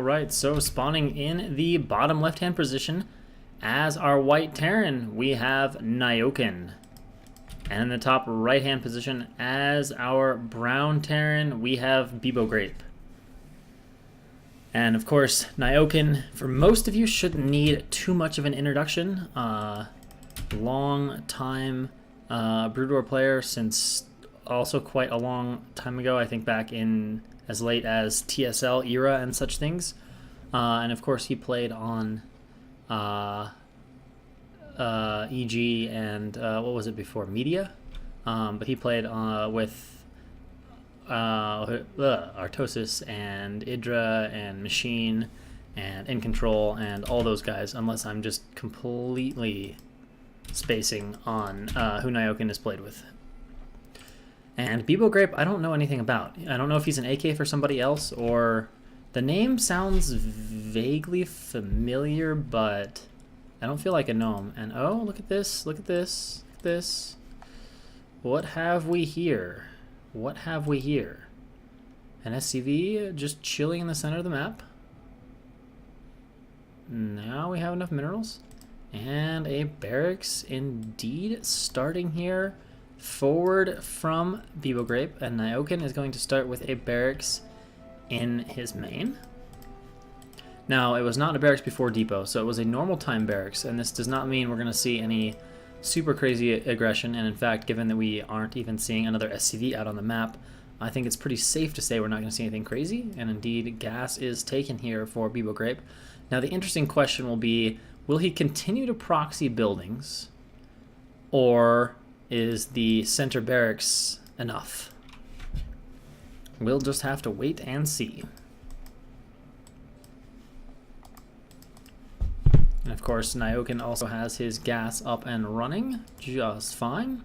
Alright, so spawning in the bottom left-hand position as our white Terran, we have Nyoken. And in the top right-hand position as our brown Terran, we have Bebogrape. And of course, Nyoken, for most of you, shouldn't need too much of an introduction. Long time Brood War player since also quite a long time ago, I think back in as late as TSL era and such things. And of course, he played on EG and what was it before? Media? But he played with Artosis and Idra and Machine and In Control and all those guys, unless I'm just completely spacing on who Nyoken has played with. And Bebogrape, I don't know anything about. I don't know if he's an AK for somebody else, or the name sounds vaguely familiar, but I don't feel like I know him. And oh, look at this, look at this, look at this. What have we here? What have we here? An SCV just chilling in the center of the map. Now we have enough minerals. And a barracks indeed starting here forward from Bebogrape. And Nyoken is going to start with a barracks in his main. Now, it was not a barracks before depot, so it was a normal time barracks, and this does not mean we're going to see any super crazy aggression. And in fact, given that we aren't even seeing another SCV out on the map, I think it's pretty safe to say we're not going to see anything crazy, and indeed gas is taken here for Bebogrape. Now the interesting question will be, will he continue to proxy buildings, or is the center barracks enough? We'll just have to wait and see. And of course, Nyoken also has his gas up and running just fine.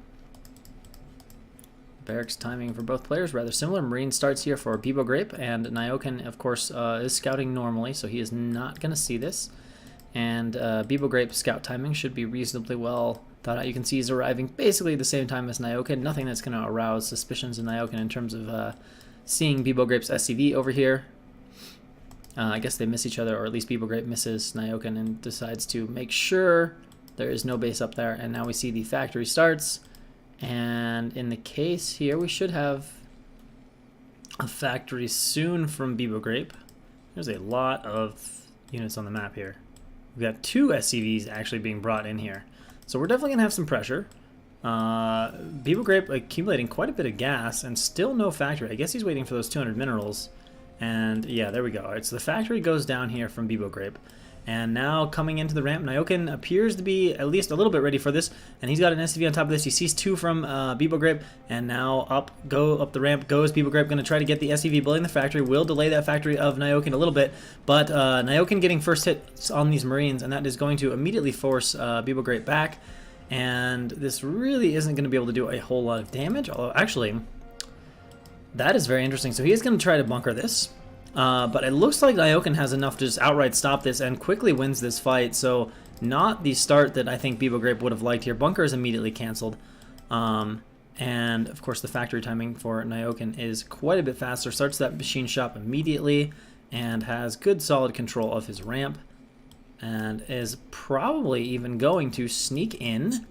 Barracks timing for both players rather similar. Marine starts here for Bebogrape, and Nyoken, of course, is scouting normally, so he is not going to see this. And Bebogrape's scout timing should be reasonably well thought out. You can see he's arriving basically the same time as Nyoken. Nothing that's going to arouse suspicions in Nyoken in terms of seeing Bebogrape's SCV over here. I guess they miss each other, or at least Bebogrape misses Nyoken and decides to make sure there is no base up there. And now we see the factory starts. And in the case here, we should have a factory soon from Bebogrape. There's a lot of units on the map here. We've got 2 SCVs actually being brought in here. So we're definitely going to have some pressure. Bebogrape accumulating quite a bit of gas and still no factory. I guess he's waiting for those 200 minerals. And yeah, there we go. All right, so the factory goes down here from Bebogrape. And now coming into the ramp, Nyoken appears to be at least a little bit ready for this. And he's got an SCV on top of this. He sees 2 from Bebogrape. And now up the ramp goes Bebogrape. Going to try to get the SCV building the factory. Will delay that factory of Nyoken a little bit. But Nyoken getting first hits on these Marines. And that is going to immediately force Bebogrape back. And this really isn't going to be able to do a whole lot of damage. Although, actually, that is very interesting. So he is going to try to bunker this. But it looks like Nyoken has enough to just outright stop this and quickly wins this fight. So not the start that I think Bebogrape would have liked here. Bunker is immediately canceled. And of course the factory timing for Nyoken is quite a bit faster. Starts that machine shop immediately and has good solid control of his ramp. And is probably even going to sneak in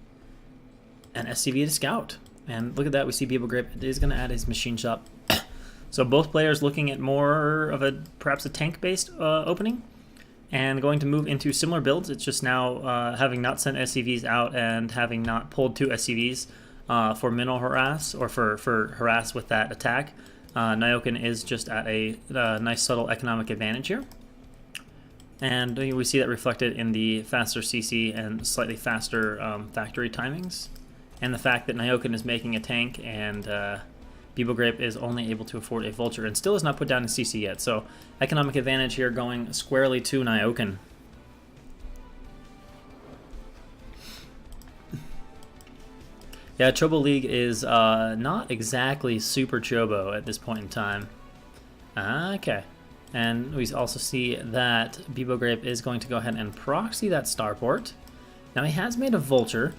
an SCV to scout. And look at that, we see Bebogrape is going to add his machine shop. So both players looking at more of perhaps a tank-based opening, and going to move into similar builds. It's just now having not sent SCVs out and having not pulled 2 SCVs for mineral harass, or for harass with that attack. Nyoken is just at a nice subtle economic advantage here. And we see that reflected in the faster CC and slightly faster factory timings. And the fact that Nyoken is making a tank and Bebogrape is only able to afford a vulture and still has not put down a CC yet. So economic advantage here going squarely to Nyoken. Yeah, ChoboLeague is not exactly super Chobo at this point in time. Okay. And we also see that Bebogrape is going to go ahead and proxy that starport. Now he has made a vulture.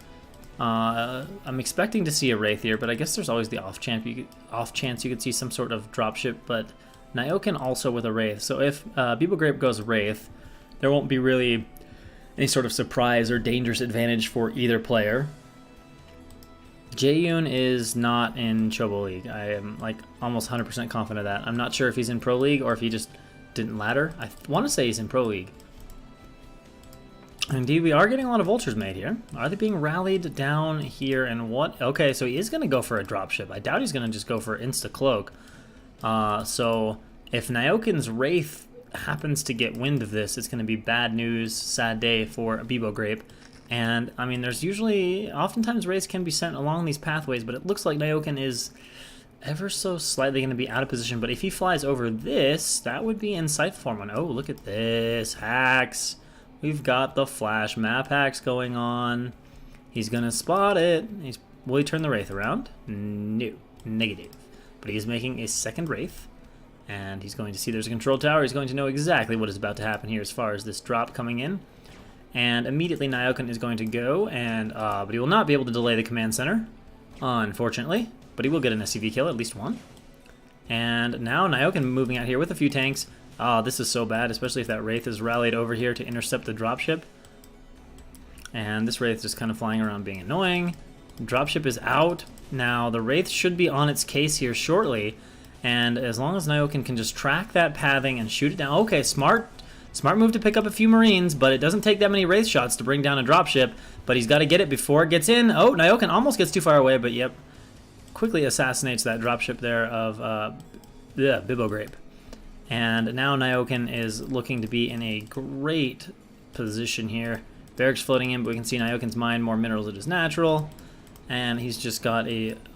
I'm expecting to see a Wraith here, but I guess there's always the off chance you could see some sort of dropship, but Nyoken also with a Wraith. So if Beeble goes Wraith, there won't be really any sort of surprise or dangerous advantage for either player. Jaeyoon is not in ChoboLeague. I am like almost 100% confident of that. I'm not sure if he's in Pro League or if he just didn't ladder. I want to say he's in Pro League. Indeed, we are getting a lot of vultures made here. Are they being rallied down here and what? Okay, so he is going to go for a dropship. I doubt he's going to just go for insta-cloak. So if Nyoken's Wraith happens to get wind of this, it's going to be bad news, sad day for BSL. And, I mean, there's usually, oftentimes Wraiths can be sent along these pathways, but it looks like Nyoken is ever so slightly going to be out of position. But if he flies over this, that would be insightful for him. Oh, look at this. Hacks. We've got the flash map hacks going on. He's going to spot it. Will he turn the Wraith around? No. Negative. But he's making a second Wraith. And he's going to see there's a control tower. He's going to know exactly what is about to happen here as far as this drop coming in. And immediately Nyoken is going to go, and but he will not be able to delay the command center, unfortunately. But he will get an SCV kill, at least one. And now Nyoken moving out here with a few tanks. This is so bad, especially if that Wraith is rallied over here to intercept the dropship. And this Wraith just kind of flying around being annoying. Dropship is out. Now the Wraith should be on its case here shortly. And as long as Nyoken can just track that pathing and shoot it down. Okay, smart move to pick up a few Marines, but it doesn't take that many Wraith shots to bring down a dropship. But he's got to get it before it gets in. Oh, Nyoken almost gets too far away, but yep. Quickly assassinates that dropship there of BSL. And now Nyoken is looking to be in a great position here. Barracks floating in, but we can see Nyoken's mine more minerals than is natural. And he's just got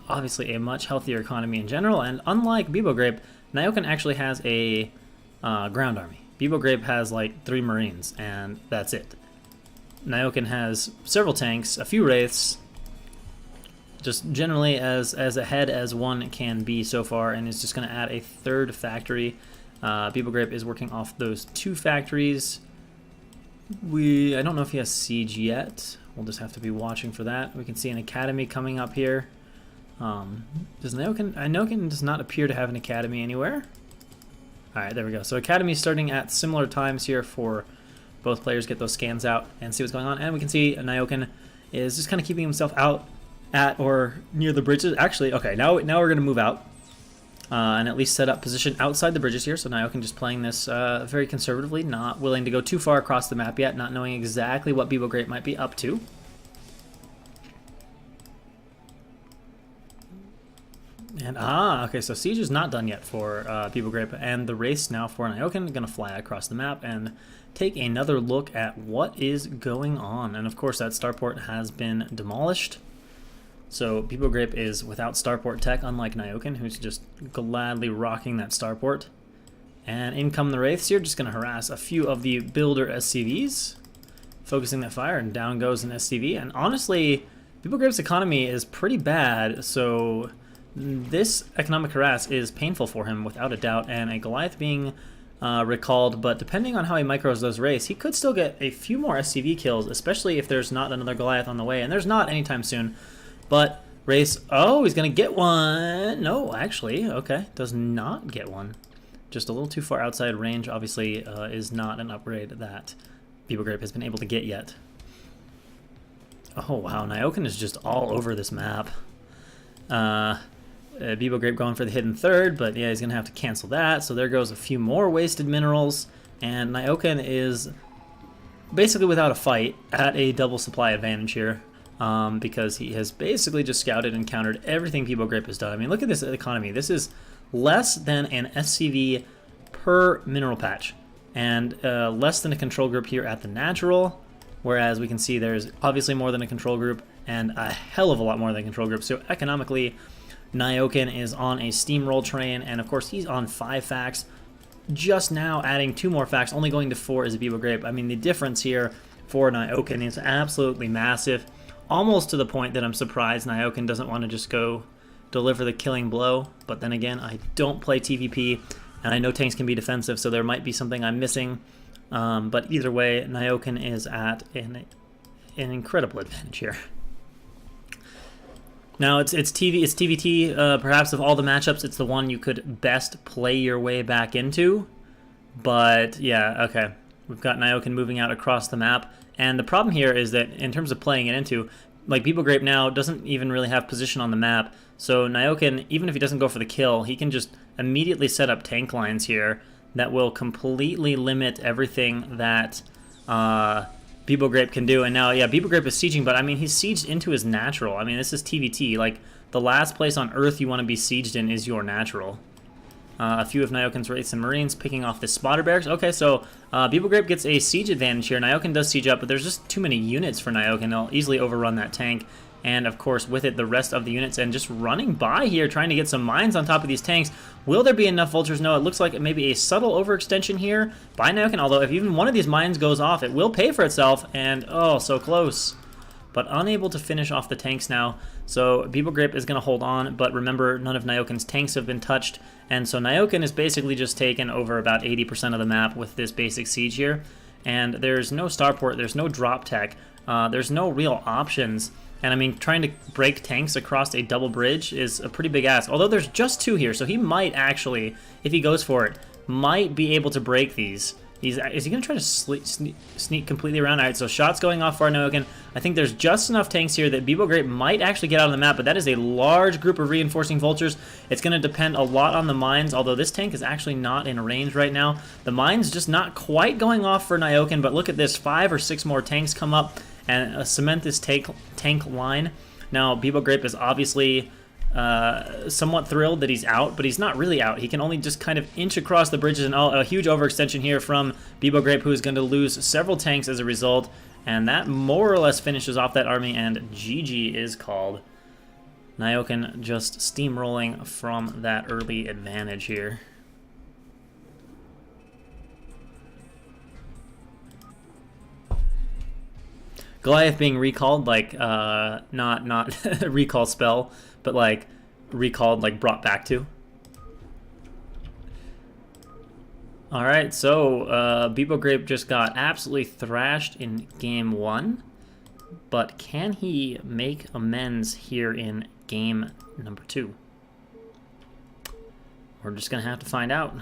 obviously a much healthier economy in general. And unlike BSL, Nyoken actually has a ground army. BSL has like 3 Marines, and that's it. Nyoken has several tanks, a few Wraiths, just generally as ahead as one can be so far, and is just going to add a 3rd factory. BSL is working off those 2 factories. I don't know if he has siege yet. We'll just have to be watching for that. We can see an academy coming up here. Nyoken does not appear to have an academy anywhere. Alright, there we go. So academy starting at similar times here for both players. Get those scans out and see what's going on. And we can see Nyoken is just kind of keeping himself out at or near the bridges. Actually, okay, now we're going to move out and at least set up position outside the bridges here. So Nyoken just playing this very conservatively, not willing to go too far across the map yet, not knowing exactly what BSL might be up to. And okay, so siege is not done yet for BSL, and the race now for Nyoken going to fly across the map and take another look at what is going on. And of course, that starport has been demolished. So BSL is without starport tech, unlike Nyoken, who's just gladly rocking that starport. And in come the Wraiths here, just going to harass a few of the builder SCVs, focusing that fire, and down goes an SCV. And honestly, BSL's economy is pretty bad, so this economic harass is painful for him without a doubt, and a Goliath being recalled, but depending on how he micros those Wraiths, he could still get a few more SCV kills, especially if there's not another Goliath on the way, and there's not anytime soon. But Wraiths, oh, he's going to get one. No, actually, okay, does not get one. Just a little too far outside range, obviously, is not an upgrade that BSL has been able to get yet. Oh, wow, Nyoken is just all over this map. BSL going for the hidden 3rd, but yeah, he's going to have to cancel that. So there goes a few more wasted minerals, and Nyoken is basically without a fight at a double supply advantage here, because he has basically just scouted and countered everything BSL has done. I mean, look at this economy. This is less than an SCV per mineral patch, and less than a control group here at the natural, whereas we can see there's obviously more than a control group and a hell of a lot more than a control group. So economically, Nyoken is on a steamroll train, and of course he's on 5 facts. Just now adding 2 more facts, only going to 4 is BSL. I mean, the difference here for Nyoken is absolutely massive, almost to the point that I'm surprised Nyoken doesn't want to just go deliver the killing blow. But then again, I don't play TVP, and I know tanks can be defensive, so there might be something I'm missing. But either way, Nyoken is at an incredible advantage here. Now it's TVT. Perhaps of all the matchups, it's the one you could best play your way back into. But yeah, okay. We've got Nyoken moving out across the map, and the problem here is that in terms of playing it into, like Beeble Grape now doesn't even really have position on the map. So Nyoken, even if he doesn't go for the kill, he can just immediately set up tank lines here that will completely limit everything that Beeble Grape can do. And now, yeah, Beeble Grape is sieging, but I mean, he's sieged into his natural. I mean, this is TVT. Like, the last place on Earth you want to be sieged in is your natural. A few of Nyoken's Wraiths and Marines picking off the spotter barracks. Okay, so Beeble Grape gets a siege advantage here. Nyoken does siege up, but there's just too many units for Nyoken. They'll easily overrun that tank. And, of course, with it, the rest of the units. And just running by here, trying to get some mines on top of these tanks. Will there be enough vultures? No, it looks like maybe a subtle overextension here by Nyoken. Although, if even one of these mines goes off, it will pay for itself. And, oh, so close. But unable to finish off the tanks now. So Beeble Grape is going to hold on, but remember, none of Nyoken's tanks have been touched, and so Nyoken is basically just taken over about 80% of the map with this basic siege here. And there's no starport, there's no drop tech, there's no real options. And I mean, trying to break tanks across a double bridge is a pretty big ask. Although there's just 2 here, so he might actually, if he goes for it, might be able to break these. Is he going to try to sneak completely around? All right, so shots going off for Nyoken. I think there's just enough tanks here that Beeble Grape might actually get out of the map, but that is a large group of reinforcing vultures. It's going to depend a lot on the mines, although this tank is actually not in range right now. The mines just not quite going off for Nyoken, but look at this. 5 or 6 more tanks come up and cement this tank line. Now, Beeble Grape is obviously somewhat thrilled that he's out, but he's not really out. He can only just kind of inch across the bridges, and a huge overextension here from Beeble Grape, who is going to lose several tanks as a result, and that more or less finishes off that army, and GG is called. Nyoken just steamrolling from that early advantage here. Goliath being recalled, like, not recall spell, but like recalled, like brought back to. Alright, so Beeble Grape just got absolutely thrashed in game 1, but can he make amends here in game number 2? We're just gonna have to find out.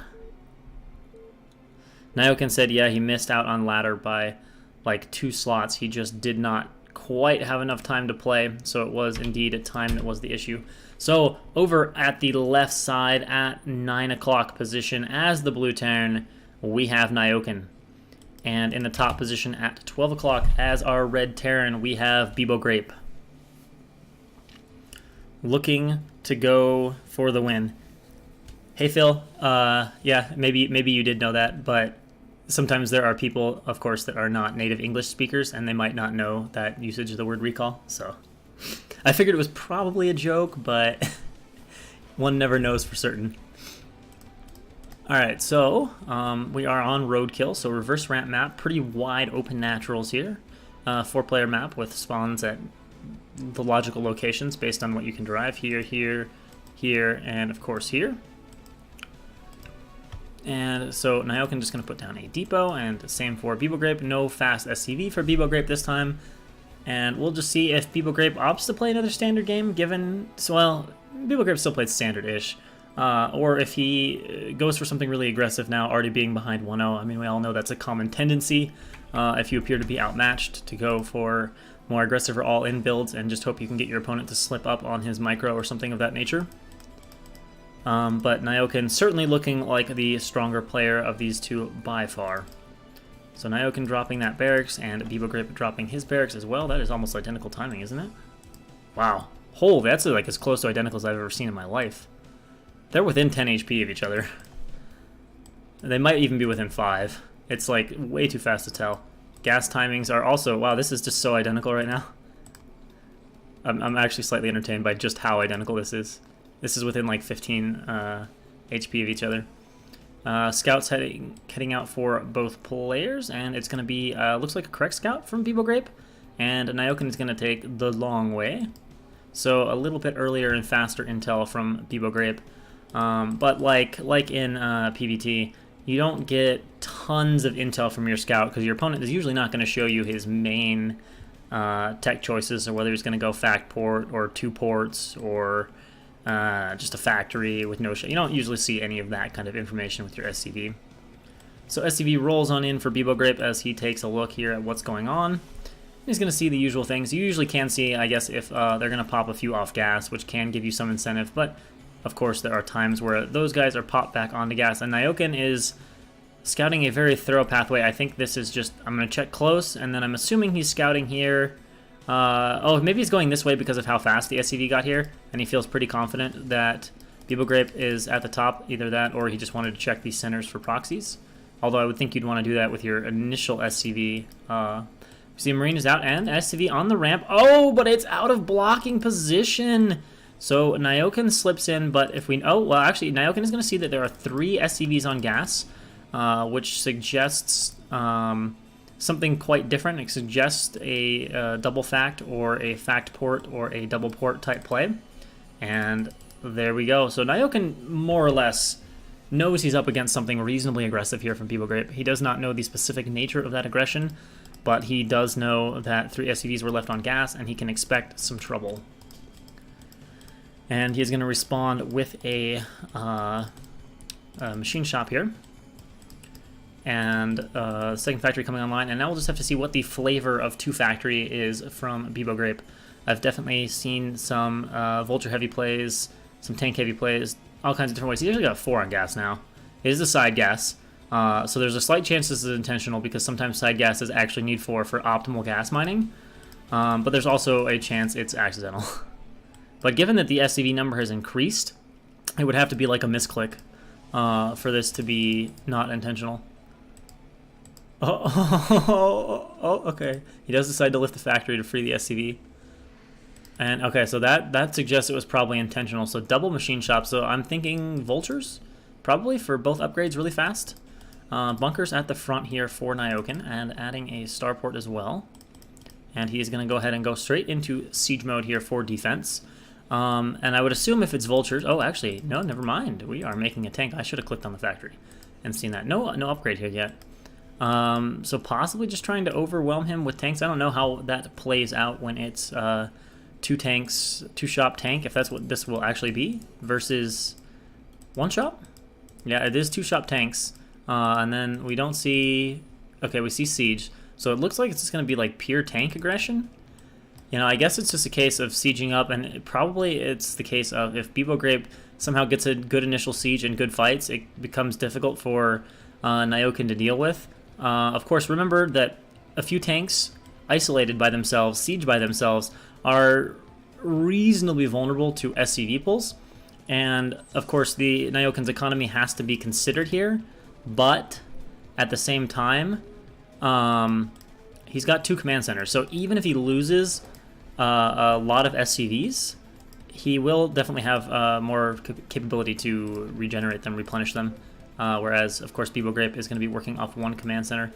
Nyoken said, yeah, he missed out on ladder by like 2 slots. He just did not quite have enough time to play, so it was indeed a time that was the issue. So over at the left side at 9 o'clock position as the blue Terran, we have Nyoken. And in the top position at 12 o'clock as our red Terran, we have Beeble Grape. Looking to go for the win. Hey Phil, yeah, maybe you did know that, but sometimes there are people, of course, that are not native English speakers, and they might not know that usage of the word recall, so I figured it was probably a joke, but one never knows for certain. Alright, so we are on roadkill, so reverse ramp map, pretty wide open naturals here. 4-player map with spawns at the logical locations based on what you can derive. Here, here, here, and of course here. And so Nyoken just going to put down a depot, and same for Beeble Grape. No fast SCV for Beeble Grape this time. And we'll just see if Beeble Grape opts to play another standard game, given, so, well, Beeble Grape still played standard-ish. Or if he goes for something really aggressive now, already being behind 1-0. I mean, we all know that's a common tendency if you appear to be outmatched, to go for more aggressive or all-in builds and just hope you can get your opponent to slip up on his micro or something of that nature. But Nyoken certainly looking like the stronger player of these two by far. So Nyoken dropping that barracks and Beeble Grape dropping his barracks as well. That is almost identical timing, isn't it? Wow. Holy, that's like as close to identical as I've ever seen in my life. They're within 10 HP of each other. They might even be within 5. It's like way too fast to tell. Gas timings are also, wow, this is just so identical right now. I'm actually slightly entertained by just how identical this is. This is within like 15 HP of each other. Scouts heading out for both players, and it's going to be, looks like a correct scout from Beeble Grape, and Nyoken is going to take the long way. So a little bit earlier and faster intel from Beeble Grape. But like in PvT, you don't get tons of intel from your scout because your opponent is usually not going to show you his main tech choices, or whether he's going to go fact port or 2 ports or just a factory with no You don't usually see any of that kind of information with your SCV. So SCV rolls on in for BeboGrape as he takes a look here at what's going on. He's going to see the usual things. You usually can see, I guess, if they're going to pop a few off gas, which can give you some incentive, but of course there are times where those guys are popped back onto gas, and Nyoken is scouting a very thorough pathway. I think this is just, I'm going to check close, and then I'm assuming he's scouting here. Oh, maybe he's going this way because of how fast the SCV got here, and he feels pretty confident that BeboGrape is at the top, either that or he just wanted to check these centers for proxies. Although I would think you'd want to do that with your initial SCV. See, Marine is out, and SCV on the ramp. Oh, but it's out of blocking position. So Nyoken slips in, but if we... Oh, well, actually, Nyoken is going to see that there are 3 SCVs on gas, which suggests something quite different. It suggests a double fact or a fact port or a double port type play. And there we go. So Nyoken more or less knows he's up against something reasonably aggressive here from BeboGrape. He does not know the specific nature of that aggression, but he does know that 3 SCVs were left on gas, and he can expect some trouble. And he's going to respond with a machine shop here. And second factory coming online, and now we'll just have to see what the flavor of 2 factory is from BeboGrape. I've definitely seen some vulture heavy plays, some tank heavy plays, all kinds of different ways. He's actually got 4 on gas now. It is a side gas, so there's a slight chance this is intentional because sometimes side gases actually need 4 for optimal gas mining, but there's also a chance it's accidental. But given that the SCV number has increased, it would have to be like a misclick for this to be not intentional. Oh, okay. He does decide to lift the factory to free the SCV. And okay, so that suggests it was probably intentional. So double machine shop. So I'm thinking vultures, probably for both upgrades really fast. Bunkers at the front here for Nyoken, and adding a starport as well. And he's going to go ahead and go straight into siege mode here for defense. And I would assume if it's vultures... Oh, actually, no, never mind. We are making a tank. I should have clicked on the factory and seen that. No upgrade here yet. So possibly just trying to overwhelm him with tanks. I don't know how that plays out when it's 2 tanks, 2 shop tank, if that's what this will actually be, versus 1 shop. Yeah, it is 2 shop tanks. And then we don't see... Okay, we see siege. So it looks like it's just going to be like pure tank aggression. You know, I guess it's just a case of sieging up, and probably it's the case of if BeboGrape somehow gets a good initial siege and good fights, it becomes difficult for Nyoken to deal with. Of course, remember that a few tanks isolated by themselves, sieged by themselves, are reasonably vulnerable to SCV pulls. And of course, the Nyoken's economy has to be considered here, but at the same time, he's got 2 command centers. So even if he loses a lot of SCVs, he will definitely have more capability to regenerate them, replenish them. Whereas, of course, BeboGrape is going to be working off 1 command center.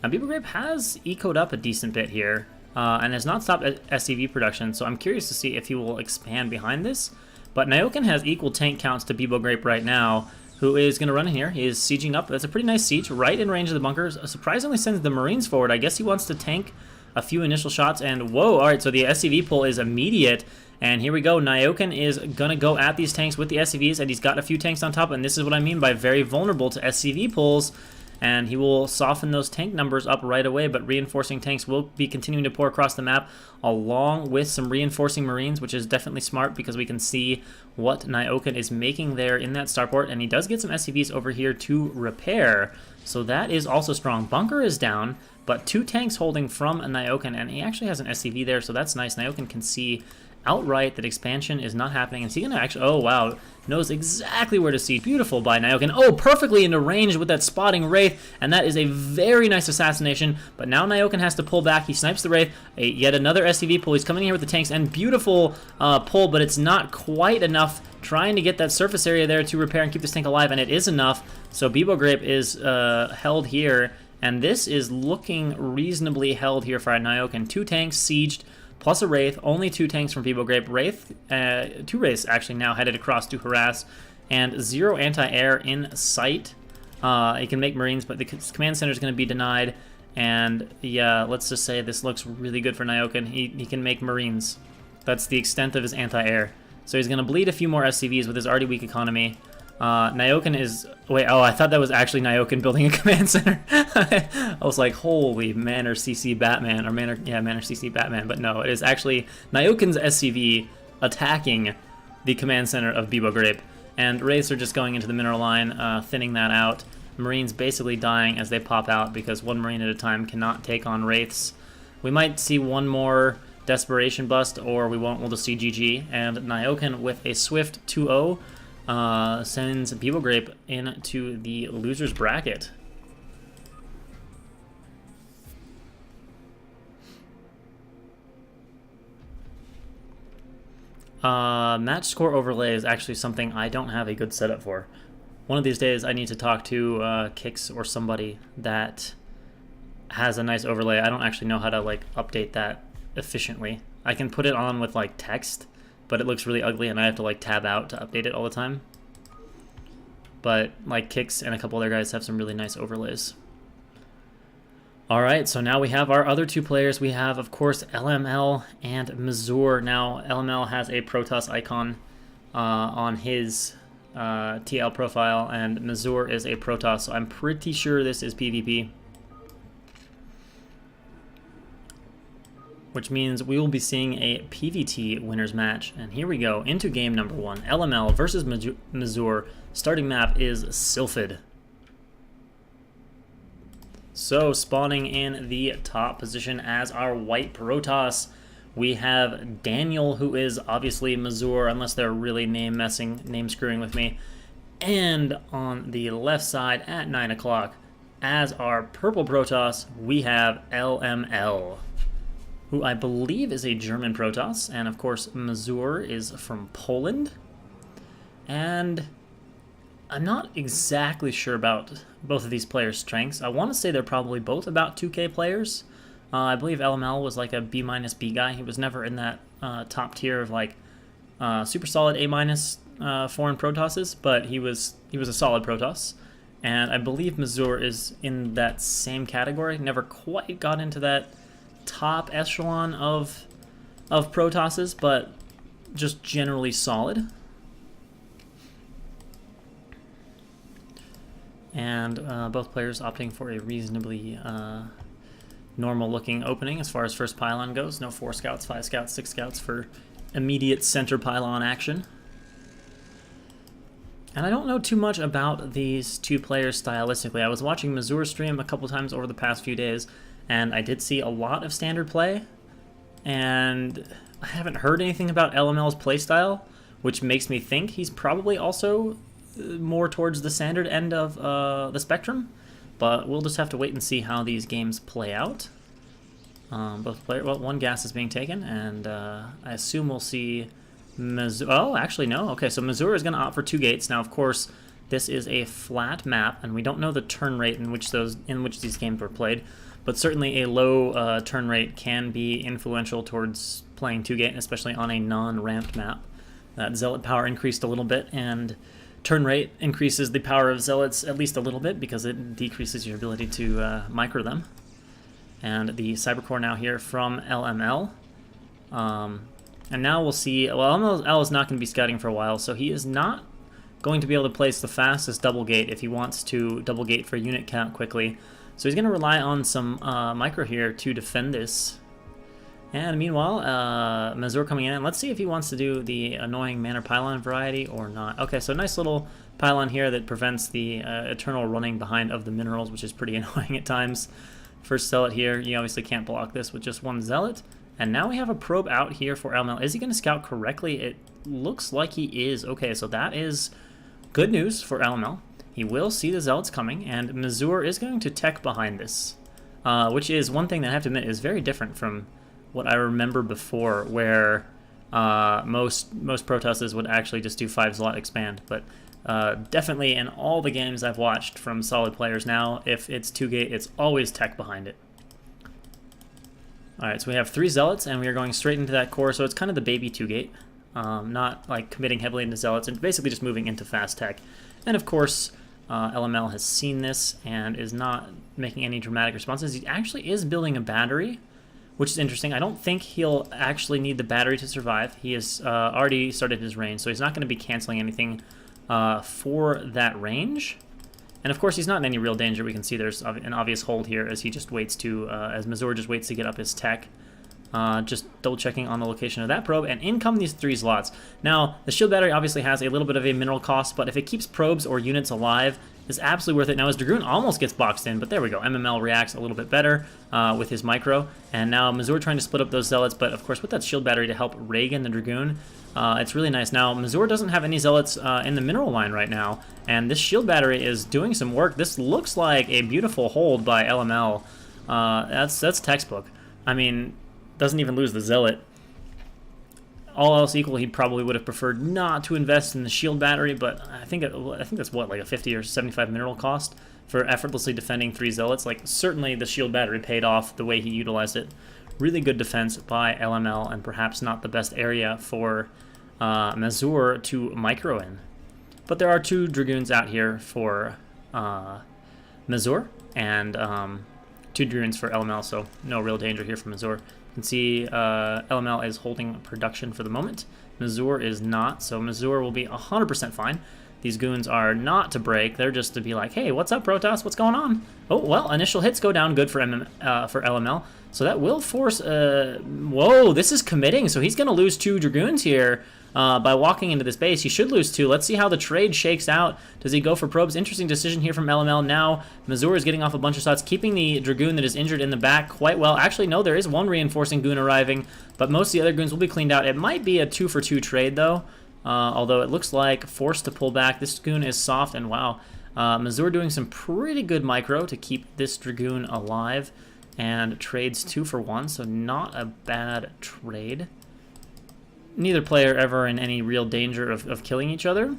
Now, BeboGrape has ecoed up a decent bit here, and has not stopped SCV production, so I'm curious to see if he will expand behind this. But Nyoken has equal tank counts to BeboGrape right now, who is going to run in here. He is sieging up. That's a pretty nice siege, right in range of the bunkers. Surprisingly sends the Marines forward. I guess he wants to tank a few initial shots, and whoa, alright, so the SCV pull is immediate. And here we go. Nyoken is going to go at these tanks with the SCVs, and he's got a few tanks on top, and this is what I mean by very vulnerable to SCV pulls. And he will soften those tank numbers up right away, but reinforcing tanks will be continuing to pour across the map, along with some reinforcing Marines, which is definitely smart because we can see what Nyoken is making there in that starport, and he does get some SCVs over here to repair, so that is also strong. Bunker is down, but 2 tanks holding from Nyoken, and he actually has an SCV there, so that's nice. Nyoken can see outright that expansion is not happening. Is he going to actually... Oh, wow. Knows exactly where to siege. Beautiful by Nyoken. Oh, perfectly into range with that spotting Wraith, and that is a very nice assassination. But now Nyoken has to pull back. He snipes the Wraith. Yet another SCV pull. He's coming in here with the tanks, and beautiful pull, but it's not quite enough. Trying to get that surface area there to repair and keep this tank alive, and it is enough. So BeboGrape is held here, and this is looking reasonably held here for Nyoken. 2 tanks sieged, plus a Wraith, only 2 tanks from BeboGrape. Wraith, 2 Wraiths actually now headed across to harass, and 0 anti-air in sight. He can make Marines, but the command center is going to be denied, And yeah, let's just say this looks really good for Nyoken. He can make Marines. That's the extent of his anti-air. So he's going to bleed a few more SCVs with his already weak economy. Nyoken is... Wait, oh, I thought that was actually Nyoken building a command center. I was like, holy Manor CC Batman, or Manor CC Batman, but no, it is actually Nyoken's SCV attacking the command center of Bibo Grape. And Wraiths are just going into the mineral line, thinning that out. Marines basically dying as they pop out because one Marine at a time cannot take on Wraiths. We might see one more Desperation bust, or we won't. We'll just see GG. And Nyoken with a swift 2-0 sends Bibo Grape into the loser's bracket. Match score overlay is actually something I don't have a good setup for. One of these days I need to talk to Kix or somebody that has a nice overlay. I don't actually know how to like update that efficiently. I can put it on with like text, but it looks really ugly and I have to like tab out to update it all the time. But like Kix and a couple other guys have some really nice overlays. Alright, so now we have our other two players. We have, of course, LML and Mazur. Now, LML has a Protoss icon on his TL profile, and Mazur is a Protoss, so I'm pretty sure this is PvP. Which means we will be seeing a PvT winners match. And here we go, into game number 1. LML versus Mazur. Starting map is Sylphid. So, spawning in the top position as our white Protoss, we have Daniel, who is obviously Mazur, unless they're really name screwing with me. And on the left side at 9 o'clock, as our purple Protoss, we have LML, who I believe is a German Protoss. And of course, Mazur is from Poland. And I'm not exactly sure about both of these players' strengths. I want to say they're probably both about 2K players. I believe LML was like a B- B guy. He was never in that top tier of like super solid A- foreign Protosses, but he was a solid Protoss. And I believe Mazur is in that same category. Never quite got into that top echelon of Protosses, but just generally solid. And both players opting for a reasonably normal-looking opening as far as first pylon goes. No 4 scouts, 5 scouts, 6 scouts for immediate center pylon action. And I don't know too much about these two players stylistically. I was watching Mazur stream a couple times over the past few days, and I did see a lot of standard play. And I haven't heard anything about LML's playstyle, which makes me think he's probably also more towards the standard end of the spectrum, but we'll just have to wait and see how these games play out. One gas is being taken, and I assume we'll see Mazur. Oh, actually no. Okay, so Mazur is going to opt for 2 gates. Now, of course, this is a flat map, and we don't know the turn rate in which these games were played, but certainly a low turn rate can be influential towards playing 2 gate, especially on a non-ramped map. That zealot power increased a little bit, and turn rate increases the power of zealots at least a little bit because it decreases your ability to micro them. And the Cybercore now here from LML. And now we'll see, well, LML is not going to be scouting for a while, so he is not going to be able to place the fastest double gate if he wants to double gate for unit count quickly. So he's going to rely on some micro here to defend this. And meanwhile, Mazur coming in. Let's see if he wants to do the annoying Manor Pylon variety or not. Okay, so nice little pylon here that prevents the eternal running behind of the minerals, which is pretty annoying at times. First Zealot here. You obviously can't block this with just one Zealot. And now we have a probe out here for LML. Is he going to scout correctly? It looks like he is. Okay, so that is good news for LML. He will see the Zealots coming, and Mazur is going to tech behind this, which is one thing that I have to admit is very different from what I remember before, where most Protosses would actually just do 5-slot expand. But definitely in all the games I've watched from solid players now, if it's 2-gate, it's always tech behind it. Alright, so we have 3 Zealots, and we are going straight into that core, so it's kind of the baby 2-gate. Not like committing heavily into Zealots, and basically just moving into fast tech. And of course, LML has seen this and is not making any dramatic responses. He actually is building a battery, which is interesting. I don't think he'll actually need the battery to survive. He has already started his range, so he's not going to be canceling anything for that range. And of course, he's not in any real danger. We can see there's an obvious hold here as he just waits to, as Mazur just waits to get up his tech. Just double checking on the location of that probe, and in come these 3 slots. Now, the shield battery obviously has a little bit of a mineral cost, but if it keeps probes or units alive, it's absolutely worth it. Now, his Dragoon almost gets boxed in, but there we go. MML reacts a little bit better with his micro, and now Mazur trying to split up those zealots, but of course with that shield battery to help Reagan the Dragoon, it's really nice. Now, Mazur doesn't have any zealots in the mineral line right now, and this shield battery is doing some work. This looks like a beautiful hold by LML. That's textbook. I mean, doesn't even lose the zealot. All else equal, he probably would have preferred not to invest in the shield battery, but I think that's what, like a 50 or 75 mineral cost for effortlessly defending 3 zealots. Like, certainly the shield battery paid off the way he utilized it. Really good defense by LML, and perhaps not the best area for Mazur to micro in. But there are 2 Dragoons out here for Mazur, and 2 Dragoons for LML, so no real danger here for Mazur. You can see LML is holding production for the moment. Mazur is not, so Mazur will be 100% fine. These goons are not to break. They're just to be like, hey, what's up, Protoss? What's going on? Oh, well, initial hits go down good for LML. So that will force... whoa, this is committing. So he's going to lose 2 Dragoons here by walking into this base. He should lose 2. Let's see how the trade shakes out. Does he go for probes? Interesting decision here from LML. Now, Mazur is getting off a bunch of shots, keeping the Dragoon that is injured in the back quite well. Actually, no, there is 1 reinforcing goon arriving, but most of the other goons will be cleaned out. It might be a 2-for-2 trade, though. Although it looks like forced to pull back. This goon is soft, and wow. Mazur doing some pretty good micro to keep this Dragoon alive, and trades 2 for 1, so not a bad trade. Neither player ever in any real danger of killing each other.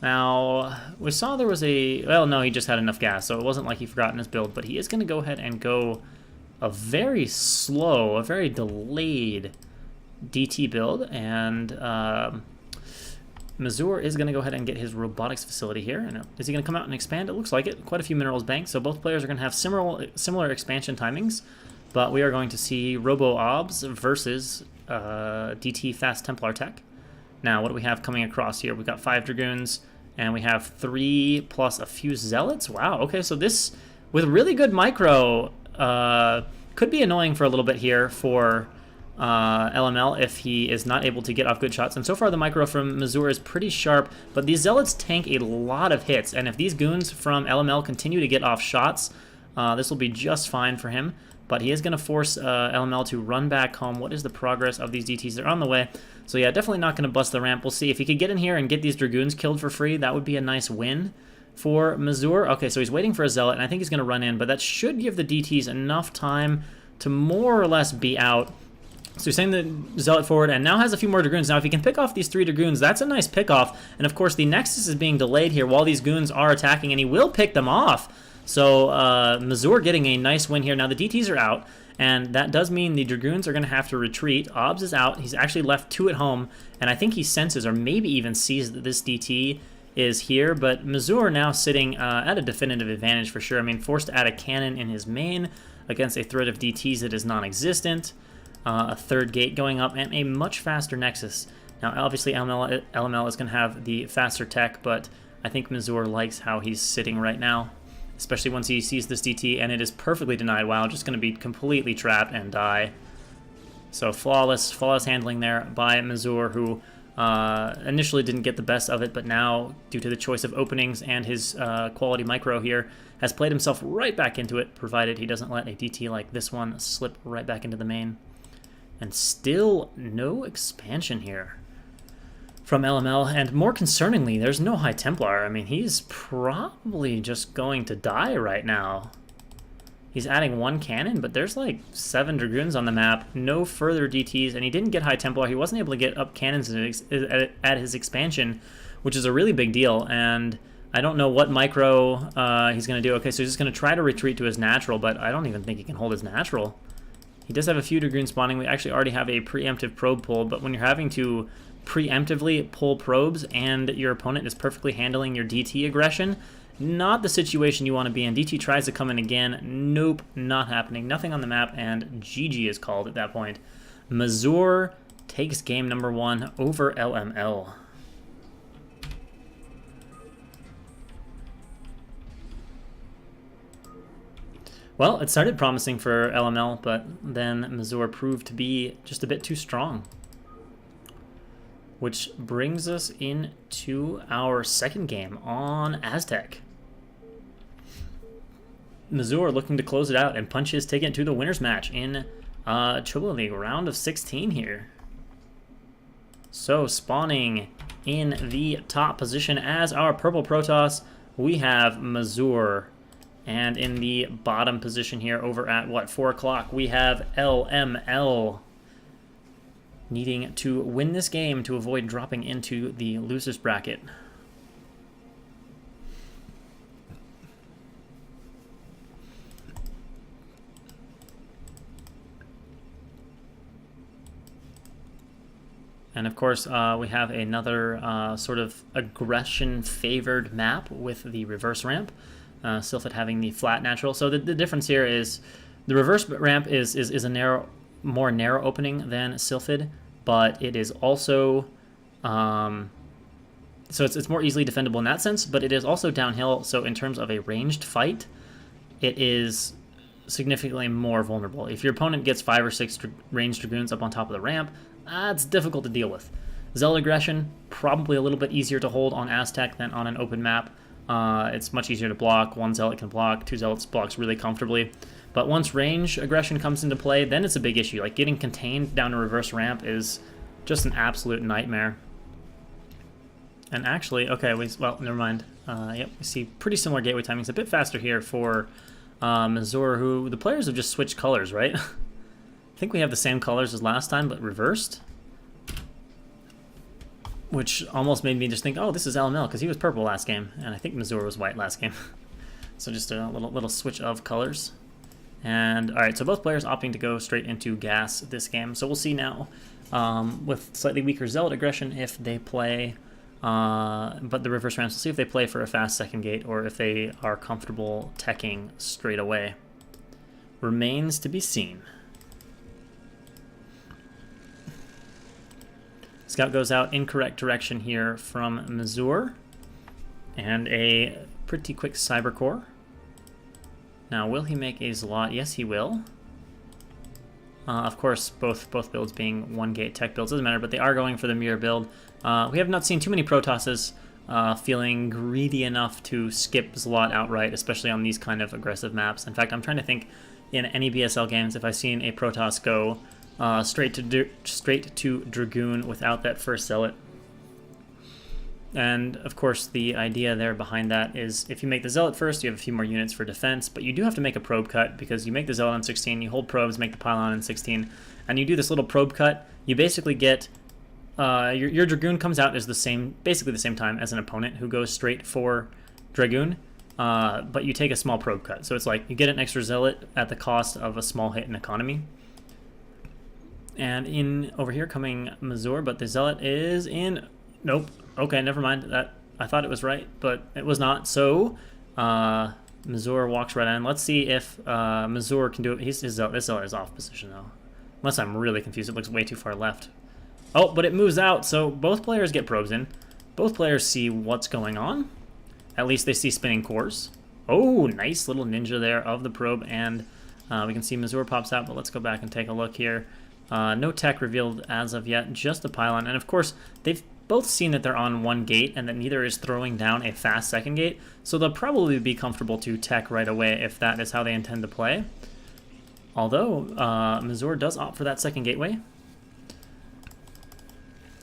Now, we saw there was a... Well, no, he just had enough gas, so it wasn't like he forgotten his build, but he is going to go ahead and go a very slow, a very delayed DT build, and Mazur is going to go ahead and get his robotics facility here. And is he going to come out and expand? It looks like it. Quite a few minerals banked, so both players are going to have similar expansion timings, but we are going to see Robo-Obs versus DT Fast Templar Tech. Now, what do we have coming across here? We've got 5 Dragoons, and we have 3 plus a few Zealots. Wow, okay, so this, with really good micro, could be annoying for a little bit here for LML if he is not able to get off good shots. And so far the micro from Mazur is pretty sharp, but these Zealots tank a lot of hits, and if these goons from LML continue to get off shots, this will be just fine for him. But he is going to force LML to run back home. What is the progress of these DTs? They're on the way. So yeah, definitely not going to bust the ramp. We'll see. If he could get in here and get these Dragoons killed for free, that would be a nice win for Mazur. Okay, so he's waiting for a Zealot, and I think he's going to run in, but that should give the DTs enough time to more or less be out. So he's sending the Zealot forward, and now has a few more Dragoons. Now, if he can pick off these 3 Dragoons, that's a nice pick-off. And of course, the Nexus is being delayed here while these goons are attacking, and he will pick them off. So Mazur getting a nice win here. Now the DTs are out, and that does mean the Dragoons are going to have to retreat. Obs is out. He's actually left 2 at home, and I think he senses or maybe even sees that this DT is here. But Mazur now sitting at a definitive advantage for sure. I mean, forced to add a cannon in his main against a threat of DTs that is non-existent. A 3rd gate going up, and a much faster Nexus. Now, obviously, LML is going to have the faster tech, but I think Mazur likes how he's sitting right now, especially once he sees this DT, and it is perfectly denied. Wow, just going to be completely trapped and die. So flawless handling there by Mazur, who initially didn't get the best of it, but now, due to the choice of openings and his quality micro here, has played himself right back into it, provided he doesn't let a DT like this one slip right back into the main. And still no expansion here from LML, and more concerningly, there's no High Templar. I mean, he's probably just going to die right now. He's adding 1 cannon, but there's like 7 Dragoons on the map, no further DTs, and he didn't get High Templar. He wasn't able to get up cannons at his expansion, which is a really big deal, and I don't know what micro he's going to do. Okay, so he's just going to try to retreat to his natural, but I don't even think he can hold his natural. He does have a few Dragoons spawning. We actually already have a preemptive probe pulled, but when you're having to preemptively pull probes and your opponent is perfectly handling your DT aggression, not the situation you want to be in. DT tries to come in again. Nope, not happening. Nothing on the map, and GG is called at that point. Mazur takes game number 1 over LML. Well, it started promising for LML, but then Mazur proved to be just a bit too strong. Which brings us into our second game on Aztec. Mazur looking to close it out, and Punches taking it to the winner's match in ChoboLeague round of 16 here. So spawning in the top position as our purple Protoss, we have Mazur. And in the bottom position here over at, what, 4 o'clock, we have LML. Needing to win this game to avoid dropping into the losers bracket. And of course, we have another sort of aggression-favored map with the reverse ramp. Sylphid having the flat natural. So the difference here is the reverse ramp is a more narrow opening than Sylphid, but it is also so it's more easily defendable in that sense, but it is also downhill. So in terms of a ranged fight, it is significantly more vulnerable. If your opponent gets 5 or 6 ranged dragoons up on top of the ramp, it's difficult to deal with. Zealot aggression, probably a little bit easier to hold on Aztec than on an open map. It's much easier to block. 1 zealot can block, 2 zealots blocks really comfortably. But once range aggression comes into play, then it's a big issue. Like, getting contained down a reverse ramp is just an absolute nightmare. And actually, okay, well, never mind. Yep, we see pretty similar gateway timings. A bit faster here for Mazur, who the players have just switched colors, right? I think we have the same colors as last time, but reversed. Which almost made me just think, oh, this is LML, because he was purple last game, and I think Mazur was white last game. So just a little switch of colors. And all right, so both players opting to go straight into gas this game. So we'll see now with slightly weaker Zealot aggression if they play, but the reverse ramps, we'll see if they play for a fast second gate or if they are comfortable teching straight away. Remains to be seen. Scout goes out incorrect direction here from Mazur, and a pretty quick cyber core. Now, will he make a Zlot? Yes, he will. Of course, both builds being 1 gate tech builds doesn't matter, but they are going for the mirror build. We have not seen too many Protosses feeling greedy enough to skip Zlot outright, especially on these kind of aggressive maps. In fact, I'm trying to think in any BSL games if I've seen a Protoss go straight to Dragoon without that first Zealot. And of course the idea there behind that is if you make the Zealot first, you have a few more units for defense, but you do have to make a probe cut because you make the Zealot on 16, you hold probes, make the pylon on 16, and you do this little probe cut, you basically get your Dragoon comes out as basically the same time as an opponent who goes straight for Dragoon, but you take a small probe cut. So it's like you get an extra Zealot at the cost of a small hit in economy. And in over here coming Mazur, but the Zealot is in. Nope. Okay, never mind. That I thought it was right, but it was not. So Mazur walks right in. Let's see if Mazur can do it. This Zealot is off position though. Unless I'm really confused. It looks way too far left. Oh, but it moves out. So both players get probes in. Both players see what's going on. At least they see spinning cores. Oh, nice little ninja there of the probe, and we can see Mazur pops out. But let's go back and take a look here. No tech revealed as of yet, just a pylon. And of course, they've both seen that they're on 1 gate and that neither is throwing down a fast second gate. So they'll probably be comfortable to tech right away if that is how they intend to play. Although, Mazur does opt for that second gateway.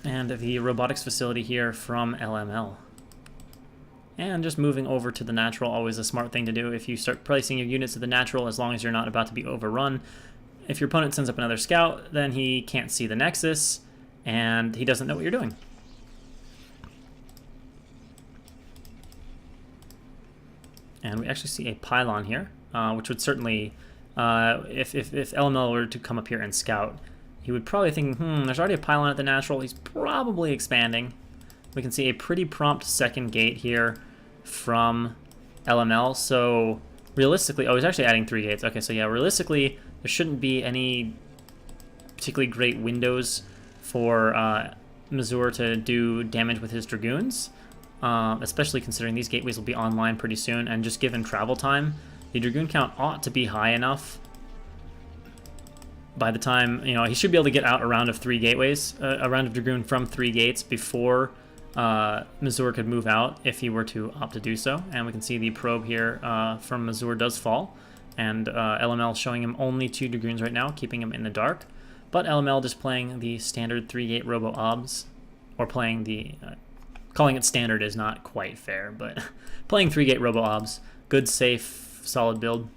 And the robotics facility here from LML. And just moving over to the natural, always a smart thing to do if you start placing your units to the natural, as long as you're not about to be overrun. If your opponent sends up another scout, then he can't see the nexus, and he doesn't know what you're doing. And we actually see a pylon here, which would certainly, if LML were to come up here and scout, he would probably think, there's already a pylon at the natural. He's probably expanding. We can see a pretty prompt second gate here from LML. So realistically, oh, he's actually adding 3 gates. Okay, so yeah, realistically, there shouldn't be any particularly great windows for Mazur to do damage with his Dragoons, especially considering these gateways will be online pretty soon, and just given travel time, the Dragoon count ought to be high enough by the time, he should be able to get out a round of 3 gateways, a round of Dragoon from 3 gates before Mazur could move out if he were to opt to do so. And we can see the probe here from Mazur does fall, and LML showing him only 2 Dragoons right now, keeping him in the dark. But LML just playing the standard 3-gate robo-obs, or playing the... calling it standard is not quite fair, but playing 3-gate robo-obs. Good, safe, solid build.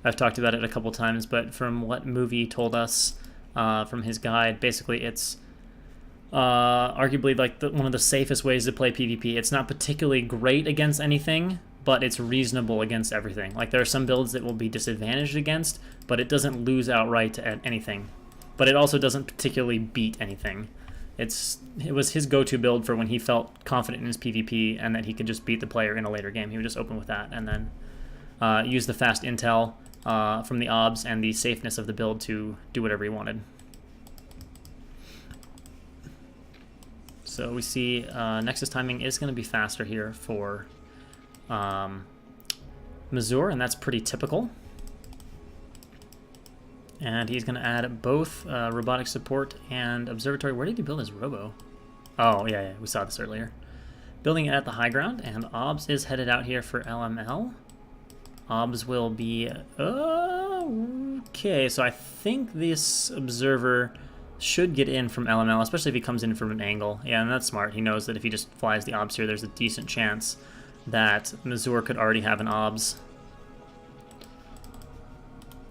I've talked about it a couple times, but from what Movie told us from his guide, basically it's arguably like one of the safest ways to play PvP. It's not particularly great against anything, but it's reasonable against everything. Like, there are some builds that will be disadvantaged against, but it doesn't lose outright to anything. But it also doesn't particularly beat anything. It was his go-to build for when he felt confident in his PvP and that he could just beat the player in a later game. He would just open with that and then use the fast intel from the obs and the safeness of the build to do whatever he wanted. So we see Nexus timing is going to be faster here for Mazur, and that's pretty typical. And he's going to add both robotic support and observatory. Where did he build his robo? Oh, yeah, we saw this earlier. Building it at the high ground, and OBS is headed out here for LML. OBS will be... okay, so I think this observer should get in from LML, especially if he comes in from an angle. Yeah, and that's smart. He knows that if he just flies the OBS here, there's a decent chance that Mazur could already have an OBS.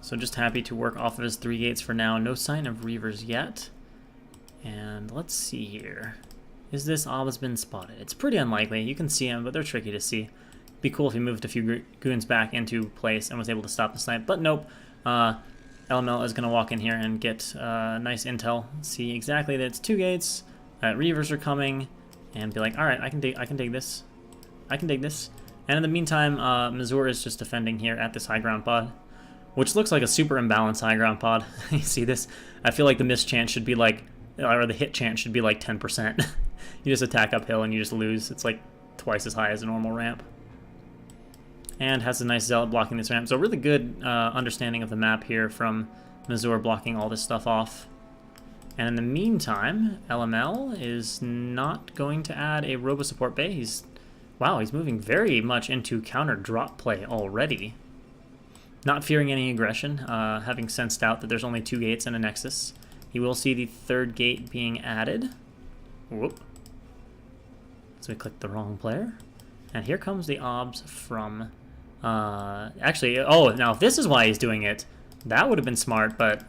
So just happy to work off of his 3 gates for now. No sign of Reavers yet. And let's see here. Is this OBS been spotted? It's pretty unlikely. You can see them, but they're tricky to see. Be cool if he moved a few goons back into place and was able to stop the snipe, but nope. LML is going to walk in here and get nice intel. See exactly that it's 2 gates, that Reavers are coming, and be like, all right, I can dig this. I can dig this. And in the meantime, Mazur is just defending here at this high ground pod, which looks like a super imbalanced high ground pod. You see this? I feel like the miss chance should be like, or the hit chance should be like 10%. You just attack uphill and you just lose. It's like twice as high as a normal ramp. And has a nice Zealot blocking this ramp. So really good understanding of the map here from Mazur blocking all this stuff off. And in the meantime, LML is not going to add a robo support bay. Wow, he's moving very much into counter drop play already. Not fearing any aggression, having sensed out that there's only 2 gates and a Nexus. He will see the 3rd gate being added. Whoop. So we clicked the wrong player. And here comes the OBS from... actually, oh, now if this is why he's doing it, that would have been smart, but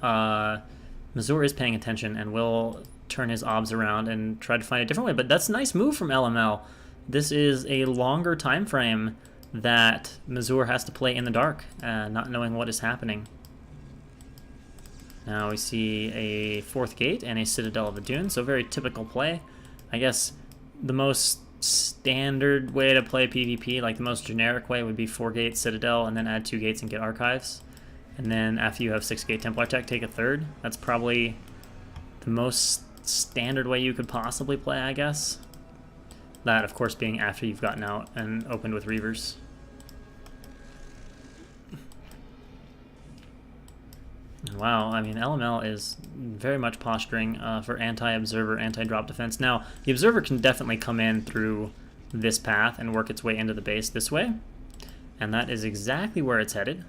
Mazur is paying attention and will turn his OBS around and try to find a different way. But that's a nice move from LML. This is a longer time frame that Mazur has to play in the dark, not knowing what is happening. Now we see a 4th gate and a Citadel of the Dune, so very typical play. I guess the most standard way to play PvP, like the most generic way, would be 4-gate Citadel and then add 2 gates and get Archives. And then after you have 6-gate Templar Tech, take a 3rd. That's probably the most standard way you could possibly play, I guess. That, of course, being after you've gotten out and opened with Reavers. Wow, I mean, LML is very much posturing for anti-observer, anti-drop defense. Now, the observer can definitely come in through this path and work its way into the base this way. And that is exactly where it's headed.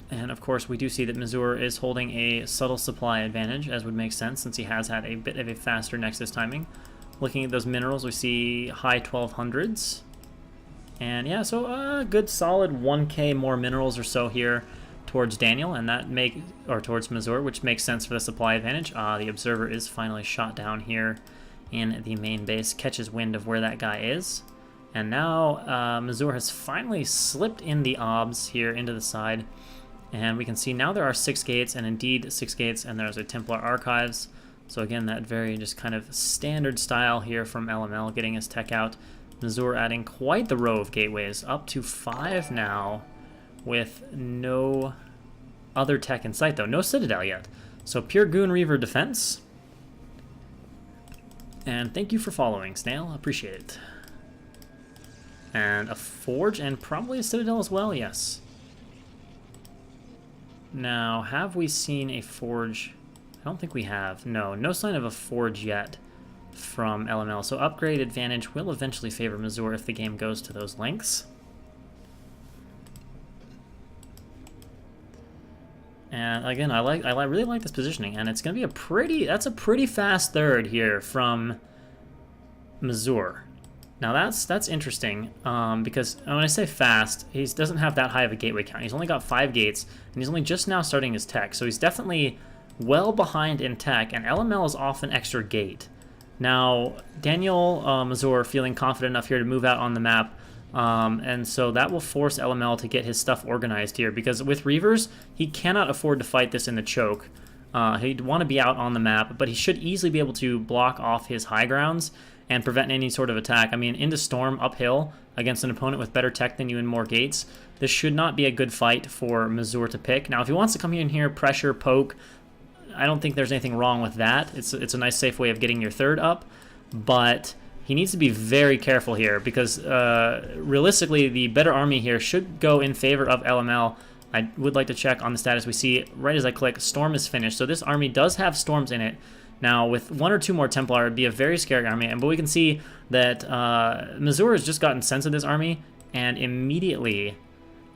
And of course, we do see that Mazur is holding a subtle supply advantage, as would make sense, since he has had a bit of a faster Nexus timing. Looking at those minerals, we see high 1200s. And yeah, so a good solid 1k more minerals or so here towards Daniel, and that towards Mazur, which makes sense for the supply advantage. The observer is finally shot down here in the main base, catches wind of where that guy is. And now Mazur has finally slipped in the OBS here into the side, And we can see now there are 6 gates, and indeed 6 gates, and there's a Templar Archives. So again, that very just kind of standard style here from LML, getting his tech out. Missour adding quite the row of gateways, up to 5 now, with no other tech in sight though. No Citadel yet. So pure Goon Reaver defense. And thank you for following, Snail. Appreciate it. And a Forge and probably a Citadel as well, yes. Now, have we seen a Forge? I don't think we have. No, no sign of a Forge yet from LML. So upgrade advantage will eventually favor Missour if the game goes to those lengths. And again, I really like this positioning, and it's going to be that's a pretty fast third here from Missour. Now that's interesting, because when I say fast, he doesn't have that high of a gateway count. He's only got 5 gates, and he's only just now starting his tech, so he's definitely well behind in tech, and LML is off an extra gate. Now, Daniel Missour feeling confident enough here to move out on the map, and so that will force LML to get his stuff organized here, because with Reavers, he cannot afford to fight this in the choke. He'd want to be out on the map, but he should easily be able to block off his high grounds and prevent any sort of attack. I mean, into Storm uphill against an opponent with better tech than you and more gates, this should not be a good fight for Missour to pick. Now, if he wants to come in here, pressure, poke, I don't think there's anything wrong with that. It's a nice, safe way of getting your third up, but he needs to be very careful here, because realistically, the better army here should go in favor of LML. I would like to check on the status. We see, right as I click, Storm is finished, so this army does have Storms in it. Now, with 1 or 2 more Templar, it'd be a very scary army, but we can see that Missour has just gotten sense of this army and immediately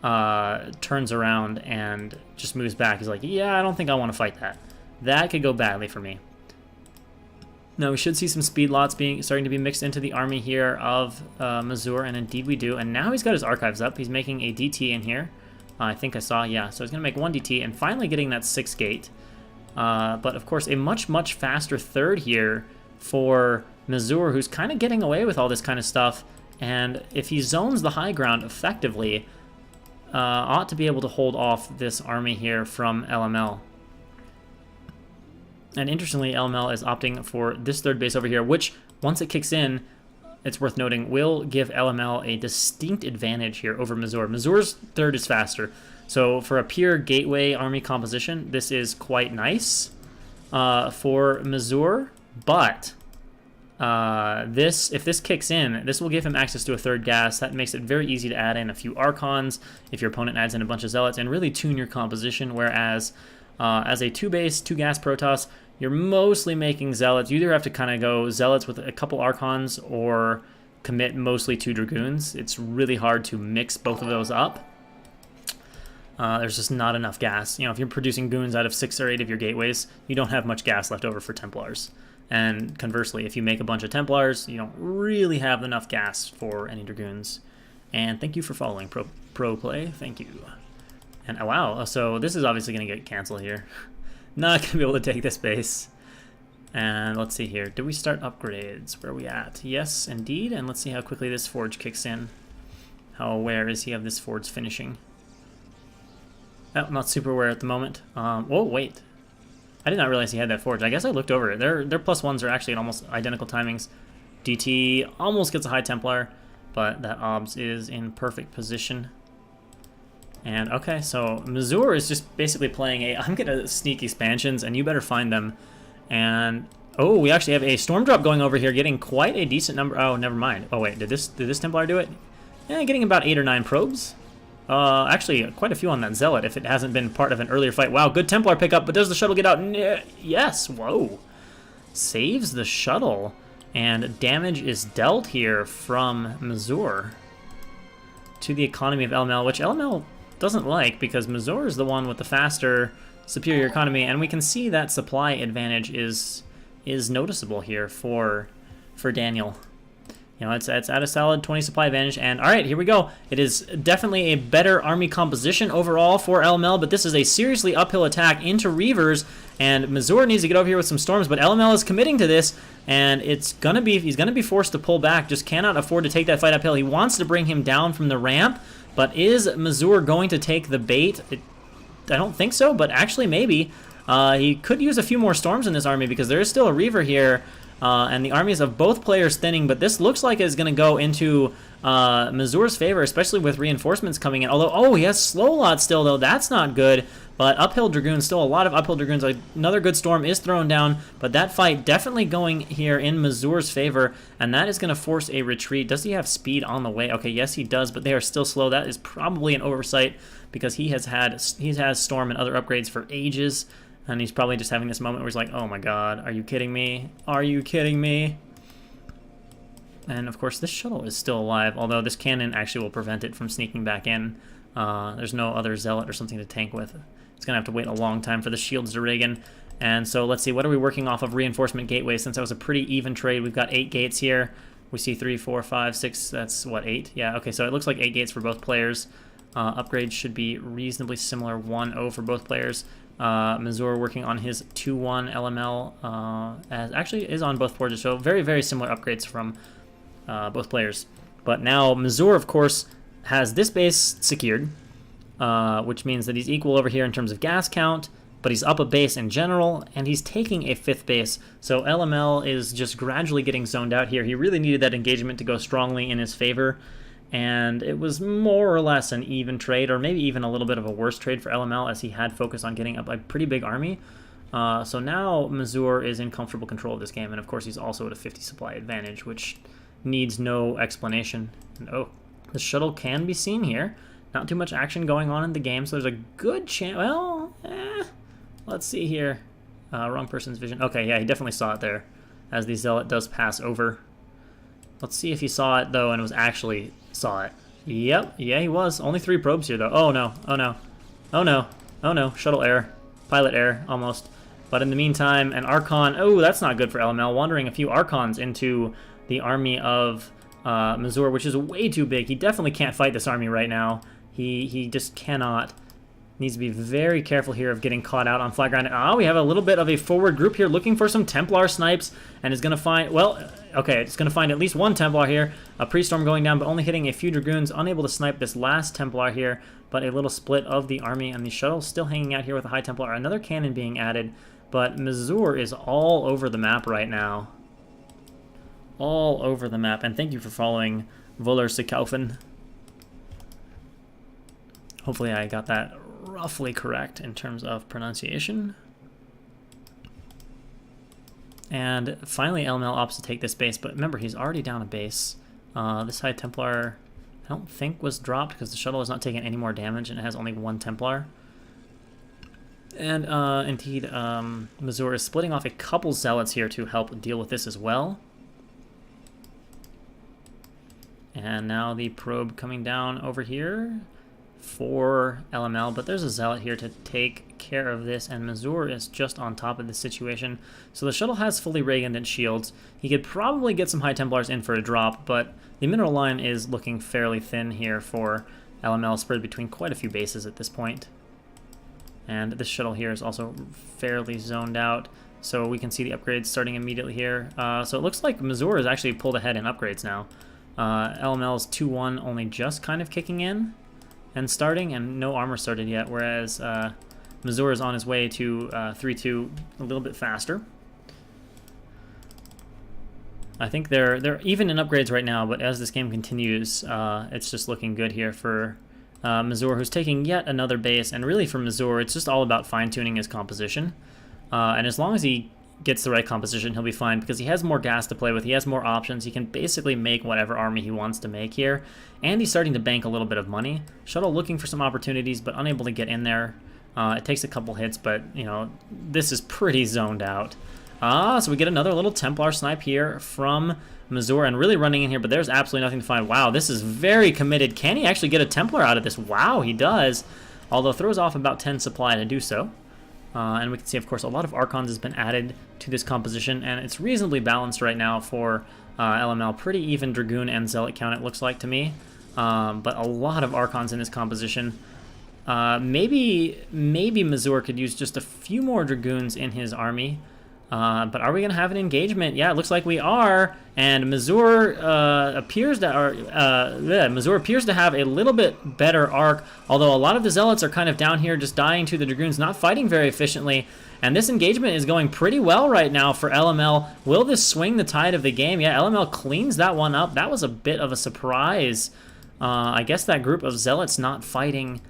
turns around and just moves back. He's like, yeah, I don't think I want to fight that. That could go badly for me. Now, we should see some speed lots starting to be mixed into the army here of Missour, and indeed we do. And now he's got his archives up. He's making a DT in here. I think I saw, yeah. So he's going to make 1 DT and finally getting that 6 gate. But of course, a much, much faster third here for Missour, who's kind of getting away with all this kind of stuff. And if he zones the high ground effectively, ought to be able to hold off this army here from LML. And interestingly, LML is opting for this third base over here, which, once it kicks in, it's worth noting, will give LML a distinct advantage here over Missour. Missour's third is faster. So for a pure gateway army composition, this is quite nice for Missour, but if this kicks in, this will give him access to a third gas. That makes it very easy to add in a few Archons if your opponent adds in a bunch of Zealots and really tune your composition, whereas as a 2-base, 2-gas Protoss, you're mostly making Zealots. You either have to kind of go Zealots with a couple Archons or commit mostly to Dragoons. It's really hard to mix both of those up. There's just not enough gas. You know, if you're producing goons out of 6 or 8 of your gateways, you don't have much gas left over for Templars. And conversely, if you make a bunch of Templars, you don't really have enough gas for any Dragoons. And thank you for following Pro Play. Thank you. And wow, so this is obviously going to get canceled here. Not going to be able to take this base. And let's see here. Did we start upgrades? Where are we at? Yes, indeed. And let's see how quickly this Forge kicks in. How aware is he of this Forge finishing? Oh, not super aware at the moment. Oh, wait. I did not realize he had that Forge. I guess I looked over it. Their +1s are actually at almost identical timings. DT almost gets a high Templar, but that OBS is in perfect position. And okay, so Missour is just basically playing I'm going to sneak expansions, and you better find them. And oh, we actually have a Storm Drop going over here, getting quite a decent number. Oh, never mind. Oh wait, did this Templar do it? Yeah, getting about 8 or 9 probes. Actually, quite a few on that Zealot if it hasn't been part of an earlier fight. Wow, good Templar pickup, but does the shuttle get out? Yes, whoa. Saves the shuttle, and damage is dealt here from Missour to the economy of LML, which LML doesn't like, because Missour is the one with the faster, superior economy, and we can see that supply advantage is noticeable here for Daniel. You know, it's at a solid 20 supply advantage, and all right, here we go. It is definitely a better army composition overall for LML, but this is a seriously uphill attack into Reavers, and Missour needs to get over here with some Storms, but LML is committing to this, and he's gonna be forced to pull back. Just cannot afford to take that fight uphill. He wants to bring him down from the ramp, but is Missour going to take the bait? don't think so, but actually maybe. He could use a few more storms in this army because there is still a Reaver here, and the armies of both players thinning, but this looks like it's going to go into Mazur's favor, especially with reinforcements coming in. Although, oh, he has slow lot still, though. That's not good. But uphill Dragoons, still a lot of uphill Dragoons. Another good storm is thrown down, but that fight definitely going here in Mazur's favor, and that is going to force a retreat. Does he have speed on the way? Okay, yes, he does, but they are still slow. That is probably an oversight because he has storm and other upgrades for ages, and he's probably just having this moment where he's like, oh my god, are you kidding me? Are you kidding me? And of course, this shuttle is still alive, although this cannon actually will prevent it from sneaking back in. There's no other zealot or something to tank with. It's going to have to wait a long time for the shields to rig in. And so let's see, what are we working off of reinforcement gateway? Since that was a pretty even trade, we've got 8 gates here. We see 3, 4, 5, 6, that's what, 8? Yeah, okay, so it looks like 8 gates for both players. Upgrades should be reasonably similar, 1-0 for both players. Mazur working on his 2-1 LML, as actually is on both forges, so very, very similar upgrades from both players. But now Mazur, of course, has this base secured, which means that he's equal over here in terms of gas count, but he's up a base in general, and he's taking a 5th base. So LML is just gradually getting zoned out here. He really needed that engagement to go strongly in his favor, and it was more or less an even trade, or maybe even a little bit of a worse trade for LML, as he had focused on getting up a pretty big army. So now Mazur is in comfortable control of this game, and of course he's also at a 50 supply advantage, which needs no explanation. And oh, the shuttle can be seen here. Not too much action going on in the game, so there's a good chance. Well, let's see here. Wrong person's vision. Okay, yeah, he definitely saw it there, as the zealot does pass over. Let's see if he saw it, though, and was actually saw it. Yep, yeah, he was. Only 3 probes here, though. Oh, no, oh, no. Oh, no, oh, no. Shuttle error. Pilot error, almost. But in the meantime, an Archon. Oh, that's not good for LML. Wandering a few Archons into the army of Mazur, which is way too big. He definitely can't fight this army right now. He just cannot. Needs to be very careful here of getting caught out on flat ground. We have a little bit of a forward group here looking for some Templar snipes, and is going to find, well, okay, it's going to find at least one Templar here. A pre-storm going down, but only hitting a few Dragoons, unable to snipe this last Templar here, but a little split of the army, and the shuttle still hanging out here with a high Templar. Another cannon being added, but Mazur is all over the map right now. All over the map, and thank you for following Voller Sekaufen. Hopefully I got that roughly correct in terms of pronunciation. And finally LML opts to take this base, but remember, he's already down a base. This High Templar, I don't think was dropped because the shuttle is not taking any more damage and it has only 1 Templar. And indeed, Mazur is splitting off a couple zealots here to help deal with this as well. And now the probe coming down over here for LML, but there's a zealot here to take care of this, and Mazur is just on top of the situation. So the shuttle has fully ray-gunned and shields. He could probably get some High Templars in for a drop, but the mineral line is looking fairly thin here for LML, spread between quite a few bases at this point. And this shuttle here is also fairly zoned out, so we can see the upgrades starting immediately here. So it looks like Mazur has actually pulled ahead in upgrades now. LML's 2-1 only just kind of kicking in and starting, and no armor started yet, whereas Mazur is on his way to 3-2 a little bit faster. I think they're even in upgrades right now, but as this game continues, it's just looking good here for Mazur, who's taking yet another base, and really for Mazur, it's just all about fine-tuning his composition. And as long as he gets the right composition, he'll be fine, because he has more gas to play with, he has more options, he can basically make whatever army he wants to make here, and he's starting to bank a little bit of money. Shuttle looking for some opportunities, but unable to get in there. It takes a couple hits, but, you know, this is pretty zoned out. So we get another little Templar snipe here from Mazur, and really running in here, but there's absolutely nothing to find. Wow, this is very committed. Can he actually get a Templar out of this? Wow, he does, although throws off about 10 supply to do so. And we can see, of course, a lot of Archons has been added to this composition, and it's reasonably balanced right now for LML. Pretty even Dragoon and Zealot count, it looks like to me, but a lot of Archons in this composition. Maybe Mazur could use just a few more Dragoons in his army. But are we going to have an engagement? Yeah, it looks like we are. And Missour appears to have a little bit better arc, although a lot of the Zealots are kind of down here just dying to the Dragoons, not fighting very efficiently. And this engagement is going pretty well right now for LML. Will this swing the tide of the game? Yeah, LML cleans that one up. That was a bit of a surprise. I guess that group of Zealots not fighting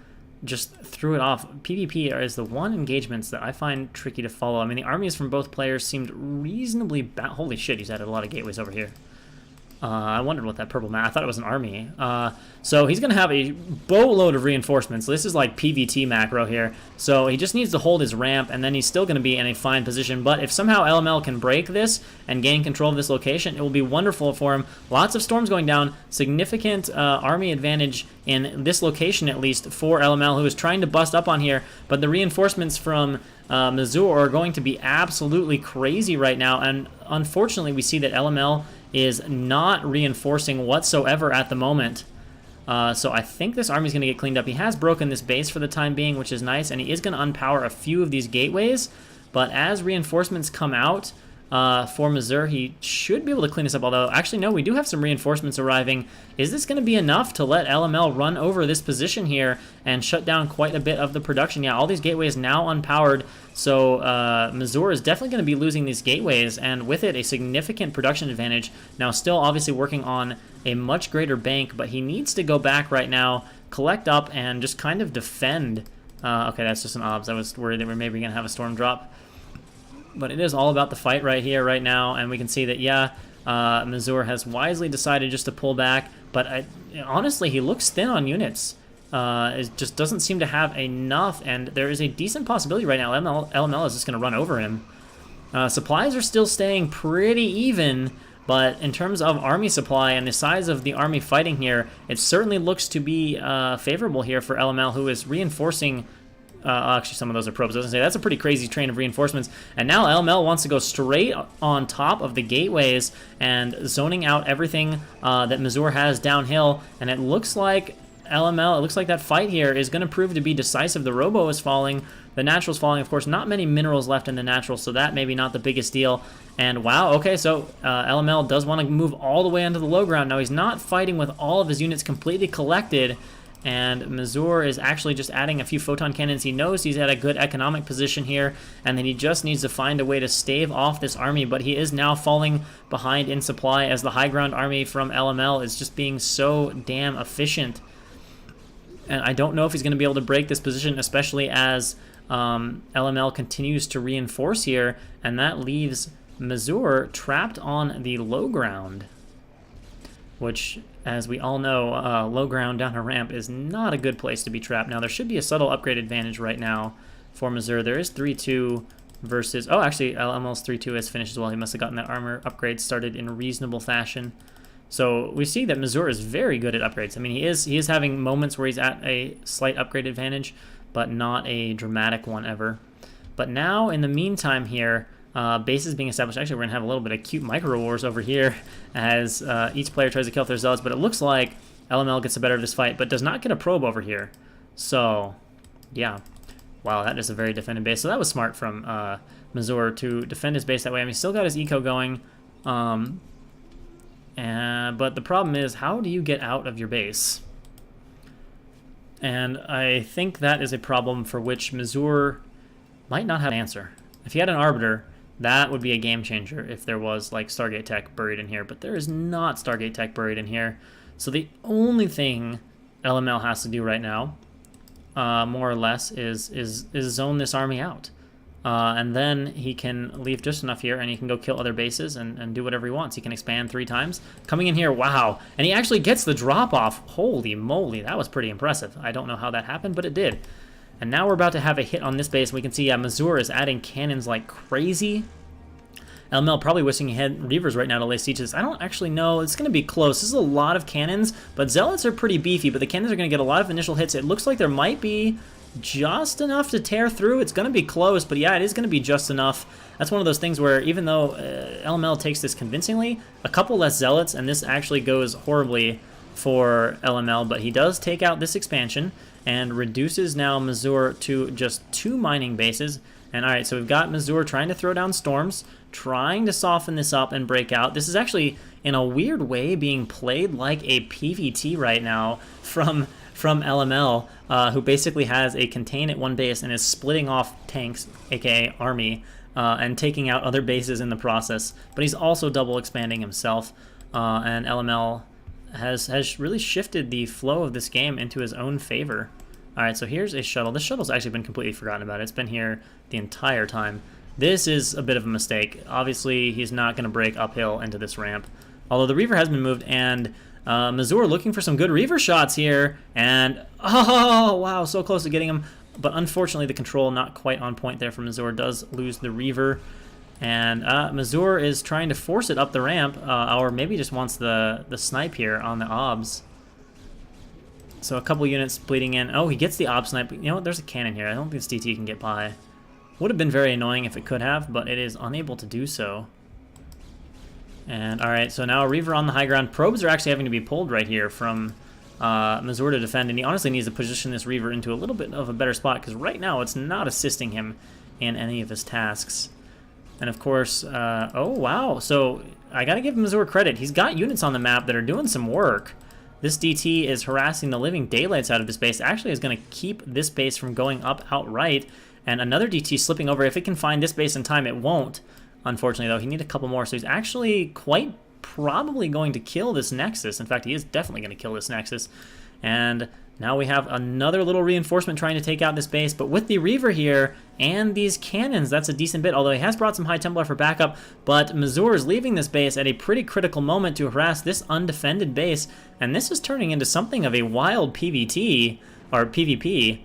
just threw it off. PvP is the one engagements that I find tricky to follow. I mean, the armies from both players seemed reasonably holy shit, he's added a lot of gateways over here. I wondered what that purple map, I thought it was an army. So he's going to have a boatload of reinforcements. This is like PvT macro here. So he just needs to hold his ramp, and then he's still going to be in a fine position. But if somehow LML can break this and gain control of this location, it will be wonderful for him. Lots of storms going down, significant army advantage in this location at least for LML, who is trying to bust up on here. But the reinforcements from Missour are going to be absolutely crazy right now. And unfortunately, we see that LML is not reinforcing whatsoever at the moment. So I think this army is going to get cleaned up. He has broken this base for the time being, which is nice, and he is going to unpower a few of these gateways. But as reinforcements come out for Missour, he should be able to clean this up. Although, actually, no, we do have some reinforcements arriving. Is this going to be enough to let LML run over this position here and shut down quite a bit of the production? Yeah, all these gateways now unpowered. So Missour is definitely going to be losing these gateways, and with it, a significant production advantage. Now, still obviously working on a much greater bank, but he needs to go back right now, collect up, and just kind of defend. Okay, that's just an obs. I was worried that we're maybe going to have a storm drop. But it is all about the fight right here, right now, and we can see that, yeah, Missour has wisely decided just to pull back, but honestly, he looks thin on units. It just doesn't seem to have enough, and there is a decent possibility right now LML is just going to run over him. Supplies are still staying pretty even, but in terms of army supply and the size of the army fighting here, it certainly looks to be favorable here for LML, who is reinforcing. Actually, some of those are probes. I was going to say, that's a pretty crazy train of reinforcements. And now LML wants to go straight on top of the gateways and zoning out everything that Missour has downhill. And it looks like LML, it looks like that fight here is going to prove to be decisive. The Robo is falling. The Natural's falling. Of course, not many minerals left in the Natural, so that maybe not the biggest deal. And wow, okay, so LML does want to move all the way onto the low ground. Now, he's not fighting with all of his units completely collected, and Missour is actually just adding a few photon cannons. He knows he's at a good economic position here, and then he just needs to find a way to stave off this army, but he is now falling behind in supply as the high ground army from LML is just being so damn efficient. And I don't know if he's going to be able to break this position, especially as LML continues to reinforce here, and that leaves Missour trapped on the low ground, which, as we all know, low ground down a ramp is not a good place to be trapped. Now, there should be a subtle upgrade advantage right now for Missour. There is 3-2 versus... Oh, actually, LML's 3-2 has finished as well. He must have gotten that armor upgrade started in a reasonable fashion. So we see that Missour is very good at upgrades. I mean, he is having moments where he's at a slight upgrade advantage, but not a dramatic one ever. But now, in the meantime here, bases being established. Actually, we're going to have a little bit of cute micro wars over here as each player tries to kill off their zealots, but it looks like LML gets the better of this fight, but does not get a probe over here. So, yeah. Wow, that is a very defended base. So that was smart from Missour to defend his base that way. I mean, he's still got his eco going. But the problem is, how do you get out of your base? And I think that is a problem for which Missour might not have an answer. If he had an Arbiter, that would be a game changer if there was like Stargate Tech buried in here, but there is not Stargate Tech buried in here. So the only thing LML has to do right now, more or less, is zone this army out. And then he can leave just enough here, and he can go kill other bases and do whatever he wants. He can expand 3 times. Coming in here, wow. And he actually gets the drop-off. Holy moly, that was pretty impressive. I don't know how that happened, but it did. And now we're about to have a hit on this base. We can see, yeah, Missour is adding cannons like crazy. LML probably wishing he had Reavers right now to lay siege to this. I don't actually know. It's going to be close. This is a lot of cannons, but Zealots are pretty beefy, but the cannons are going to get a lot of initial hits. It looks like there might be just enough to tear through. It's going to be close, but yeah, it is going to be just enough. That's one of those things where even though LML takes this convincingly, a couple less Zealots, and this actually goes horribly for LML, but he does take out this expansion and reduces now Missour to just 2 mining bases. And all right, so we've got Mazur trying to throw down storms, trying to soften this up and break out. This is actually, in a weird way, being played like a PVT right now from LML, who basically has a contain at one base and is splitting off tanks, aka army, and taking out other bases in the process. But he's also double expanding himself, and LML has really shifted the flow of this game into his own favor. All right, so here's a shuttle. This shuttle's actually been completely forgotten about. It's been here the entire time. This is a bit of a mistake. Obviously, he's not going to break uphill into this ramp. Although the Reaver has been moved, and Mazur looking for some good Reaver shots here. And, oh, wow, so close to getting him. But unfortunately, the control not quite on point there for Mazur. Does lose the Reaver. And Mazur is trying to force it up the ramp, or maybe just wants the snipe here on the obs. So a couple units bleeding in. Oh, he gets the ob snipe. You know what? There's a cannon here. I don't think this DT can get by. Would have been very annoying if it could have, but it is unable to do so. And all right, so now a Reaver on the high ground. Probes are actually having to be pulled right here from Mazur to defend, and he honestly needs to position this Reaver into a little bit of a better spot, because right now it's not assisting him in any of his tasks. And of course, oh wow, so I gotta give Mazur credit. He's got units on the map that are doing some work. This DT is harassing the living daylights out of this base. Actually is going to keep this base from going up outright. And another DT slipping over. If it can find this base in time, it won't. Unfortunately, though, he needs a couple more. So he's actually quite probably going to kill this Nexus. In fact, he is definitely going to kill this Nexus. And now we have another little reinforcement trying to take out this base. But with the Reaver here and these cannons, that's a decent bit. Although he has brought some High Templar for backup. But Mazur is leaving this base at a pretty critical moment to harass this undefended base. And this is turning into something of a wild PVT, or PvP.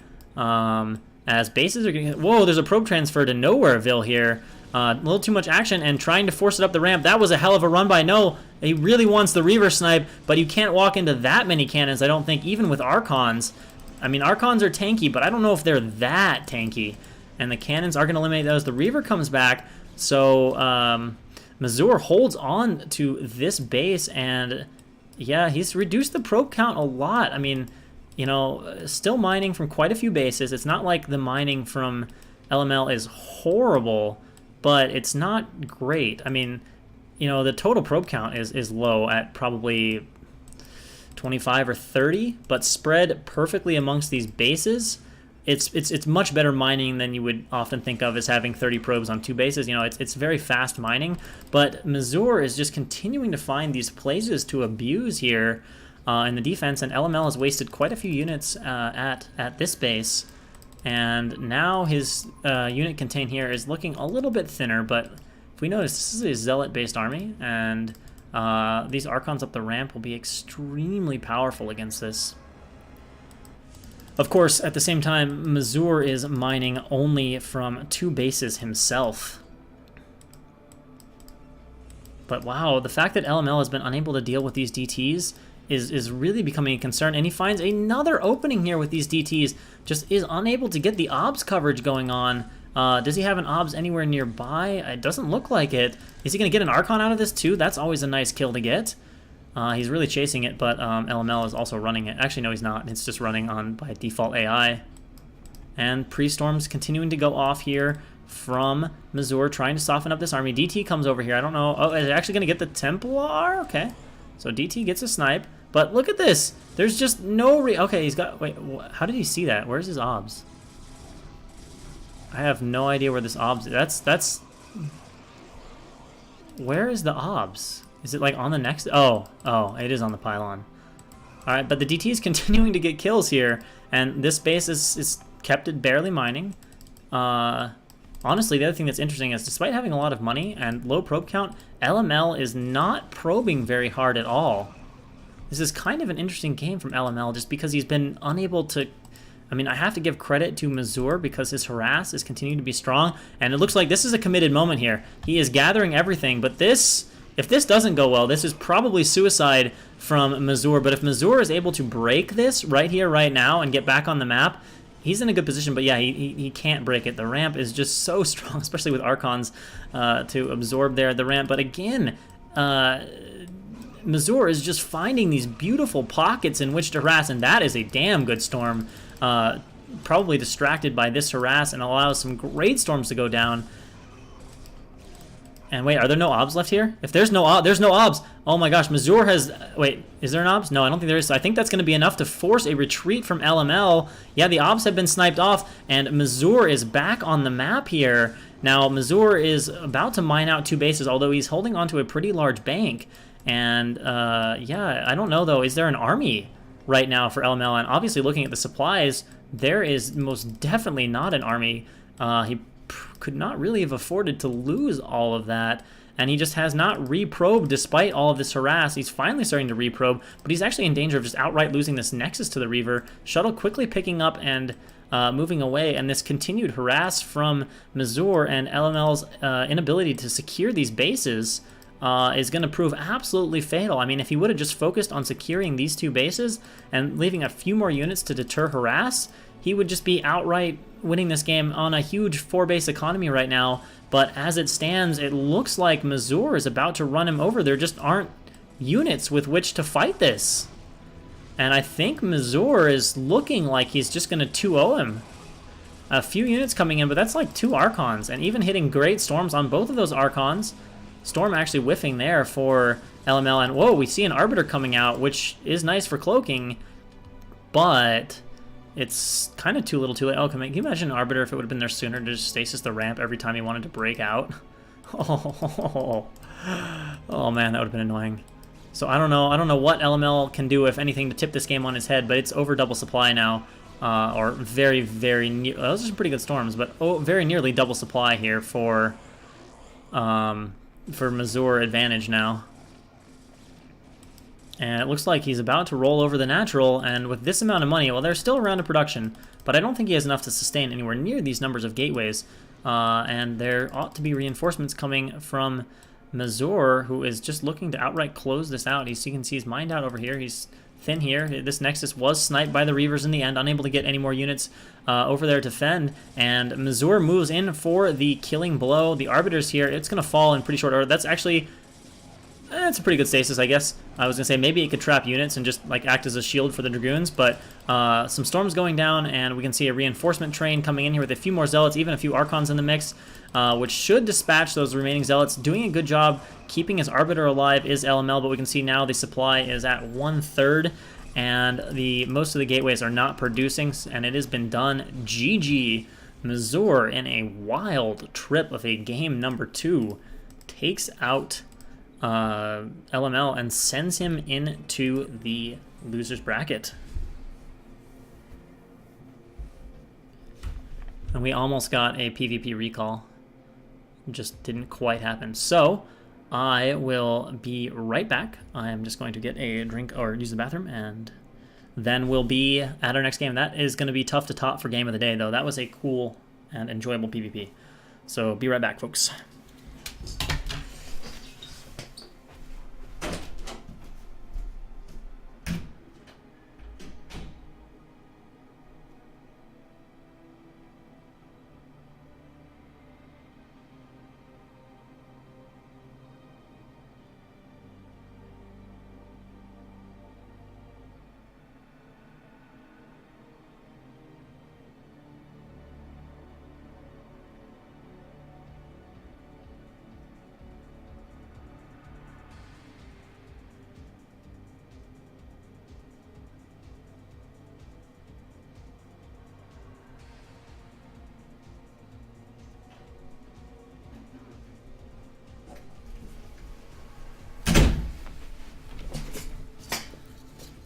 As bases are getting... Whoa, there's a probe transfer to Nowhereville here. A little too much action and trying to force it up the ramp. That was a hell of a run by No. He really wants the Reaver snipe, but you can't walk into that many cannons, I don't think, even with Archons. I mean, Archons are tanky, but I don't know if they're that tanky. And the cannons are going to eliminate those. The Reaver comes back, so Mazur holds on to this base, and yeah, he's reduced the probe count a lot. I mean, you know, still mining from quite a few bases. It's not like the mining from LML is horrible, but it's not great. I mean, you know, the total probe count is low at probably 25 or 30, but spread perfectly amongst these bases, it's much better mining than you would often think of as having 30 probes on 2 bases. You know, it's very fast mining, but Mazur is just continuing to find these places to abuse here in the defense, and LML has wasted quite a few units at this base. And now his unit contain here is looking a little bit thinner, but if we notice, this is a Zealot-based army, and these Archons up the ramp will be extremely powerful against this. Of course, at the same time, Mazur is mining only from 2 bases himself. But wow, the fact that LML has been unable to deal with these DTs is really becoming a concern, and he finds another opening here with these DTs, just is unable to get the OBS coverage going on. Does he have an OBS anywhere nearby? It doesn't look like it. Is he going to get an Archon out of this too? That's always a nice kill to get. He's really chasing it, but LML is also running it. Actually, no, he's not. It's just running on by default AI. And pre-storms continuing to go off here from Mazur, trying to soften up this army. DT comes over here. I don't know. Oh, is it actually going to get the Templar? Okay. So DT gets a snipe. But look at this. There's just no okay, he's got... Wait, how did he see that? Where's his OBS? I have no idea where this OBS is. That's... Where is the OBS? Is it like on the next... Oh, it is on the pylon. Alright, but the DT is continuing to get kills here, and this base is kept it barely mining. Honestly, the other thing that's interesting is despite having a lot of money and low probe count, LML is not probing very hard at all. This is kind of an interesting game from LML just because he's been unable to... I mean, I have to give credit to Mazur because his harass is continuing to be strong, and it looks like this is a committed moment here. He is gathering everything, but this... If this doesn't go well, this is probably suicide from Mazur, but if Mazur is able to break this right here, right now, and get back on the map, he's in a good position, but yeah, he can't break it. The ramp is just so strong, especially with Archons to absorb there at the ramp, but again, Mazur is just finding these beautiful pockets in which to harass, and that is a damn good storm. probably distracted by this harass and allows some great storms to go down. And wait, are there no obs left here? If there's no obs. Oh my gosh, Mazur has... Wait, is there an obs? No, I don't think there is. So I think that's going to be enough to force a retreat from LML. Yeah, the obs have been sniped off, and Mazur is back on the map here. Now, Mazur is about to mine out 2 bases, although he's holding onto a pretty large bank. And, yeah, I don't know, though. Is there an army right now for LML? And obviously, looking at the supplies, there is most definitely not an army. He could not really have afforded to lose all of that, and he just has not reprobed despite all of this harass. He's finally starting to reprobe, but he's actually in danger of just outright losing this Nexus to the Reaver. Shuttle quickly picking up and moving away, and this continued harass from Mazur and LML's inability to secure these bases is going to prove absolutely fatal. I mean, if he would have just focused on securing these 2 bases and leaving a few more units to deter harass, he would just be outright winning this game on a huge 4-base economy right now. But as it stands, it looks like Mazur is about to run him over. There just aren't units with which to fight this. And I think Mazur is looking like he's just going to 2-0 him. A few units coming in, but that's like 2 Archons, and even hitting great storms on both of those Archons. Storm actually whiffing there for LML, and whoa, we see an Arbiter coming out, which is nice for cloaking, but it's kind of too little too late. Oh, can you imagine an Arbiter if it would have been there sooner to just stasis the ramp every time he wanted to break out? Oh man, that would have been annoying. So I don't know what LML can do, if anything, to tip this game on his head, but it's over double supply now. Or very, very near. Those are some pretty good storms, but very nearly double supply here for Mazur advantage now. And it looks like he's about to roll over the natural, and with this amount of money, well, they're still around to production, but I don't think he has enough to sustain anywhere near these numbers of gateways. And there ought to be reinforcements coming from Mazur, who is just looking to outright close this out. You can see he's mined out over here. He's thin here. This Nexus was sniped by the Reavers in the end, unable to get any more units over there to fend, and Mazur moves in for the killing blow. The Arbiters here, it's going to fall in pretty short order. That's actually... it's a pretty good stasis, I guess. I was going to say maybe it could trap units and just like act as a shield for the Dragoons, but some storms going down, and we can see a reinforcement train coming in here with a few more Zealots, even a few Archons in the mix, which should dispatch those remaining Zealots. Doing a good job keeping his Arbiter alive is LML, but we can see now the supply is at 1/3, and most of the gateways are not producing, and it has been done. GG. Mazur, in a wild trip of a game number 2, takes out LML and sends him into the losers bracket. And we almost got a PvP recall. Just didn't quite happen. So I will be right back. I'm just going to get a drink or use the bathroom, and then we'll be at our next game. That is going to be tough to top for game of the day, though. That was a cool and enjoyable PvP. So be right back, folks.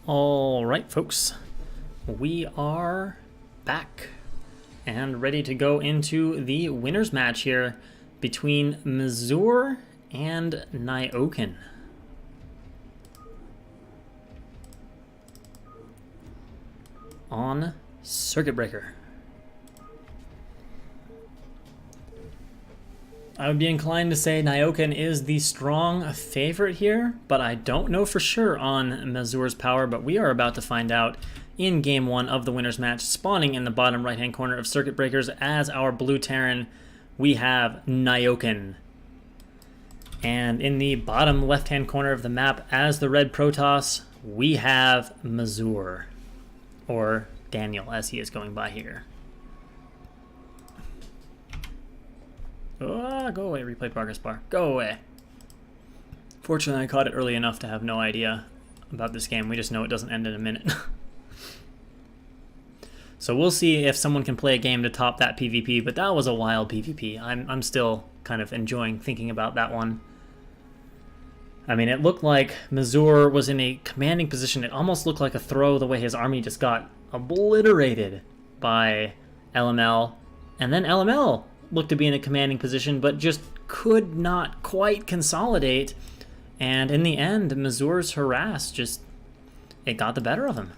All right, folks, we are back and ready to go into the winners match here between Mazur and Nyoken. On Circuit Breaker. I would be inclined to say Nyoken is the strong favorite here, but I don't know for sure on Mazur's power, but we are about to find out in Game 1 of the winners match. Spawning in the bottom right-hand corner of Circuit Breakers as our blue Terran, we have Nyoken. And in the bottom left-hand corner of the map as the red Protoss, we have Mazur. Or Daniel as he is going by here. Oh, go away, replay progress bar. Go away. Fortunately, I caught it early enough to have no idea about this game. We just know it doesn't end in a minute. So we'll see if someone can play a game to top that PvP, but that was a wild PvP. I'm still kind of enjoying thinking about that one. I mean, it looked like Mazur was in a commanding position. It almost looked like a throw the way his army just got obliterated by LML. And then LML looked to be in a commanding position, but just could not quite consolidate. And in the end, Mazur's harass it got the better of him.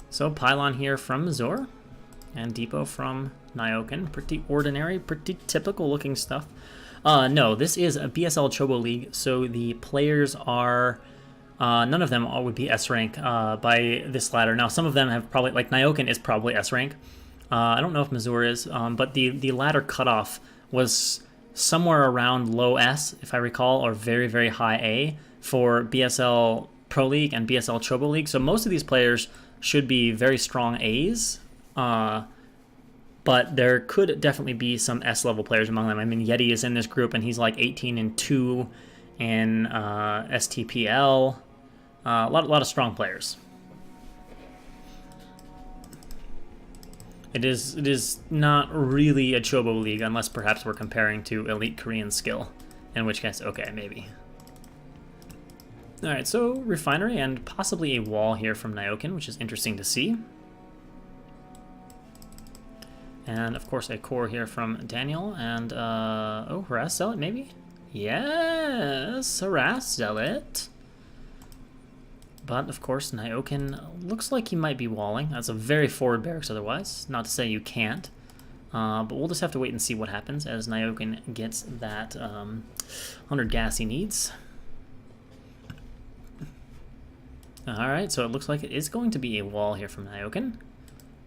So pylon here from Mazur, and depot from Nyoken. Pretty ordinary, pretty typical looking stuff. No, this is a BSL ChoboLeague, so the players are, none of them would be S rank by this ladder. Now, some of them have probably, like Nyoken is probably S rank. I don't know if Mazur is, but the ladder cutoff was somewhere around low S, if I recall, or very, very high A for BSL Pro League and BSL ChoboLeague. So most of these players should be very strong A's, but there could definitely be some S-level players among them. I mean, Yeti is in this group, and he's like 18-2 in STPL. A lot of strong players. It is not really a Chobo League unless perhaps we're comparing to Elite Korean skill, in which case, okay, maybe. Alright, so Refinery and possibly a wall here from Nyoken, which is interesting to see. And, of course, a core here from Daniel, and, oh, Harass Zealot, maybe? Yes, Harass Zealot. But, of course, Nyoken looks like he might be walling. That's a very forward barracks otherwise. Not to say you can't. But we'll just have to wait and see what happens as Nyoken gets that 100 gas he needs. Alright, so it looks like it is going to be a wall here from Nyoken.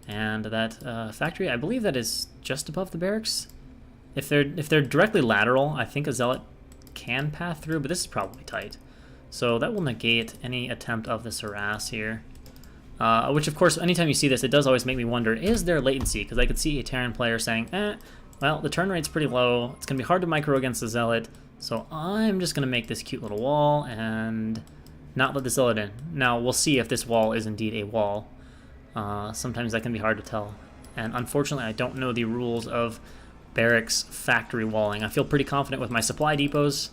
And that factory, I believe that is just above the barracks. If they're directly lateral, I think a Zealot can path through, but this is probably tight. So that will negate any attempt of this harass here. Which, of course, anytime you see this, it does always make me wonder, is there latency? Because I could see a Terran player saying, well, the turn rate's pretty low. It's going to be hard to micro against the Zealot. So I'm just going to make this cute little wall and not let the Zealot in. Now, we'll see if this wall is indeed a wall. Sometimes that can be hard to tell. And unfortunately, I don't know the rules of barracks factory walling. I feel pretty confident with my supply depots,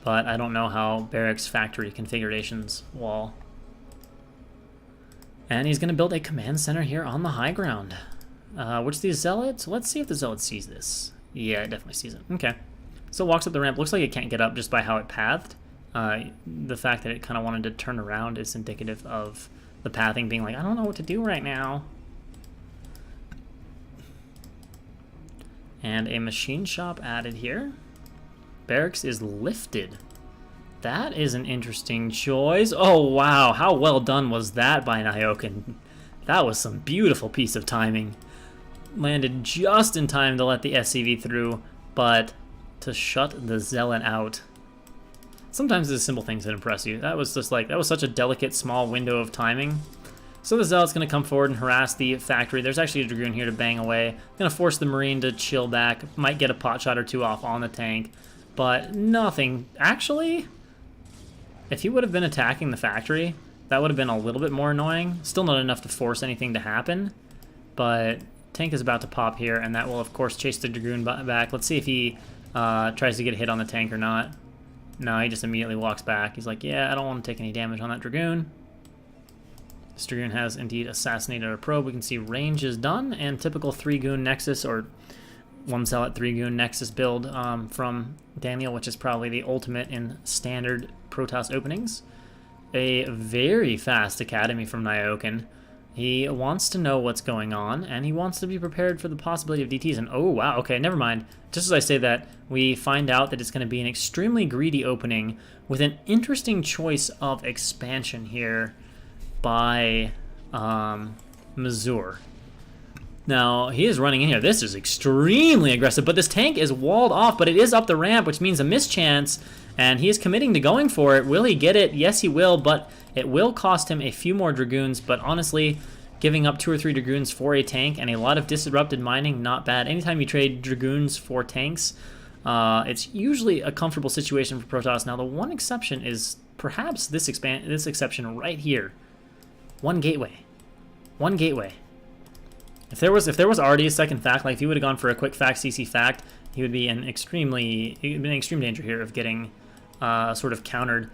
but I don't know how barracks factory configurations wall. And he's going to build a command center here on the high ground. Which these Zealots? Let's see if the Zealot sees this. Yeah, it definitely sees it. Okay. So it walks up the ramp. Looks like it can't get up just by how it pathed. The fact that it kind of wanted to turn around is indicative of the pathing being like, I don't know what to do right now. And a machine shop added here. Barracks is lifted. That is an interesting choice. Oh, wow. How well done was that by Nyoken? That was some beautiful piece of timing. Landed just in time to let the SCV through, but to shut the Zealot out. Sometimes it's simple things that impress you. That was just like, that was such a delicate, small window of timing. So the Zealot's going to come forward and harass the factory. There's actually a Dragoon here to bang away. Going to force the Marine to chill back. Might get a pot shot or two off on the tank. But nothing. Actually, if he would have been attacking the factory, that would have been a little bit more annoying. Still not enough to force anything to happen. But tank is about to pop here, and that will, of course, chase the Dragoon back. Let's see if he tries to get a hit on the tank or not. No, he just immediately walks back. He's like, yeah, I don't want to take any damage on that Dragoon. This Dragoon has indeed assassinated a probe. We can see range is done, and typical 3-goon Nexus, or 1 Zealot 3-goon Nexus build from Daniel, which is probably the ultimate in standard Protoss openings. A very fast Academy from Nyoken. He wants to know what's going on, and he wants to be prepared for the possibility of DTs. And oh, wow, okay, never mind. Just as I say that, we find out that it's going to be an extremely greedy opening with an interesting choice of expansion here by Mazur. Now, he is running in here. This is extremely aggressive, but this tank is walled off, but it is up the ramp, which means a mischance, and he is committing to going for it. Will he get it? Yes, he will, but it will cost him a few more Dragoons, but honestly, giving up 2 or 3 Dragoons for a tank and a lot of disrupted mining, not bad. Anytime you trade Dragoons for tanks, it's usually a comfortable situation for Protoss. Now, the one exception is perhaps this exception right here. One gateway. One gateway. If there was already a second fact, like if he would have gone for a quick fact CC fact, he would be in extreme danger here of getting sort of countered.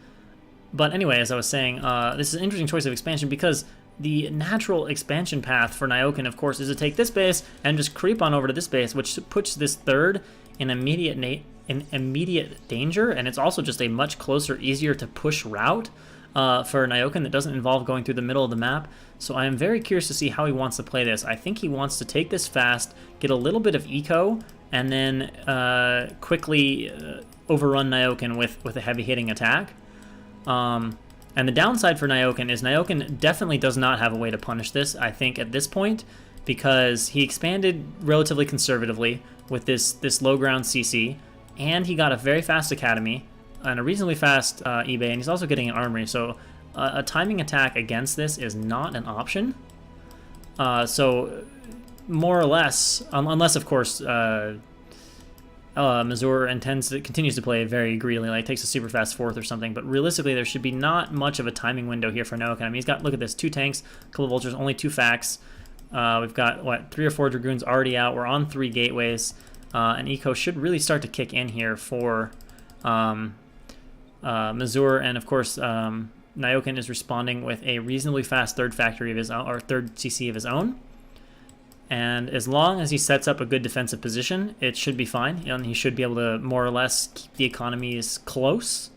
But anyway, as I was saying, this is an interesting choice of expansion because the natural expansion path for Nyoken, of course, is to take this base and just creep on over to this base, which puts this third in immediate danger, and it's also just a much closer, easier to push route for Nyoken that doesn't involve going through the middle of the map. So I am very curious to see how he wants to play this. I think he wants to take this fast, get a little bit of eco, and then quickly overrun Nyoken with a heavy-hitting attack. And the downside for Nyoken is Nyoken definitely does not have a way to punish this, I think, at this point, because he expanded relatively conservatively with this low ground CC, and he got a very fast academy and a reasonably fast eBay, and he's also getting an armory, so a timing attack against this is not an option. So more or less, unless of course Mazur continues to play very greedily, like takes a super fast fourth or something, but realistically there should be not much of a timing window here for Nyoken. I mean, he's got, look at this, 2 tanks, a couple of vultures, only 2 facts. We've got, what, 3 or 4 Dragoons already out. We're on 3 gateways, and eco should really start to kick in here for Mazur, and of course Nyoken is responding with a reasonably fast third factory of his own, or third CC of his own. And as long as he sets up a good defensive position, it should be fine. And he should be able to more or less keep the economies close.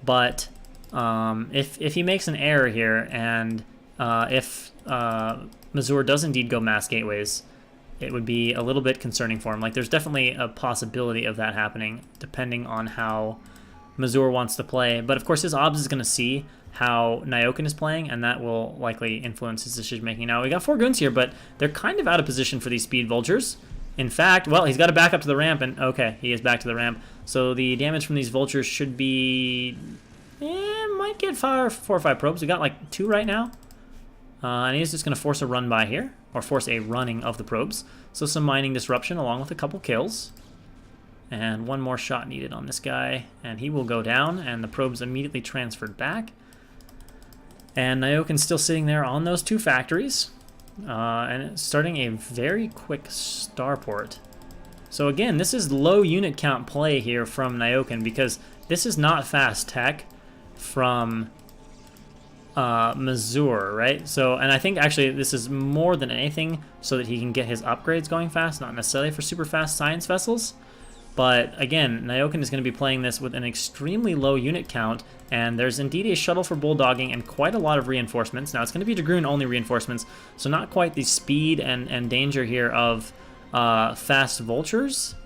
But if he makes an error here, and if Mazur does indeed go mass gateways, it would be a little bit concerning for him. Like, there's definitely a possibility of that happening, depending on how Mazur wants to play. But of course, his obs is going to see how Nyoken is playing, and that will likely influence his decision-making. Now, we got 4 goons here, but they're kind of out of position for these speed vultures. In fact, well, he's got to back up to the ramp, and okay, he is back to the ramp. So the damage from these vultures should be... might get 4 or 5 probes. We got like 2 right now. And he's just going to force a run by here, or force a running of the probes. So some mining disruption along with a couple kills. And 1 more shot needed on this guy, and he will go down, and the probes immediately transferred back. And Nyoken's still sitting there on those 2 factories, and starting a very quick starport. So again, this is low unit count play here from Nyoken, because this is not fast tech from Mazur, right? So, and I think actually this is more than anything so that he can get his upgrades going fast, not necessarily for super fast science vessels. But again, Nyoken is going to be playing this with an extremely low unit count, and there's indeed a shuttle for bulldogging and quite a lot of reinforcements. Now, it's going to be Dragoon-only reinforcements, so not quite the speed and danger here of fast vultures,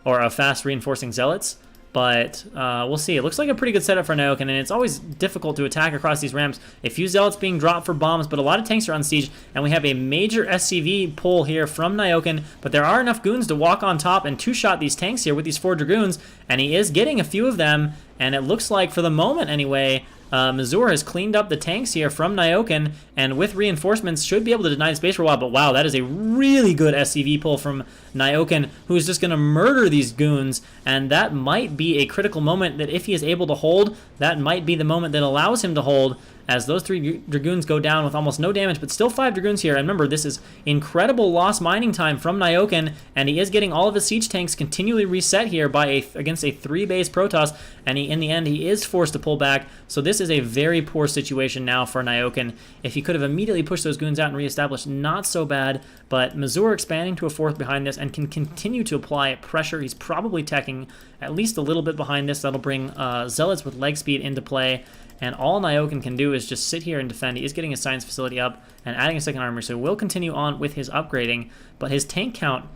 or of fast reinforcing zealots. But we'll see. It looks like a pretty good setup for Nyoken, and it's always difficult to attack across these ramps. A few zealots being dropped for bombs, but a lot of tanks are on siege, and we have a major SCV pull here from Nyoken, but there are enough goons to walk on top and two-shot these tanks here with these 4 Dragoons, and he is getting a few of them, and it looks like, for the moment anyway, Mazur has cleaned up the tanks here from Nyoken, and with reinforcements should be able to deny the space for a while. But wow, that is a really good SCV pull from Nyoken, who is just going to murder these goons, and that might be a critical moment that if he is able to hold, that might be the moment that allows him to hold, as those 3 Dragoons go down with almost no damage, but still 5 Dragoons here. And remember, this is incredible lost mining time from Nyoken, and he is getting all of his siege tanks continually reset here by against a 3-base Protoss, and in the end, he is forced to pull back. So this is a very poor situation now for Nyoken. If he could have immediately pushed those goons out and reestablished, not so bad, but Mazur expanding to a 4th behind this and can continue to apply pressure. He's probably teching at least a little bit behind this. That'll bring Zealots with leg speed into play. And all Nyoken can do is just sit here and defend. He is getting his science facility up and adding a 2nd armory, so he will continue on with his upgrading, but his tank count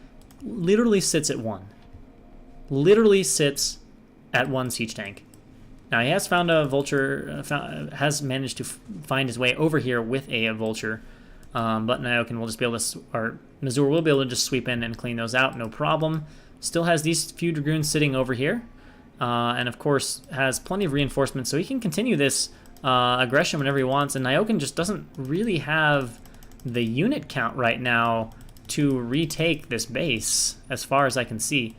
literally sits at 1. Literally sits at 1 siege tank. Now, he has found a vulture, has managed to find his way over here with a vulture, but Nyoken will just be able to, or Mazur will be able to just sweep in and clean those out, no problem. Still has these few Dragoons sitting over here. And of course has plenty of reinforcements, so he can continue this aggression whenever he wants, and Nyoken just doesn't really have the unit count right now to retake this base, as far as I can see.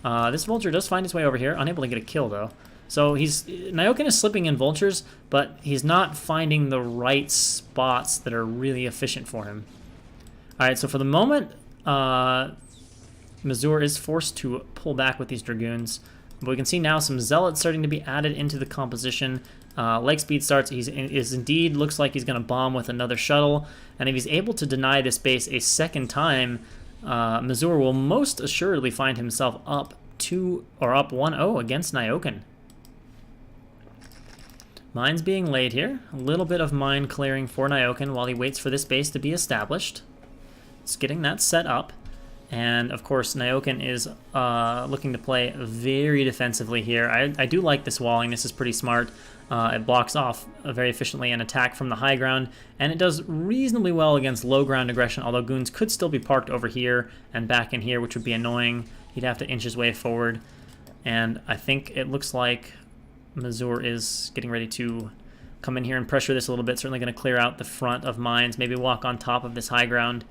This vulture does find his way over here, unable to get a kill though. So Nyoken is slipping in vultures, but he's not finding the right spots that are really efficient for him. All right, so for the moment, Mazur is forced to pull back with these Dragoons. But we can see now some Zealots starting to be added into the composition. Leg speed starts, indeed looks like he's going to bomb with another shuttle. And if he's able to deny this base a second time, Mazur will most assuredly find himself up 1-0 against Nyoken. Mines being laid here. A little bit of mine clearing for Nyoken while he waits for this base to be established. It's getting that set up. And of course, Nyoken is looking to play very defensively here. I do like this walling. This is pretty smart. It blocks off very efficiently an attack from the high ground, and it does reasonably well against low ground aggression, although goons could still be parked over here and back in here, which would be annoying. He'd have to inch his way forward. And I think it looks like Mazur is getting ready to come in here and pressure this a little bit. Certainly going to clear out the front of mines, maybe walk on top of this high ground.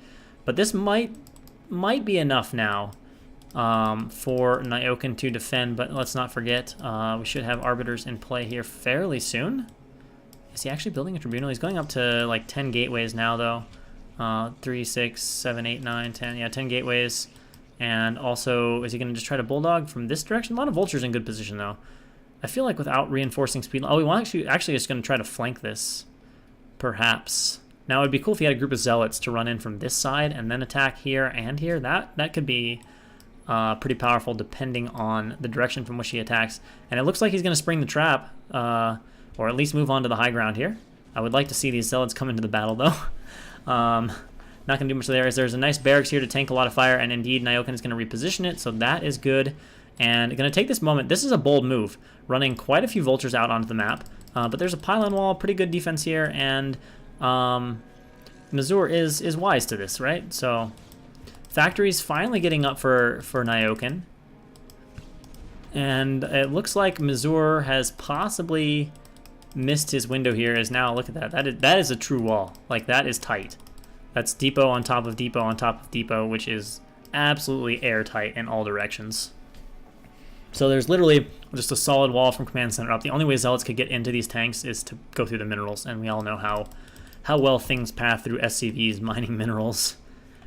But this might be enough now for Nyoken to defend, but let's not forget we should have Arbiters in play here fairly soon. Is he actually building a Tribunal? He's going up to like 10 gateways now, though. 3, 6, 7, 8, 9, 10. Yeah, 10 gateways. And also, is he going to just try to Bulldog from this direction? A lot of Vultures in good position, though. I feel like without reinforcing speed... Oh, he actually is going to try to flank this, perhaps. Now, it would be cool if he had a group of Zealots to run in from this side and then attack here and here. That could be pretty powerful depending on the direction from which he attacks. And it looks like he's going to spring the trap, or at least move on to the high ground here. I would like to see these Zealots come into the battle, though. Not going to do much there. There's a nice barracks here to tank a lot of fire, and indeed, Nyoken is going to reposition it, so that is good. And going to take this moment. This is a bold move, running quite a few Vultures out onto the map. But there's a pylon wall, pretty good defense here, and Mazur is wise to this, right? So factory's finally getting up for Nyoken. And it looks like Mazur has possibly missed his window here. Is now, look at that. That is a true wall. Like, that is tight. That's depot on top of depot on top of depot, which is absolutely airtight in all directions. So there's literally just a solid wall from command center up. The only way Zealots could get into these tanks is to go through the minerals, and we all know how well things path through SCVs mining minerals.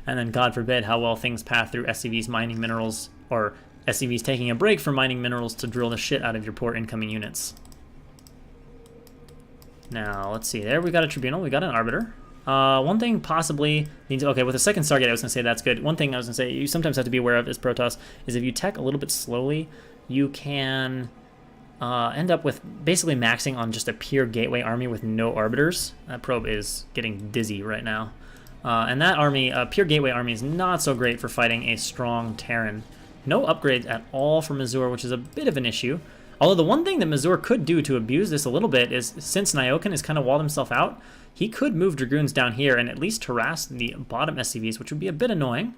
And then, God forbid, how well things path through SCVs mining minerals, or SCVs taking a break from mining minerals to drill the shit out of your poor incoming units. Now, let's see. There we got a Tribunal. We got an Arbiter. One thing possibly needs... Okay, with a second Stargate, I was going to say that's good. One thing I was going to say you sometimes have to be aware of as Protoss is if you tech a little bit slowly, you can end up with basically maxing on just a pure gateway army with no Arbiters. That probe is getting dizzy right now. And that army, pure gateway army, is not so great for fighting a strong Terran. No upgrades at all for Mazur, which is a bit of an issue. Although the one thing that Mazur could do to abuse this a little bit is, since Nyoken has kind of walled himself out, he could move Dragoons down here and at least harass the bottom SCVs, which would be a bit annoying.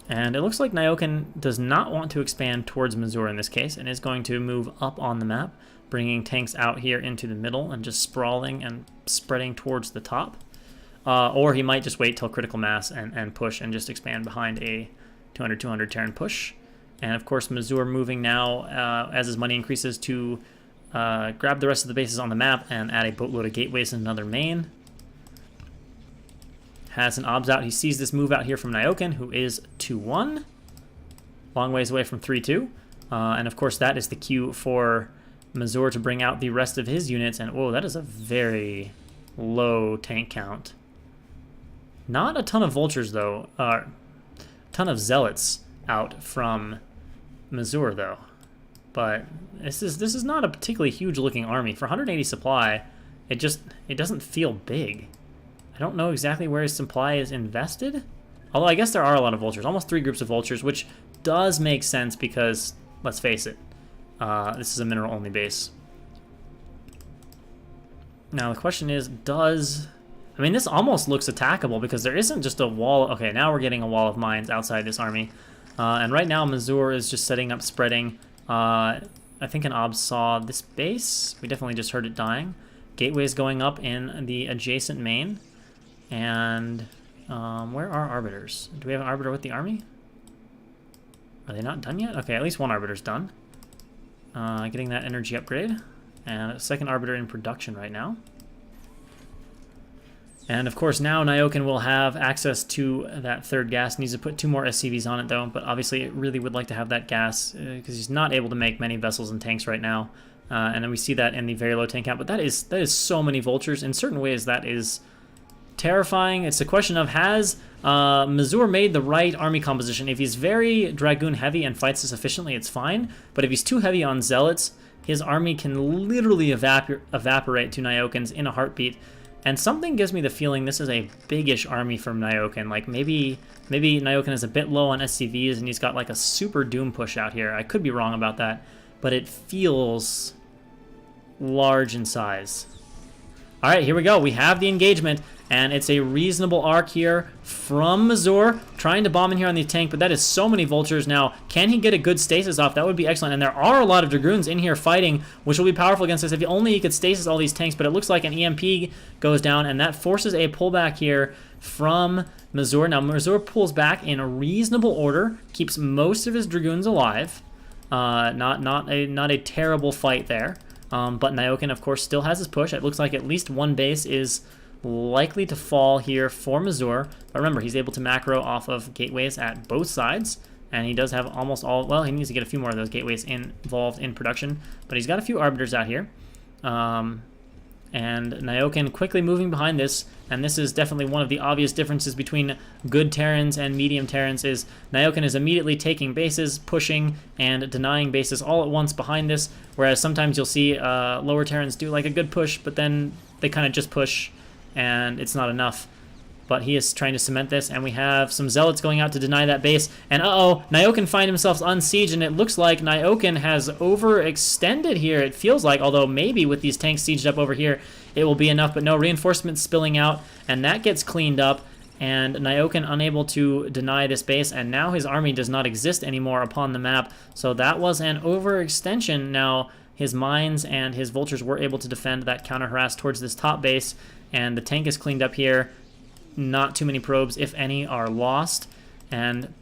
And it looks like Nyoken does not want to expand towards Mazur in this case, and is going to move up on the map, bringing tanks out here into the middle and just sprawling and spreading towards the top. Or he might just wait till critical mass and push and just expand behind a 200-200 Terran push. And of course, Mazur moving now as his money increases to grab the rest of the bases on the map and add a boatload of gateways in another main. Has an obs out. He sees this move out here from Nyoken, who is 2-1. Long ways away from 3-2. And of course, that is the cue for Mazur to bring out the rest of his units. And whoa, that is a very low tank count. Not a ton of Vultures, though. Ton of Zealots out from Mazur, though. But this is not a particularly huge looking army. For 180 supply, it doesn't feel big. I don't know exactly where his supply is invested. Although I guess there are a lot of Vultures. Almost 3 groups of Vultures, which does make sense because, let's face it, this is a mineral-only base. Now the question is, I mean, this almost looks attackable because there isn't just a wall. Okay, now we're getting a wall of mines outside this army. And right now, Mazur is just setting up spreading. I think an obs saw this base. We definitely just heard it dying. gateways going up in the adjacent main. And where are arbiters? Do we have an arbiter with the army? Are they not done yet? Okay, at least one arbiter's done. Getting that energy upgrade. And a second arbiter in production right now. And of course now Nyoken will have access to that third gas. Needs to put 2 more SCVs on it though, but obviously it really would like to have that gas because he's not able to make many vessels and tanks right now. And then we see that in the very low tank count, but that is so many vultures. In certain ways that is terrifying. It's a question of, has Mazur made the right army composition? If he's very Dragoon heavy and fights this efficiently, it's fine. But if he's too heavy on Zealots, his army can literally evaporate to Nyoken's in a heartbeat. And something gives me the feeling this is a biggish army from Nyoken. Like maybe Nyoken is a bit low on SCVs and he's got like a super Doom push out here. I could be wrong about that, but it feels large in size. All right, here we go. We have the engagement, and it's a reasonable arc here from Mazur, trying to bomb in here on the tank, but that is so many vultures now. Can he get a good stasis off? That would be excellent, and there are a lot of Dragoons in here fighting, which will be powerful against this if only he could stasis all these tanks, but it looks like an EMP goes down, and that forces a pullback here from Mazur. Now, Mazur pulls back in a reasonable order, keeps most of his Dragoons alive. Not a terrible fight there. But Nyoken, of course, still has his push. It looks like at least one base is likely to fall here for Mazur. But remember, he's able to macro off of gateways at both sides. And he does have almost all... Well, he needs to get a few more of those gateways involved in production. But he's got a few arbiters out here. And Nyoken quickly moving behind this. And this is definitely one of the obvious differences between good Terrans and medium Terrans is Nyoken is immediately taking bases, pushing, and denying bases all at once behind this, whereas sometimes you'll see lower Terrans do like a good push, but then they kind of just push, and it's not enough. But he is trying to cement this, and we have some Zealots going out to deny that base. And uh-oh, Nyoken finds himself unsieged, and it looks like Nyoken has overextended here, it feels like, although maybe with these tanks sieged up over here, it will be enough. But no, reinforcements spilling out, and that gets cleaned up, and Nyoken unable to deny this base, and now his army does not exist anymore upon the map. So that was an overextension. Now, his mines and his vultures were able to defend that counter-harass towards this top base, and the tank is cleaned up here. Not too many probes, if any, are lost. And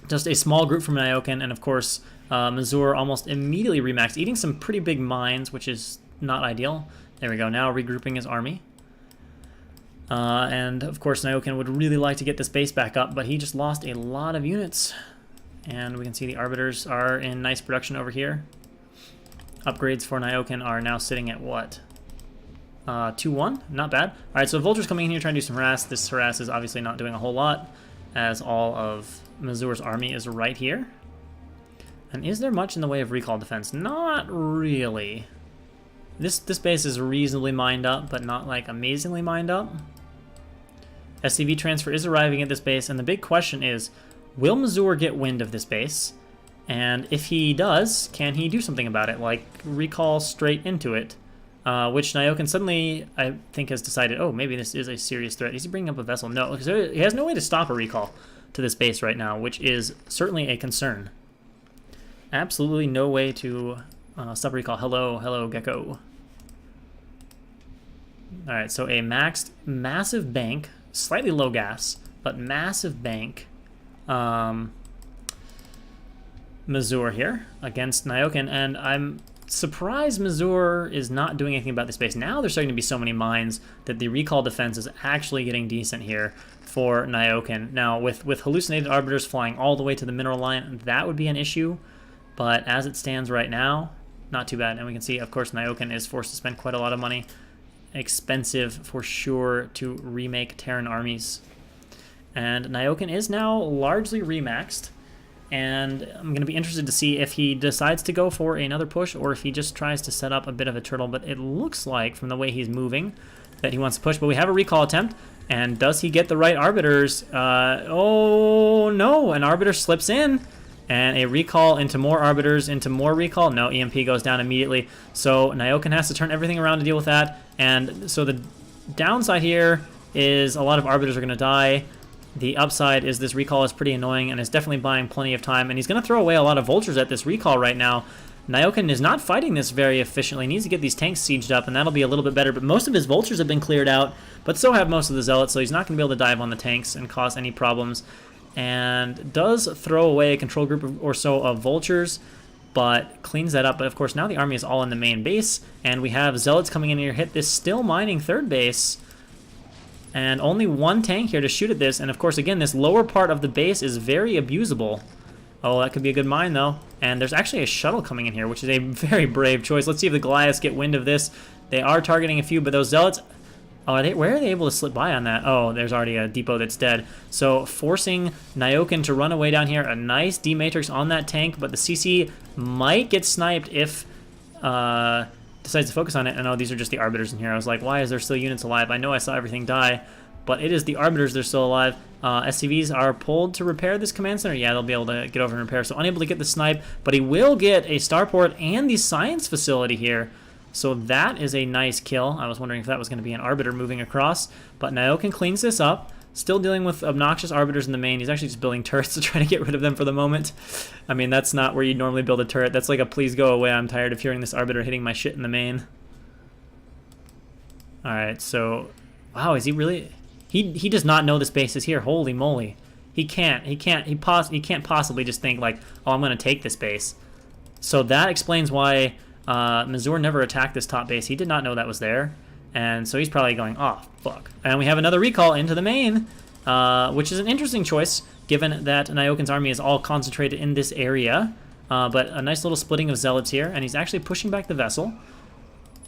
just a small group from Nyoken, and of course, Mazur almost immediately remaxed, eating some pretty big mines, which is not ideal. There we go, now regrouping his army. And of course, Nyoken would really like to get this base back up, but he just lost a lot of units. And we can see the arbiters are in nice production over here. Upgrades for Nyoken are now sitting at what? 2-1, not bad. All right, so Vulture's coming in here trying to do some harass. This harass is obviously not doing a whole lot, as all of Mazur's army is right here. And is there much in the way of recall defense? Not really. This base is reasonably mined up, but not like amazingly mined up. SCV transfer is arriving at this base, and the big question is, will Mazur get wind of this base? And if he does, can he do something about it, like recall straight into it? Which Nyoken suddenly, I think, has decided, oh, maybe this is a serious threat. Is he bringing up a vessel? No, because he has no way to stop a recall to this base right now, which is certainly a concern. Absolutely no way to stop a recall. Hello, Gecko. All right, so a maxed massive bank, slightly low gas, but massive bank. Mazur here against Nyoken, and I'm surprised Mazur is not doing anything about this base. Now there's starting to be so many mines that the recall defense is actually getting decent here for Nyoken. Now, with hallucinated arbiters flying all the way to the mineral line, that would be an issue. But as it stands right now, not too bad. And we can see, of course, Nyoken is forced to spend quite a lot of money. Expensive for sure to remake Terran armies. And Nyoken is now largely remaxed. And I'm going to be interested to see if he decides to go for another push or if he just tries to set up a bit of a turtle. But it looks like, from the way he's moving, that he wants to push. But we have a recall attempt. And does he get the right arbiters? Oh, no. An arbiter slips in. And a recall into more arbiters, into more recall. No, EMP goes down immediately. So Nyoken has to turn everything around to deal with that. And so the downside here is a lot of arbiters are going to die. The upside is this recall is pretty annoying and is definitely buying plenty of time. And he's going to throw away a lot of vultures at this recall right now. Nyoken is not fighting this very efficiently. He needs to get these tanks sieged up, and that'll be a little bit better. But most of his vultures have been cleared out, but so have most of the zealots, so he's not going to be able to dive on the tanks and cause any problems. And does throw away a control group or so of vultures, but cleans that up. But of course, now the army is all in the main base, and we have zealots coming in here, hit this still mining third base, and only one tank here to shoot at this. And of course, again, this lower part of the base is very abusable. Oh, that could be a good mine, though. And there's actually a shuttle coming in here, which is a very brave choice. Let's see if the Goliaths get wind of this. They are targeting a few, but those zealots... Oh, where are they able to slip by on that? Oh, there's already a depot that's dead. So forcing Nyoken to run away down here. A nice D-Matrix on that tank, but the CC might get sniped if decides to focus on it. And oh, these are just the Arbiters in here. I was like, why is there still units alive? I know I saw everything die, but it is the Arbiters that are still alive. SCVs are pulled to repair this command center. Yeah, they'll be able to get over and repair. So unable to get the snipe, but he will get a starport and the science facility here. So that is a nice kill. I was wondering if that was going to be an Arbiter moving across, but Nyoken cleans this up. Still dealing with obnoxious Arbiters in the main. He's actually just building turrets to try to get rid of them for the moment. I mean, that's not where you'd normally build a turret. That's like a please go away. I'm tired of hearing this Arbiter hitting my shit in the main. Alright, so... Wow, is he really... He does not know this base is here. Holy moly. He can't possibly just think like, oh, I'm going to take this base. So that explains why... Mazur never attacked this top base. He did not know that was there. And so he's probably going, oh, fuck. And we have another recall into the main, which is an interesting choice, given that Nyoken's army is all concentrated in this area. But a nice little splitting of zealots here, and he's actually pushing back the vessel.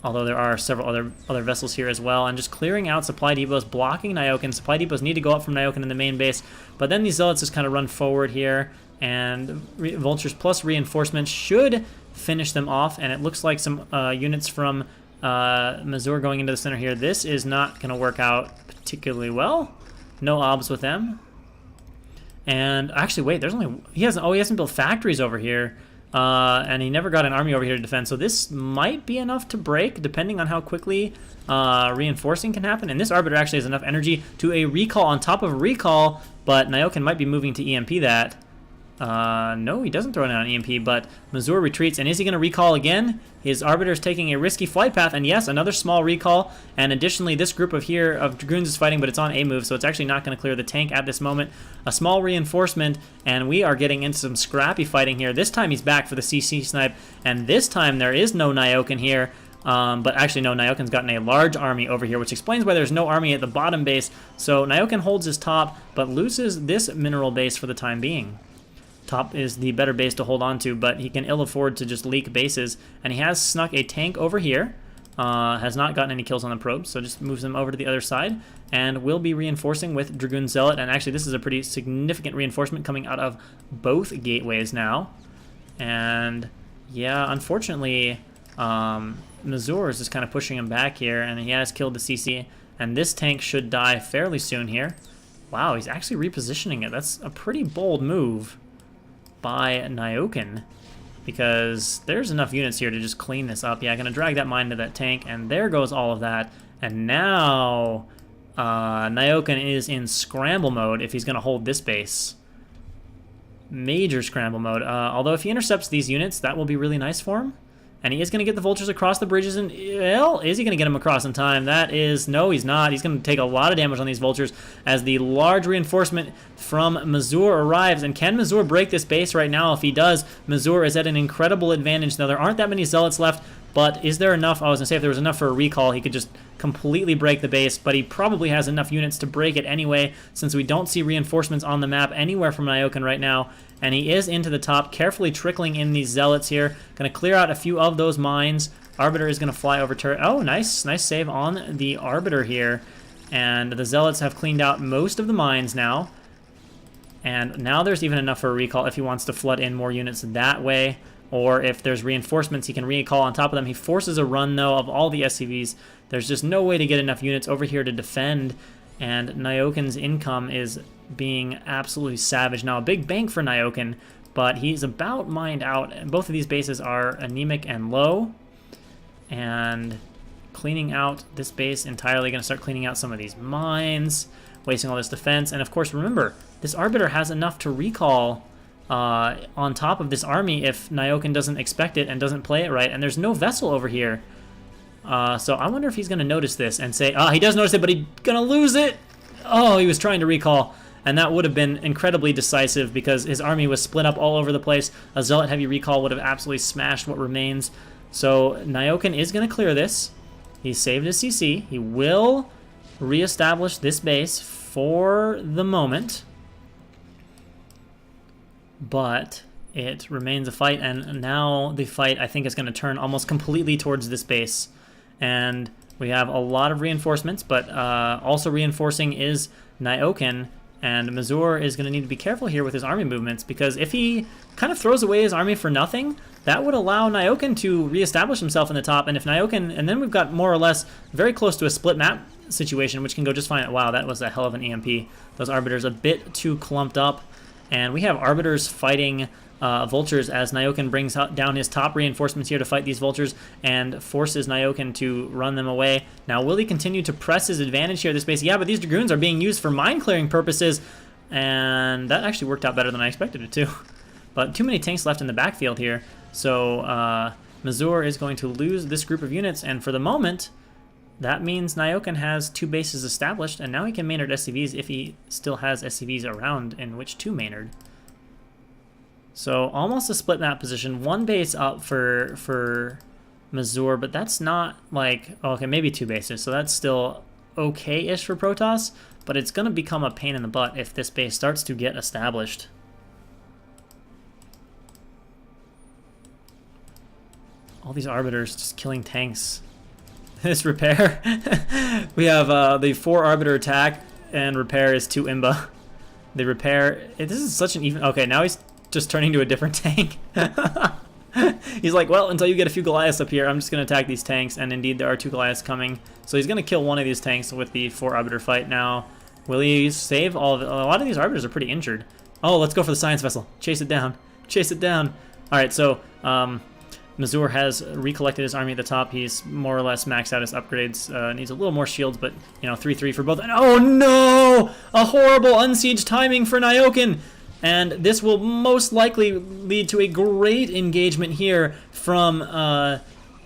Although there are several other vessels here as well. And just clearing out supply depots, blocking Nyoken. Supply depots need to go up from Nyoken in the main base. But then these zealots just kind of run forward here. And vultures plus reinforcements should finish them off, and it looks like some units from Mazur going into the center here. This is not going to work out particularly well. No obs with them. And actually, wait, there's only he hasn't built factories over here, and he never got an army over here to defend. So this might be enough to break, depending on how quickly reinforcing can happen. And this Arbiter actually has enough energy to a recall on top of a recall, but Nyoken might be moving to EMP that. No, he doesn't throw it on EMP, but Mazur retreats. And is he going to recall again? His Arbiter is taking a risky flight path, and yes, another small recall. And additionally, this group of Dragoons is fighting, but it's on a move, so it's actually not going to clear the tank at this moment. A small reinforcement, and we are getting into some scrappy fighting here. This time he's back for the CC snipe, and this time there is no Nyoken here. But actually, no, Nyoken's gotten a large army over here, which explains why there's no army at the bottom base. So Nyoken holds his top, but loses this mineral base for the time being. Top is the better base to hold on to, but he can ill afford to just leak bases. And he has snuck a tank over here. Has not gotten any kills on the probes, so just moves them over to the other side. And will be reinforcing with Dragoon Zealot. And actually, this is a pretty significant reinforcement coming out of both gateways now. And yeah, unfortunately, Mazur is just kind of pushing him back here, and he has killed the CC. And this tank should die fairly soon here. Wow, he's actually repositioning it. That's a pretty bold move by Nyoken, because there's enough units here to just clean this up. Yeah, I'm gonna drag that mine into that tank, and there goes all of that. And now Nyoken is in scramble mode if he's gonna hold this base. Major scramble mode. Although if he intercepts these units, that will be really nice for him. And he is going to get the vultures across the bridges, and well, is he going to get them across in time? That is, no, he's not. He's going to take a lot of damage on these vultures as the large reinforcement from Mazur arrives. And can Mazur break this base right now? If he does, Mazur is at an incredible advantage. Now, there aren't that many zealots left, but is there enough? I was going to say if there was enough for a recall, he could just completely break the base, but he probably has enough units to break it anyway, since we don't see reinforcements on the map anywhere from Nyoken right now. And he is into the top, carefully trickling in these zealots here. Going to clear out a few of those mines. Arbiter is going to fly over turret. Oh, nice save on the Arbiter here. And the zealots have cleaned out most of the mines now. And now there's even enough for a recall if he wants to flood in more units that way. Or if there's reinforcements, he can recall on top of them. He forces a run, though, of all the SCVs. There's just no way to get enough units over here to defend. And Nyoken's income is being absolutely savage. Now, a big bank for Nyoken, but he's about mined out. Both of these bases are anemic and low. And cleaning out this base entirely. Going to start cleaning out some of these mines. Wasting all this defense. And, of course, remember, this Arbiter has enough to recall on top of this army if Nyoken doesn't expect it and doesn't play it right. And there's no vessel over here. So I wonder if he's going to notice this and say, he does notice it, but he's going to lose it. Oh, he was trying to recall. And that would have been incredibly decisive because his army was split up all over the place. A Zealot Heavy Recall would have absolutely smashed what remains. So Nyoken is going to clear this. He saved his CC. He will reestablish this base for the moment. But it remains a fight, and now the fight, I think, is going to turn almost completely towards this base. And we have a lot of reinforcements, but also reinforcing is Nyoken. And Mazur is going to need to be careful here with his army movements, because if he kind of throws away his army for nothing, that would allow Nyoken to reestablish himself in the top. And if Nyoken, and then we've got more or less very close to a split map situation, which can go just fine. Wow, that was a hell of an EMP. Those Arbiters a bit too clumped up. And we have Arbiters fighting Vultures as Nyoken brings down his top reinforcements here to fight these Vultures and forces Nyoken to run them away. Now, will he continue to press his advantage here at this base? Yeah, but these Dragoons are being used for mine-clearing purposes, and that actually worked out better than I expected it to. But too many tanks left in the backfield here, so Mazur is going to lose this group of units, and for the moment, that means Nyoken has 2 bases established, and now he can Maynard SCVs if he still has SCVs around in which to Maynard. So almost a split map position, 1 base up for Mazur, but that's not like, okay, maybe 2 bases, so that's still okay-ish for Protoss, but it's going to become a pain in the butt if this base starts to get established. All these Arbiters just killing tanks. This repair, we have the 4 Arbiter attack, and repair is 2 Imba. The repair, this is such an even, okay, now he's just turning to a different tank. He's like, well, until you get a few Goliaths up here, I'm just going to attack these tanks, and indeed there are 2 Goliaths coming. So he's going to kill one of these tanks with the 4 Arbiter fight now. Will he save all of it? A lot of these Arbiters are pretty injured. Oh, let's go for the Science Vessel. Chase it down. Chase it down. All right, so Mazur has recollected his army at the top. He's more or less maxed out his upgrades. Needs a little more shields, but, you know, 3-3 for both. And oh, no! A horrible unsiege timing for Nyoken! And this will most likely lead to a great engagement here from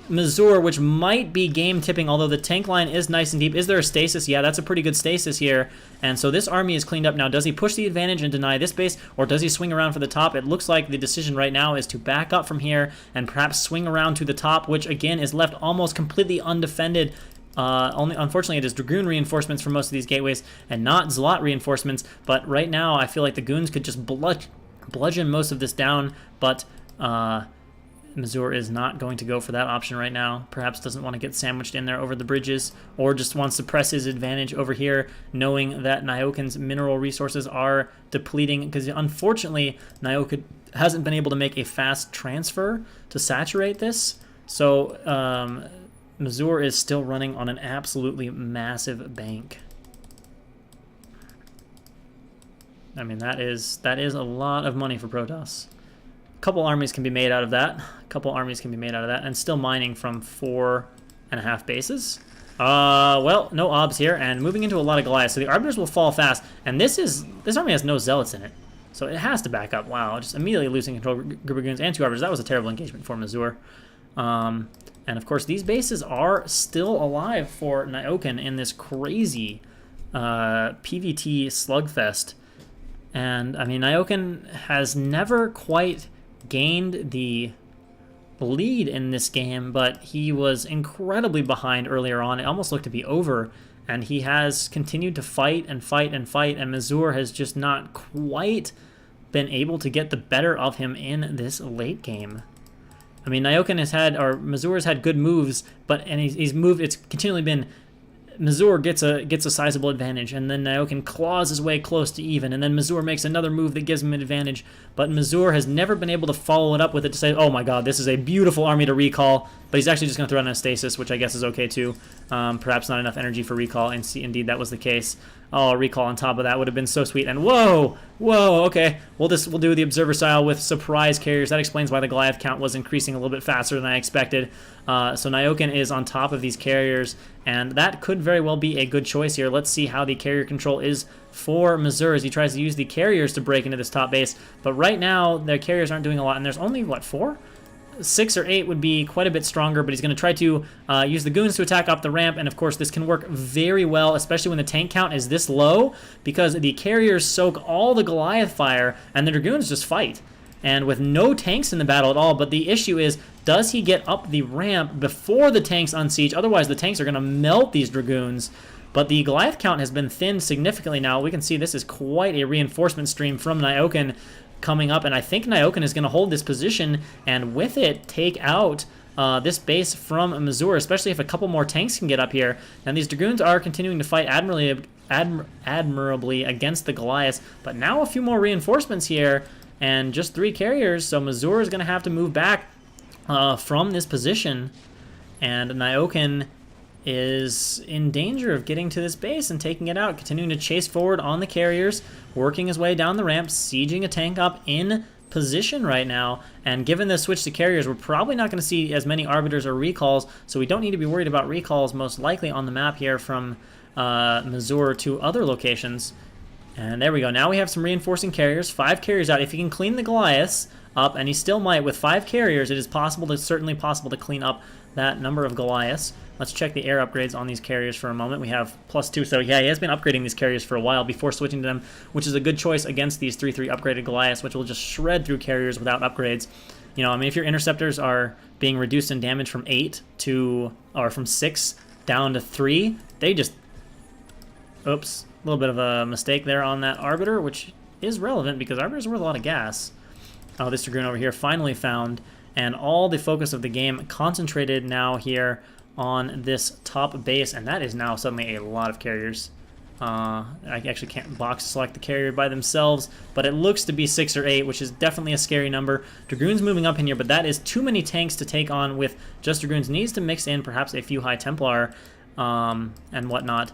Mazur, which might be game tipping, although the tank line is nice and deep. Is there a stasis? Yeah, that's a pretty good stasis here. And so this army is cleaned up now. Does he push the advantage and deny this base, or does he swing around for the top? It looks like the decision right now is to back up from here and perhaps swing around to the top, which again is left almost completely undefended. Only, unfortunately, it is Dragoon reinforcements for most of these gateways and not Zlot reinforcements, but right now I feel like the Goons could just bludgeon most of this down, but Mazur is not going to go for that option right now. Perhaps doesn't want to get sandwiched in there over the bridges, or just wants to press his advantage over here, knowing that Nyoken's mineral resources are depleting, because unfortunately Nyoken hasn't been able to make a fast transfer to saturate this, so Mazur is still running on an absolutely massive bank. I mean, that is a lot of money for Protoss. A couple armies can be made out of that. And still mining from 4.5 bases. Well, no obs here, and moving into a lot of Goliaths. So the Arbiters will fall fast, and this army has no Zealots in it. So it has to back up. Wow, just immediately losing control of group of Goons and 2 Arbiters. That was a terrible engagement for Mazur. And of course, these bases are still alive for Nyoken in this crazy PvT slugfest. And I mean, Nyoken has never quite gained the lead in this game, but he was incredibly behind earlier on. It almost looked to be over, and he has continued to fight and fight and fight, and Mazur has just not quite been able to get the better of him in this late game. I mean, Nyoken has had, or Mazur has had good moves, and he's moved. It's continually been Mazur gets a sizable advantage, and then Nyoken claws his way close to even, and then Mazur makes another move that gives him an advantage. But Mazur has never been able to follow it up with it to say, oh my god, this is a beautiful army to recall. But he's actually just going to throw in a stasis, which I guess is okay too. Perhaps not enough energy for recall, and indeed that was the case. Oh, recall on top of that would have been so sweet. And whoa, okay. We'll do the observer style with surprise carriers. That explains why the Goliath count was increasing a little bit faster than I expected. So Nyoken is on top of these carriers, and that could very well be a good choice here. Let's see how the carrier control is for Mazur as he tries to use the carriers to break into this top base. But right now, their carriers aren't doing a lot, and there's only, what, 4? 6 or 8 would be quite a bit stronger, but he's going to try to use the goons to attack up the ramp, and of course this can work very well, especially when the tank count is this low, because the carriers soak all the Goliath fire, and the Dragoons just fight. And with no tanks in the battle at all, but the issue is, does he get up the ramp before the tanks unsiege? Otherwise the tanks are going to melt these Dragoons. But the Goliath count has been thinned significantly now. We can see this is quite a reinforcement stream from Nyoken coming up, and I think Nyoken is going to hold this position and with it take out this base from Mazur, especially if a couple more tanks can get up here. And these Dragoons are continuing to fight admirably against the Goliaths, but now a few more reinforcements here and just 3 carriers, so Mazur is going to have to move back from this position, and Nyoken is in danger of getting to this base and taking it out, continuing to chase forward on the carriers, working his way down the ramp, sieging a tank up in position right now. And given the switch to carriers, we're probably not going to see as many arbiters or recalls, so we don't need to be worried about recalls most likely on the map here from Mazur to other locations. And there we go. Now we have some reinforcing carriers, 5 carriers out. If he can clean the Goliaths up, and he still might with 5 carriers, it is certainly possible to clean up that number of Goliaths. Let's check the air upgrades on these carriers for a moment. We have +2, so yeah, he has been upgrading these carriers for a while before switching to them, which is a good choice against these 3/3 upgraded Goliaths, which will just shred through carriers without upgrades. You know, I mean, if your interceptors are being reduced in damage from 8 to, or from 6 down to 3, they just, oops, a little bit of a mistake there on that Arbiter, which is relevant because Arbiters are worth a lot of gas. Oh, this Dragoon over here finally found, and all the focus of the game concentrated now here on this top base, and that is now suddenly a lot of carriers. I actually can't box select the carrier by themselves, but it looks to be 6 or 8, which is definitely a scary number. Dragoons moving up in here, but that is too many tanks to take on with just Dragoons. Needs to mix in perhaps a few High Templar and whatnot.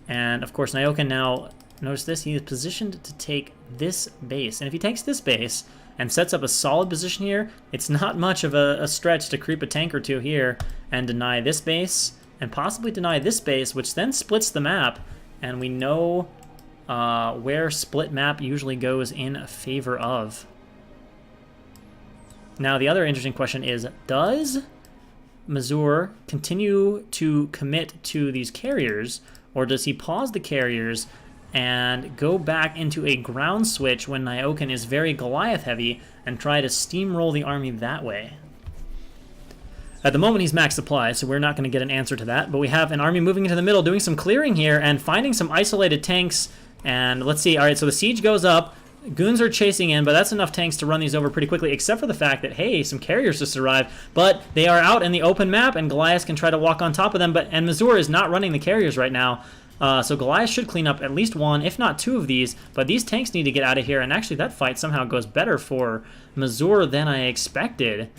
And of course Nyoken now, notice this, he is positioned to take this base. And if he takes this base and sets up a solid position here, it's not much of a stretch to creep a tank or 2 here and deny this base, and possibly deny this base, which then splits the map, and we know where split map usually goes in favor of. Now the other interesting question is, does Mazur continue to commit to these carriers, or does he pause the carriers and go back into a ground switch when Nyoken is very Goliath heavy and try to steamroll the army that way? At the moment he's max supply, so we're not going to get an answer to that, but we have an army moving into the middle, doing some clearing here and finding some isolated tanks. And let's see, alright, so the siege goes up, goons are chasing in, but that's enough tanks to run these over pretty quickly, except for the fact that, hey, some carriers just arrived, but they are out in the open map, and Goliath can try to walk on top of them, and Mazur is not running the carriers right now. So Goliath should clean up at least 1, if not 2 of these, but these tanks need to get out of here, and actually that fight somehow goes better for Mazur than I expected.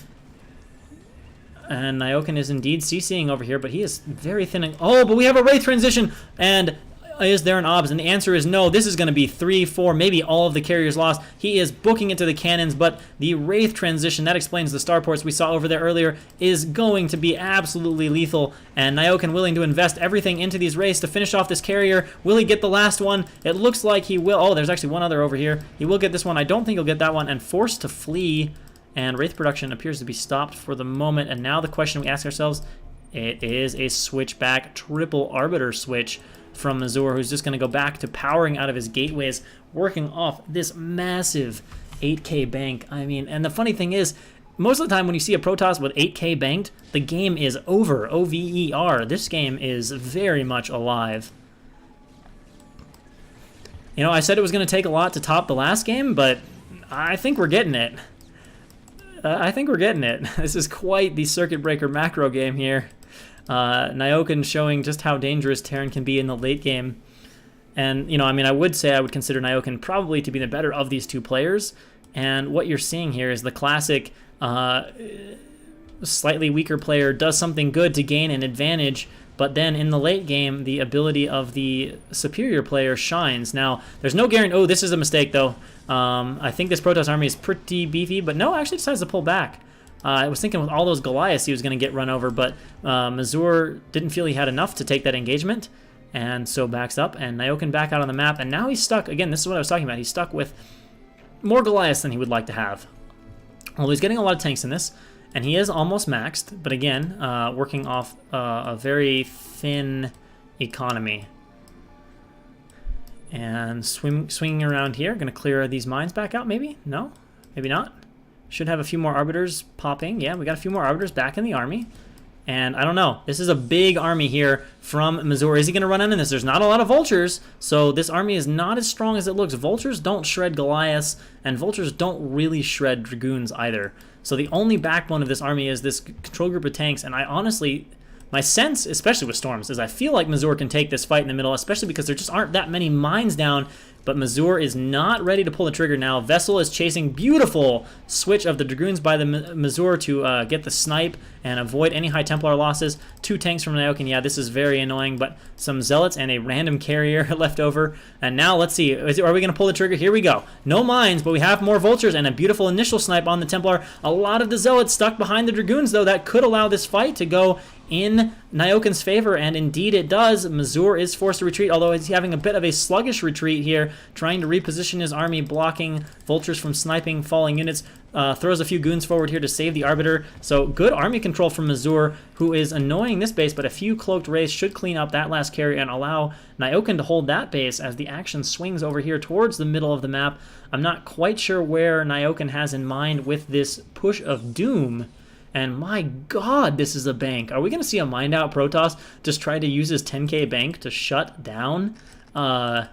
And Nyoken is indeed CCing over here, but he is very thin. Oh, but we have a Wraith transition, and is there an obs? And the answer is no. This is going to be 3, 4, maybe all of the carriers lost. He is booking into the cannons, but the Wraith transition, that explains the starports we saw over there earlier, is going to be absolutely lethal. And Nyoken willing to invest everything into these Wraiths to finish off this carrier. Will he get the last one? It looks like he will. Oh, there's actually one other over here. He will get this one. I don't think he'll get that one. And forced to flee. And Wraith production appears to be stopped for the moment. And now the question we ask ourselves, it is a switchback triple Arbiter switch from Mazur, who's just going to go back to powering out of his gateways, working off this massive 8k bank. I mean, and the funny thing is, most of the time when you see a Protoss with 8k banked, the game is over, O-V-E-R. This game is very much alive. You know, I said it was going to take a lot to top the last game, but I think we're getting it. This is quite the circuit breaker macro game here. Nyoken showing just how dangerous Terran can be in the late game. And, you know, I mean, I would say I would consider Nyoken probably to be the better of these 2 players. And what you're seeing here is the classic slightly weaker player does something good to gain an advantage but then in the late game, the ability of the superior player shines. Now, there's no guarantee. Oh, this is a mistake, though. I think this Protoss army is pretty beefy, but no, actually decides to pull back. I was thinking with all those Goliaths he was going to get run over, but Mazur didn't feel he had enough to take that engagement, and so backs up, and Nyoken back out on the map, and now he's stuck. Again, this is what I was talking about. He's stuck with more Goliaths than he would like to have. Well, he's getting a lot of tanks in this, and he is almost maxed, but again, working off a very thin economy. And swinging around here, going to clear these mines back out, maybe? No? Maybe not? Should have a few more Arbiters popping. Yeah, we got a few more Arbiters back in the army. And I don't know. This is a big army here from Mazur. Is he going to run into this? There's not a lot of Vultures, so this army is not as strong as it looks. Vultures don't shred Goliaths, and Vultures don't really shred Dragoons either. So the only backbone of this army is this control group of tanks, and I honestly... My sense, especially with Storms, is I feel like Mazur can take this fight in the middle, especially because there just aren't that many mines down, but Mazur is not ready to pull the trigger now. Vessel is chasing. Beautiful switch of the Dragoons by the Mazur to get the snipe and avoid any High Templar losses. 2 tanks from Nyoken. Yeah, this is very annoying, but some Zealots and a random carrier left over. And now let's see. Are we going to pull the trigger? Here we go. No mines, but we have more Vultures and a beautiful initial snipe on the Templar. A lot of the Zealots stuck behind the Dragoons, though. That could allow this fight to go in Nyoken's favor, and indeed it does. Mazur is forced to retreat, although he's having a bit of a sluggish retreat here, trying to reposition his army, blocking Vultures from sniping falling units. Throws a few goons forward here to save the Arbiter. So good army control from Mazur, who is annoying this base, but a few cloaked wraiths should clean up that last carry and allow Nyoken to hold that base as the action swings over here towards the middle of the map. I'm not quite sure where Nyoken has in mind with this push of doom. And my god, this is a bank. Are we going to see a mined out Protoss just try to use his 10k bank to shut down Terran?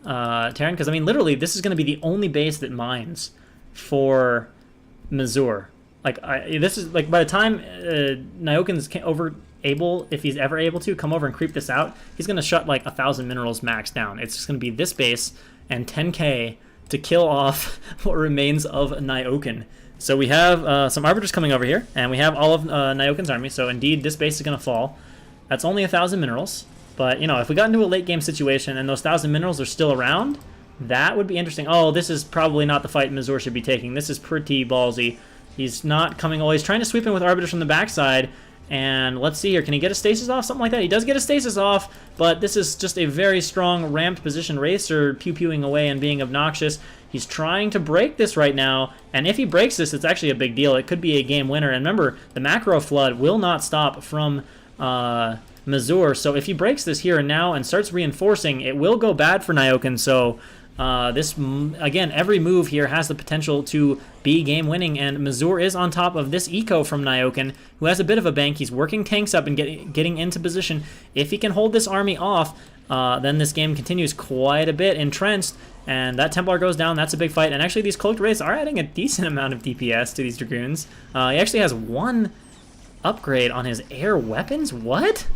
Because, I mean, literally, this is going to be the only base that mines for Mazur. Like, this is, like, by the time Nyoken's able, if he's ever able to, come over and creep this out, he's going to shut, like, 1,000 minerals max down. It's just going to be this base and 10k to kill off what remains of Nyoken. So we have some Arbiters coming over here, and we have all of Nyoken's army, so indeed this base is going to fall. That's only 1,000 minerals, but, you know, if we got into a late game situation and those 1,000 minerals are still around, that would be interesting. Oh, this is probably not the fight Mazur should be taking. This is pretty ballsy. He's not coming... Oh, he's trying to sweep in with Arbiters from the backside, and let's see here. Can he get a stasis off? Something like that. He does get a stasis off, but this is just a very strong ramped position. Wraiths are pew-pewing away and being obnoxious. He's trying to break this right now, and if he breaks this, it's actually a big deal. It could be a game winner. And remember, the macro flood will not stop from Mazur, so if he breaks this here and now and starts reinforcing, it will go bad for Nyoken. So again, every move here has the potential to be game winning, and Mazur is on top of this eco from Nyoken, who has a bit of a bank. He's working tanks up and getting into position. If he can hold this army off, then this game continues quite a bit entrenched, and that Templar goes down. That's a big fight, and actually these Cloaked Wraiths are adding a decent amount of DPS to these Dragoons. He actually has 1 upgrade on his air weapons? What?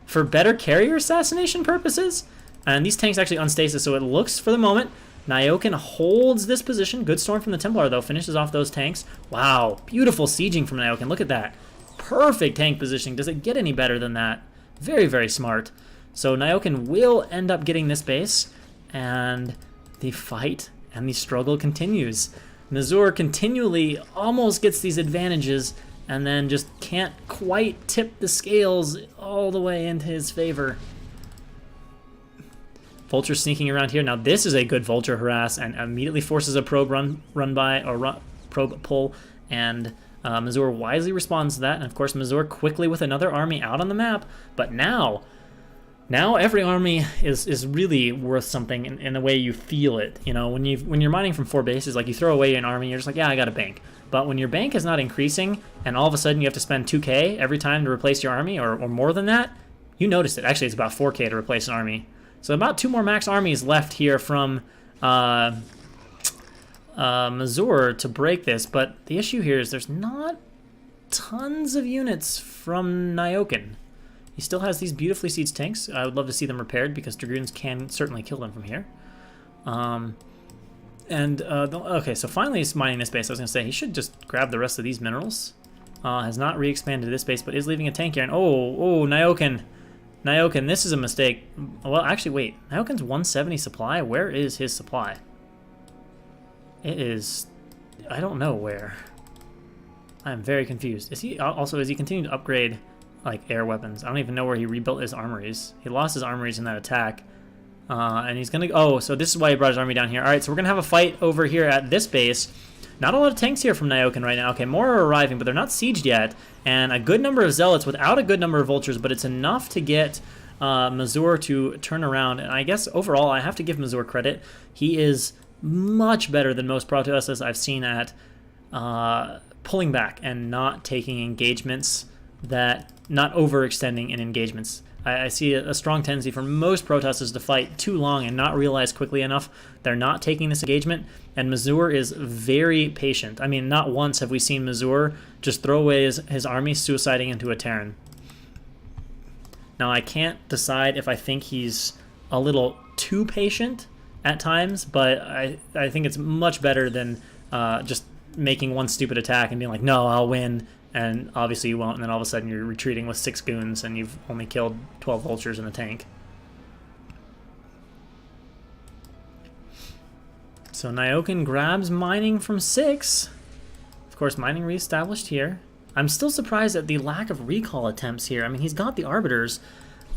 For better carrier assassination purposes? And these tanks actually unstasis, so it looks, for the moment, Nyoken holds this position. Good storm from the Templar, though. Finishes off those tanks. Wow. Beautiful sieging from Nyoken. Look at that. Perfect tank positioning. Does it get any better than that? Very, very smart. So Nyoken will end up getting this base, and the fight and the struggle continues. Mazur continually almost gets these advantages, and then just can't quite tip the scales all the way into his favor. Vulture sneaking around here. Now this is a good Vulture harass, and immediately forces a probe probe pull, and Mazur wisely responds to that. And of course Mazur quickly with another army out on the map. But now every army is really worth something in the way you feel it. You know, when you're mining from 4 bases, like you throw away an army, you're just like, yeah, I got a bank. But when your bank is not increasing, and all of a sudden you have to spend 2k every time to replace your army, or more than that, you notice it. Actually, it's about 4k to replace an army. So about 2 more max armies left here from Mazur to break this, but the issue here is there's not tons of units from Nyoken. He still has these beautifully sieged tanks. I would love to see them repaired because Dragoons can certainly kill them from here. Okay, so finally he's mining this base. I was going to say he should just grab the rest of these minerals. Has not re-expanded this base, but is leaving a tank here. And oh, Nyoken. Nyoken, this is a mistake. Well, actually, wait. Nyoken's 170 supply? Where is his supply? It is... I don't know where. I'm very confused. Is he continuing to upgrade, like, air weapons? I don't even know where he rebuilt his armories. He lost his armories in that attack. And he's going to... Oh, so this is why he brought his army down here. All right, so we're going to have a fight over here at this base. Not a lot of tanks here from Nyoken right now. Okay, more are arriving, but they're not sieged yet. And a good number of zealots without a good number of vultures, but it's enough to get Mazur to turn around. And I guess overall, I have to give Mazur credit. He is much better than most Protosses I've seen at pulling back and not taking engagements not overextending in engagements. I see a strong tendency for most Protosses to fight too long and not realize quickly enough they're not taking this engagement, and Mazur is very patient. I mean, not once have we seen Mazur just throw away his army suiciding into a Terran. Now, I can't decide if I think he's a little too patient at times, but I think it's much better than just making one stupid attack and being like, no, I'll win, and obviously you won't, and then all of a sudden you're retreating with 6 goons and you've only killed 12 vultures in a tank. So Nyoken grabs mining from 6. Of course, mining reestablished here. I'm still surprised at the lack of recall attempts here. I mean, he's got the arbiters,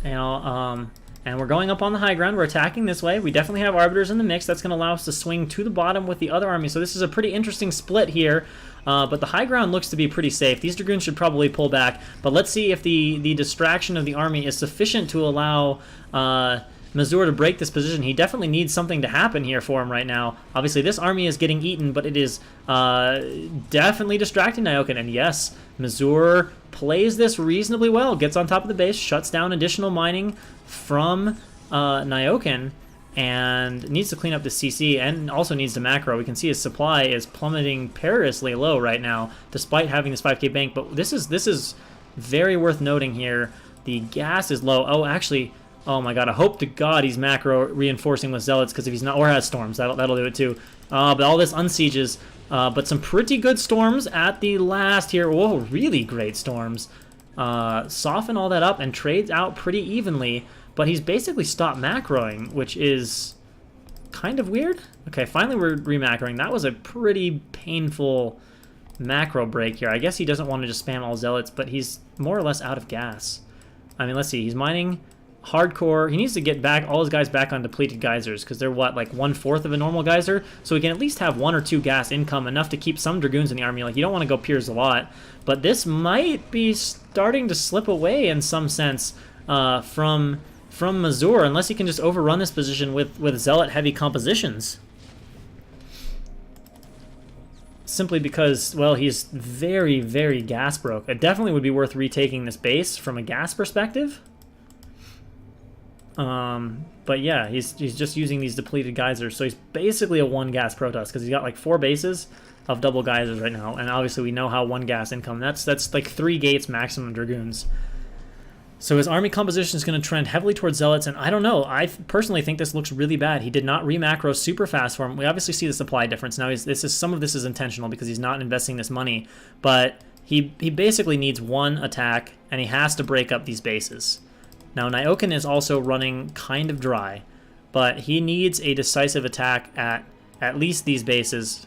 you know, and we're going up on the high ground. We're attacking this way. We definitely have arbiters in the mix. That's going to allow us to swing to the bottom with the other army. So this is a pretty interesting split here. But the high ground looks to be pretty safe. These dragoons should probably pull back. But let's see if the distraction of the army is sufficient to allow Mazur to break this position. He definitely needs something to happen here for him right now. Obviously, this army is getting eaten, but it is definitely distracting Nyoken. And yes, Mazur plays this reasonably well. Gets on top of the base, shuts down additional mining from Nyoken, and needs to clean up the CC and also needs to macro. We can see his supply is plummeting perilously low right now, despite having this 5k bank. But this is very worth noting here. The gas is low. Oh, actually, oh my god, I hope to god he's macro reinforcing with zealots, because if he's not, or has storms, that'll do it too. But all this unsieges, but some pretty good storms at the last here. Whoa, really great storms. Soften all that up and trades out pretty evenly. But he's basically stopped macroing, which is kind of weird. Okay, finally we're remacroing. That was a pretty painful macro break here. I guess he doesn't want to just spam all zealots, but he's more or less out of gas. I mean, let's see. He's mining hardcore. He needs to get back all his guys back on depleted geysers, because they're, what, like 1/4 of a normal geyser? So he can at least have 1 or 2 gas income, enough to keep some dragoons in the army. Like, you don't want to go Piers a lot. But this might be starting to slip away in some sense from Mazur, unless he can just overrun this position with zealot-heavy compositions. Simply because, well, he's very, very gas broke. It definitely would be worth retaking this base from a gas perspective. But yeah, he's just using these depleted geysers, so he's basically a 1 gas Protoss, because he's got like 4 bases of double geysers right now, and obviously we know how 1 gas income. That's like 3 gates maximum dragoons. So his army composition is going to trend heavily towards zealots, and I don't know. I personally think this looks really bad. He did not remacro super fast for him. We obviously see the supply difference now. Some of this is intentional because he's not investing this money, but he basically needs 1 attack, and he has to break up these bases. Now Nyoken is also running kind of dry, but he needs a decisive attack at least these bases.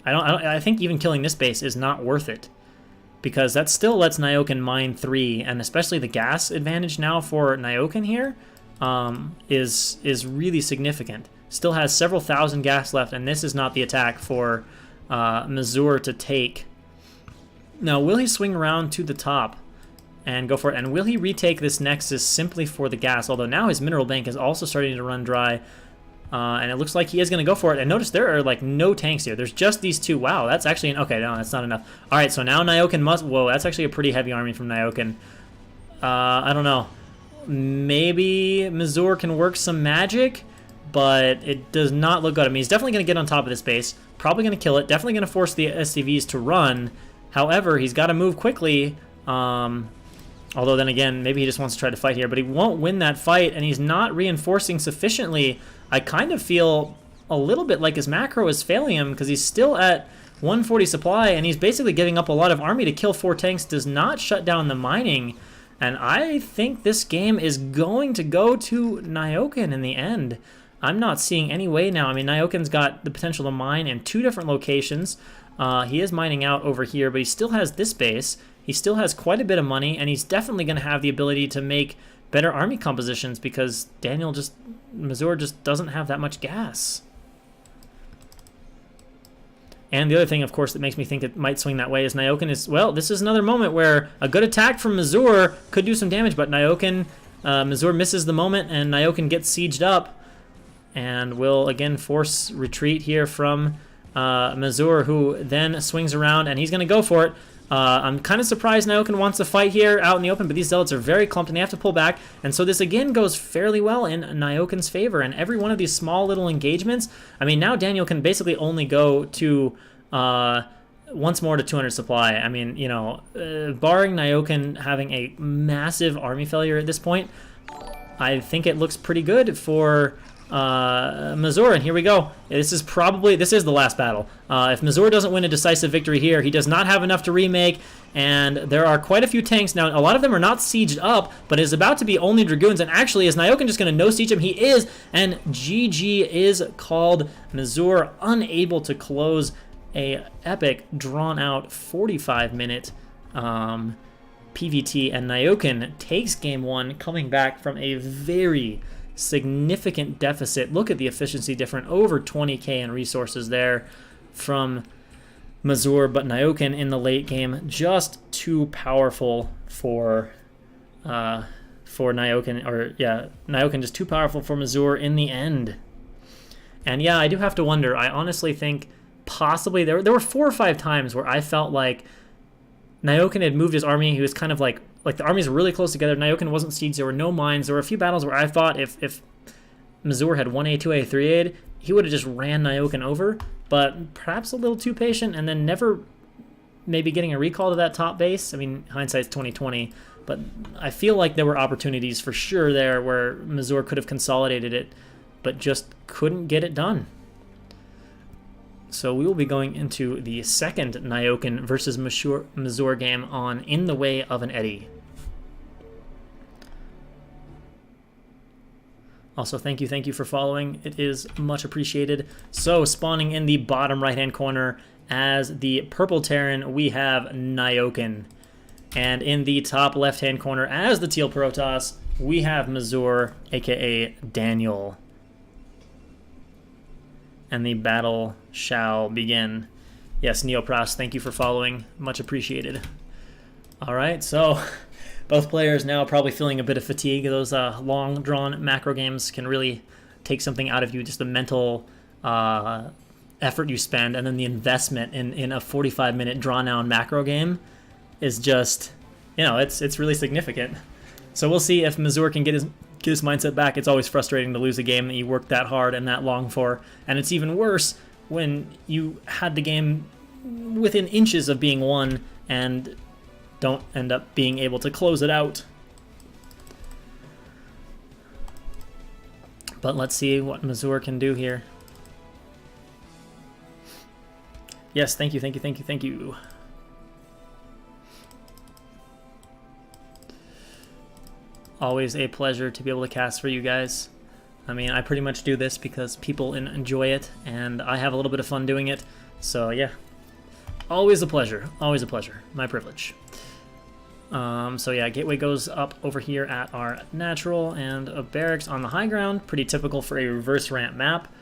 I think even killing this base is not worth it, because that still lets Nyoken mine 3, and especially the gas advantage now for Nyoken here is really significant. Still has several thousand gas left, and this is not the attack for Mazur to take. Now, will he swing around to the top and go for it? And will he retake this Nexus simply for the gas? Although now his mineral bank is also starting to run dry. And it looks like he is going to go for it. And notice there are like no tanks here. There's just these 2. Wow, that's actually okay, no, that's not enough. All right, so now Nyoken must... Whoa, that's actually a pretty heavy army from Nyoken. I don't know. Maybe Mazur can work some magic, but it does not look good. I mean, he's definitely going to get on top of this base. Probably going to kill it. Definitely going to force the SCVs to run. However, he's got to move quickly. Although then again, maybe he just wants to try to fight here, but he won't win that fight, and he's not reinforcing sufficiently. I kind of feel a little bit like his macro is failing him, because he's still at 140 supply, and he's basically giving up a lot of army to kill 4 tanks. Does not shut down the mining And I think this game is going to go to Nyoken in the end. I'm not seeing any way now. I mean, Nyoken's got the potential to mine in 2 different locations. He is mining out over here, but he still has this base. He still has quite a bit of money, and he's definitely going to have the ability to make better army compositions because Mazur just doesn't have that much gas. And the other thing, of course, that makes me think it might swing that way is Nyoken is, well, this is another moment where a good attack from Mazur could do some damage, but Mazur misses the moment, and Nyoken gets sieged up, and will, again, force retreat here from Mazur, who then swings around, and he's going to go for it. I'm kind of surprised Nyoken wants to fight here out in the open, but these zealots are very clumped, and they have to pull back. And so this, again, goes fairly well in Nyoken's favor. And every one of these small little engagements, I mean, now Daniel can basically only go to once more to 200 supply. I mean, you know, barring Nyoken having a massive army failure at this point, I think it looks pretty good for Mazur, and here we go. This is the last battle. If Mazur doesn't win a decisive victory here, he does not have enough to remake, and there are quite a few tanks. Now, a lot of them are not sieged up, but it is about to be only Dragoons, and actually, is Nyoken just going to no-siege him? He is, and GG is called. Mazur unable to close a epic, drawn-out 45-minute PVT, and Nyoken takes game 1, coming back from a very significant deficit. Look at the efficiency difference, over 20k in resources there from Mazur, but Nyoken in the late game just too powerful for Nyoken, or yeah, Nyoken just too powerful for Mazur in the end. And yeah, I do have to wonder. I honestly think possibly there were 4 or 5 times where I felt like Nyoken had moved his army. He was kind of like the armies were really close together. Nyoken wasn't sieged. There were no mines. There were a few battles where I thought if Mazur had 1A, 2A, 3A, he would have just ran Nyoken over, but perhaps a little too patient, and then never maybe getting a recall to that top base. I mean, hindsight's 20/20, but I feel like there were opportunities for sure there where Mazur could have consolidated it, but just couldn't get it done. So we will be going into the second Nyoken versus Mazur game on In the Way of an Eddy. Also, thank you for following. It is much appreciated. So, spawning in the bottom right-hand corner as the purple Terran, we have Nyoken. And in the top left-hand corner as the teal Protoss, we have Mazur, aka Daniel. And the battle shall begin. Yes, Neopras, thank you for following. Much appreciated. All right, so both players now probably feeling a bit of fatigue. Those long-drawn macro games can really take something out of you, just the mental effort you spend, and then the investment in a 45-minute drawn-out macro game is just, you know, it's really significant. So we'll see if Mazur can get his mindset back. It's always frustrating to lose a game that you worked that hard and that long for, and it's even worse when you had the game within inches of being won and don't end up being able to close it out. But let's see what Mazur can do here. Yes, thank you. Always a pleasure to be able to cast for you guys. I mean, I pretty much do this because people enjoy it, and I have a little bit of fun doing it. So yeah, always a pleasure. Always a pleasure. My privilege. So yeah, gateway goes up over here at our natural, and a barracks on the high ground. Pretty typical for a reverse ramp map.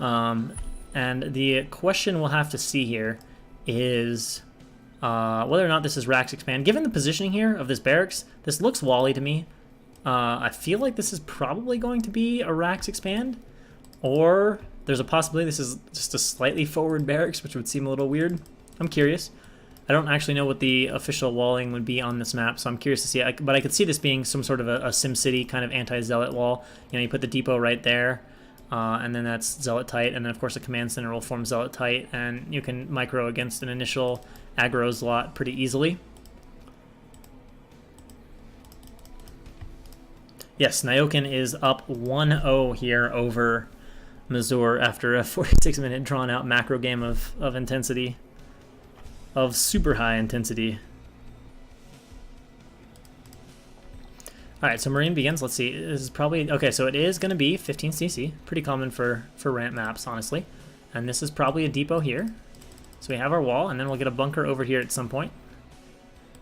And the question we'll have to see here is whether or not this is Rax Expand. Given the positioning here of this barracks, this looks Wally to me. I feel like this is probably going to be a Rax Expand, or there's a possibility this is just a slightly forward barracks, which would seem a little weird. I'm curious. I don't actually know what the official walling would be on this map, so I'm curious to see. But I could see this being some sort of a SimCity kind of anti-zealot wall. You know, you put the depot right there, and then that's zealot tight, and then of course a command center will form zealot tight, and you can micro against an initial aggro slot pretty easily. Yes, Nyoken is up 1-0 here over Mazur after a 46-minute drawn-out macro game of intensity, of super high intensity. All right, so Marine begins. Let's see. This is probably okay. So it is going to be 15 CC, pretty common for ramp maps, honestly. And this is probably a depot here. So we have our wall, and then we'll get a bunker over here at some point.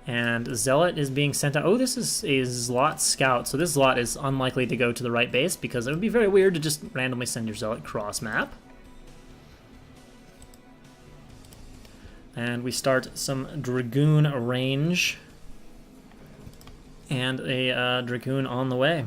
And Zealot is being sent out. Oh, this is a Zlot scout. So this Zlot is unlikely to go to the right base because it would be very weird to just randomly send your Zealot cross map. And we start some Dragoon range. And a Dragoon on the way.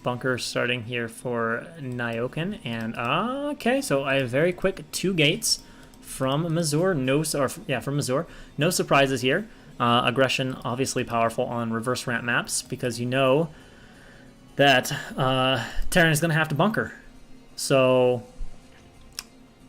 Bunker starting here for Nyoken, and okay, so I have very quick 2 gates from Mazur. From Mazur. No surprises here. Aggression obviously powerful on reverse ramp maps because you know that Terran is going to have to bunker. So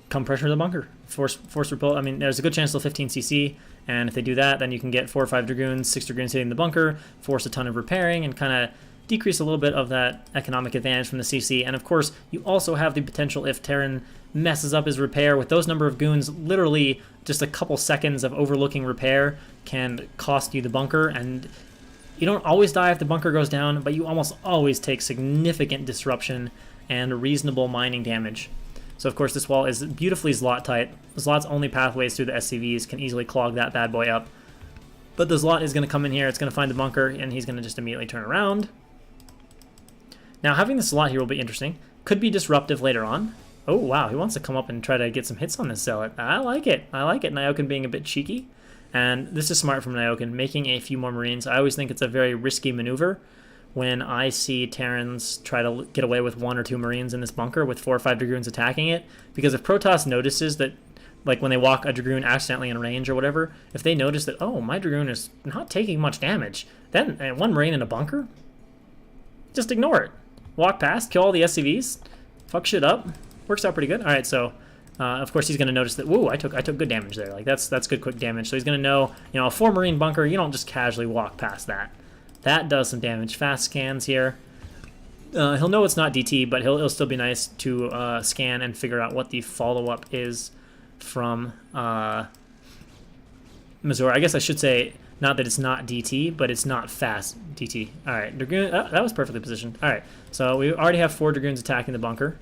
come pressure the bunker. Force repel. I mean, there's a good chance they'll 15 CC, and if they do that, then you can get 4 or 5 Dragoons, 6 Dragoons hitting the bunker, force a ton of repairing, and kind of decrease a little bit of that economic advantage from the CC. And of course, you also have the potential if Terran messes up his repair with those number of goons, literally just a couple seconds of overlooking repair can cost you the bunker. And you don't always die if the bunker goes down, but you almost always take significant disruption and reasonable mining damage. So of course, this wall is beautifully Zlot tight. Zlot's only pathways through the SCVs can easily clog that bad boy up. But the Zlot is going to come in here, it's going to find the bunker, and he's going to just immediately turn around. Now, having this Zlot here will be interesting. Could be disruptive later on. Oh, wow, he wants to come up and try to get some hits on this Zealot. I like it. I like it. Nyoken being a bit cheeky. And this is smart from Nyoken, making a few more Marines. I always think it's a very risky maneuver when I see Terrans try to get away with 1 or 2 Marines in this bunker with 4 or 5 Dragoons attacking it. Because if Protoss notices that, like when they walk a Dragoon accidentally in range or whatever, if they notice that, oh, my Dragoon is not taking much damage, then 1 Marine in a bunker, just ignore it. Walk past, kill all the SCVs, fuck shit up. Works out pretty good. All right, so of course he's going to notice that. Whoa, I took good damage there. Like that's good quick damage. So he's going to know, a 4 Marine bunker. You don't just casually walk past that. That does some damage. Fast scans here. He'll know it's not DT, but it'll still be nice to scan and figure out what the follow up is from Mazur. I guess I should say. Not that it's not DT, but it's not fast DT. All right, Dragoon. Oh, that was perfectly positioned. All right, so we already have 4 Dragoons attacking the bunker.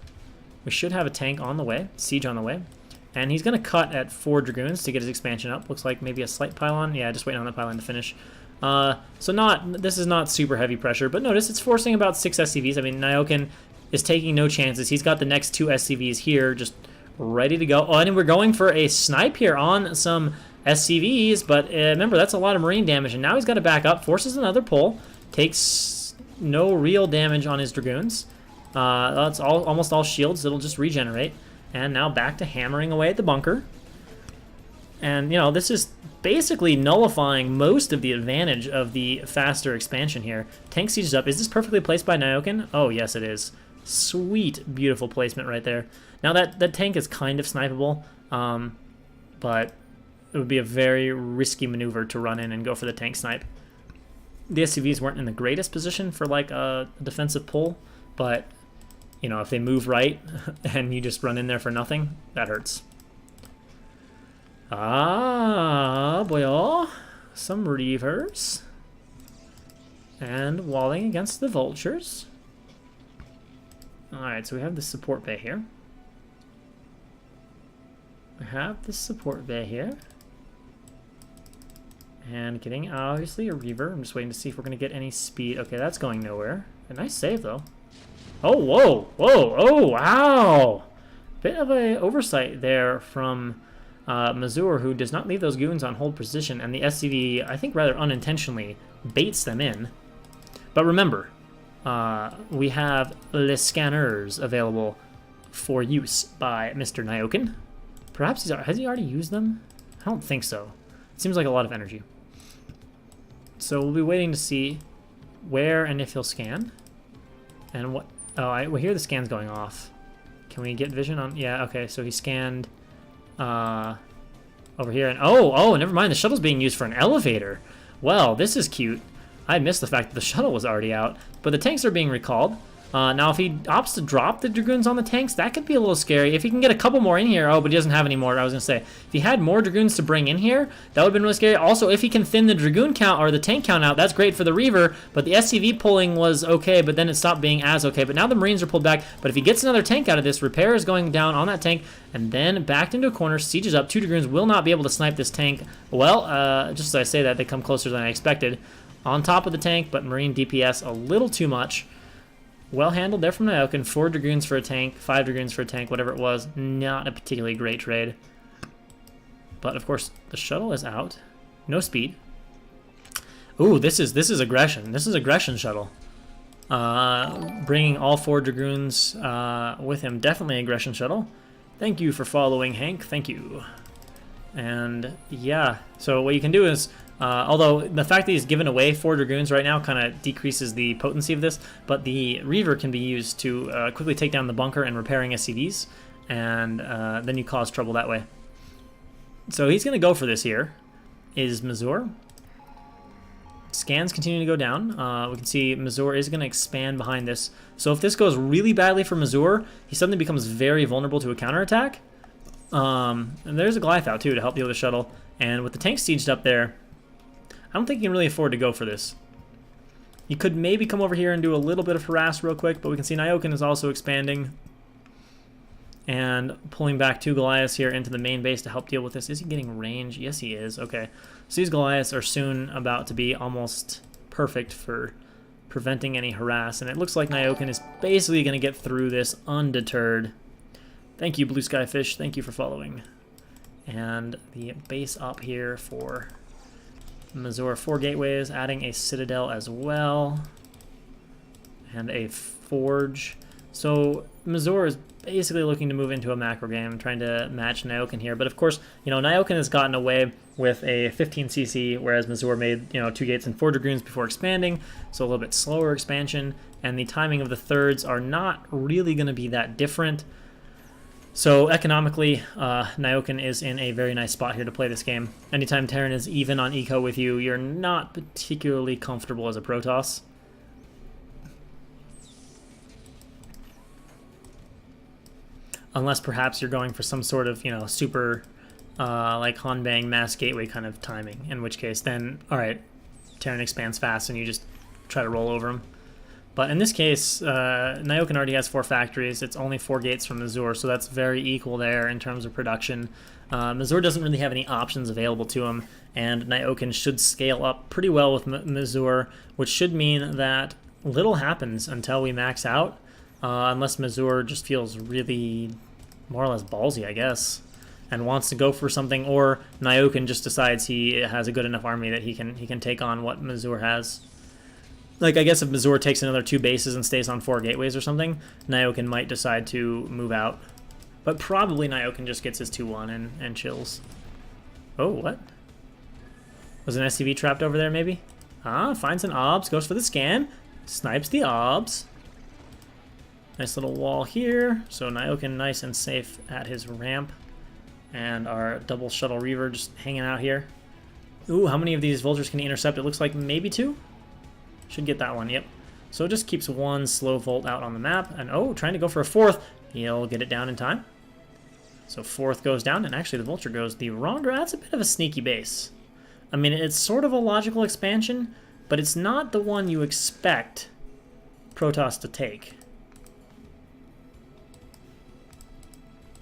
We should have a tank on the way, siege on the way. And he's going to cut at 4 Dragoons to get his expansion up. Looks like maybe a slight pylon. Yeah, just waiting on that pylon to finish. This is not super heavy pressure, but notice it's forcing about 6 SCVs. I mean, Nyoken is taking no chances. He's got the next 2 SCVs here just ready to go. Oh, and we're going for a snipe here on some SCVs, but remember, that's a lot of Marine damage, and now he's got to back up, forces another pull, takes no real damage on his Dragoons. That's almost all shields, it'll just regenerate, and now back to hammering away at the bunker. And, this is basically nullifying most of the advantage of the faster expansion here. Tank sieges up. Is this perfectly placed by Nyoken? Oh, yes, it is. Sweet, beautiful placement right there. Now, that tank is kind of snipeable, but it would be a very risky maneuver to run in and go for the tank snipe. The SCVs weren't in the greatest position for like a defensive pull, but if they move right and you just run in there for nothing, that hurts. Ah, boy, some Reavers and walling against the Vultures. All right, so we have the support bay here. And getting, obviously, a Reaver. I'm just waiting to see if we're going to get any speed. Okay, that's going nowhere. A nice save, though. Oh, whoa. Oh, wow. Bit of a oversight there from Mazur, who does not leave those goons on hold position. And the SCV, I think rather unintentionally, baits them in. But remember, we have the scanners available for use by Mr. Nyoken. Perhaps has he already used them? I don't think so. It seems like a lot of energy. So we'll be waiting to see where and if he'll scan. And what... Oh, we hear the scans going off. Can we get vision on... Yeah, okay, so he scanned over here. And oh, never mind. The shuttle's being used for an elevator. Well, this is cute. I missed the fact that the shuttle was already out. But the tanks are being recalled. Now, if he opts to drop the Dragoons on the tanks, that could be a little scary. If he can get a couple more in here, oh, but he doesn't have any more. I was going to say, if he had more Dragoons to bring in here, that would have been really scary. Also, if he can thin the Dragoon count or the tank count out, that's great for the Reaver, but the SCV pulling was okay, but then it stopped being as okay. But now the Marines are pulled back, but if he gets another tank out of this, repair is going down on that tank, and then backed into a corner, siege is up. 2 Dragoons will not be able to snipe this tank. Well, just as I say that, they come closer than I expected. On top of the tank, but Marine DPS a little too much. Well handled there from Nyoken. 4 Dragoons for a tank, 5 Dragoons for a tank, whatever it was. Not a particularly great trade. But of course, the shuttle is out. No speed. Ooh, this is aggression. This is aggression shuttle. Bringing all 4 Dragoons with him. Definitely aggression shuttle. Thank you for following, Hank. Thank you. And yeah, so what you can do is, although the fact that he's given away 4 Dragoons right now kind of decreases the potency of this, but the Reaver can be used to quickly take down the bunker and repairing SCVs, and then you cause trouble that way. So he's going to go for this here, is Mazur. Scans continue to go down. We can see Mazur is going to expand behind this. So if this goes really badly for Mazur, he suddenly becomes very vulnerable to a counterattack. And there's a Goliath out too to help deal with the shuttle. And with the tank sieged up there, I don't think he can really afford to go for this. He could maybe come over here and do a little bit of harass real quick, but we can see Nyoken is also expanding and pulling back 2 Goliaths here into the main base to help deal with this. Is he getting range? Yes, he is. Okay. So these Goliaths are soon about to be almost perfect for preventing any harass, and it looks like Nyoken is basically going to get through this undeterred. Thank you, Blue Sky Fish. Thank you for following. And the base up here for Mazur. 4 gateways, adding a citadel as well, and a forge. So Mazur is basically looking to move into a macro game, trying to match Nyoken here. But of course, you know, Nyoken has gotten away with a 15cc, whereas Mazur made, you know, 2 gates and 4 Dragoons before expanding, so a little bit slower expansion, and the timing of the thirds are not really going to be that different. So economically, Nyoken is in a very nice spot here to play this game. Anytime Terran is even on eco with you, you're not particularly comfortable as a Protoss. Unless perhaps you're going for some sort of, you know, super, like Hanbang mass gateway kind of timing, in which case then, alright, Terran expands fast and you just try to roll over him. But in this case, Nyoken already has 4 factories. It's only 4 gates from Mazur, so that's very equal there in terms of production. Mazur doesn't really have any options available to him, and Nyoken should scale up pretty well with Mazur, which should mean that little happens until we max out, unless Mazur just feels really more or less ballsy, I guess, and wants to go for something, or Nyoken just decides he has a good enough army that he can take on what Mazur has. Like, I guess if Mazur takes another 2 bases and stays on 4 gateways or something, Nyoken might decide to move out. But probably Nyoken just gets his 2-1 and chills. Oh, what? Was an SCV trapped over there, maybe? Ah, finds an OBS, goes for the scan, snipes the OBS. Nice little wall here, so Nyoken nice and safe at his ramp. And our double shuttle Reaver just hanging out here. Ooh, how many of these vultures can he intercept? It looks like maybe 2? Should get that one, yep. So it just keeps 1 slow volt out on the map. And oh, trying to go for a 4th. He'll get it down in time. So 4th goes down, and actually the vulture goes the wrong direction. That's a bit of a sneaky base. I mean, it's sort of a logical expansion, but it's not the one you expect Protoss to take.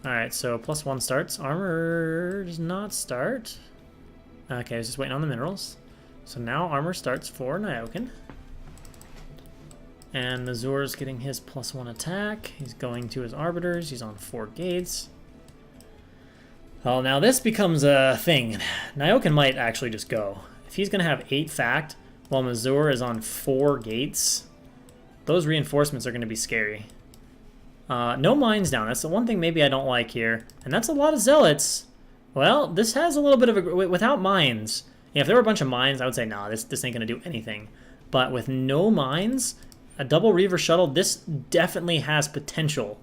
Alright, so +1 starts. Armor does not start. Okay, I was just waiting on the minerals. So now armor starts for Nyoken. And Mazur's getting his +1 attack. He's going to his arbiters. He's on 4 gates. Well, now this becomes a thing. Nyoken might actually just go. If he's going to have 8 fact while Mazur is on 4 gates, those reinforcements are going to be scary. No mines down. That's the one thing maybe I don't like here. And that's a lot of zealots. Well, this has a little bit of a... Without mines... Yeah, if there were a bunch of mines, I would say, nah, this ain't going to do anything. But with no mines, a double Reaver shuttle, this definitely has potential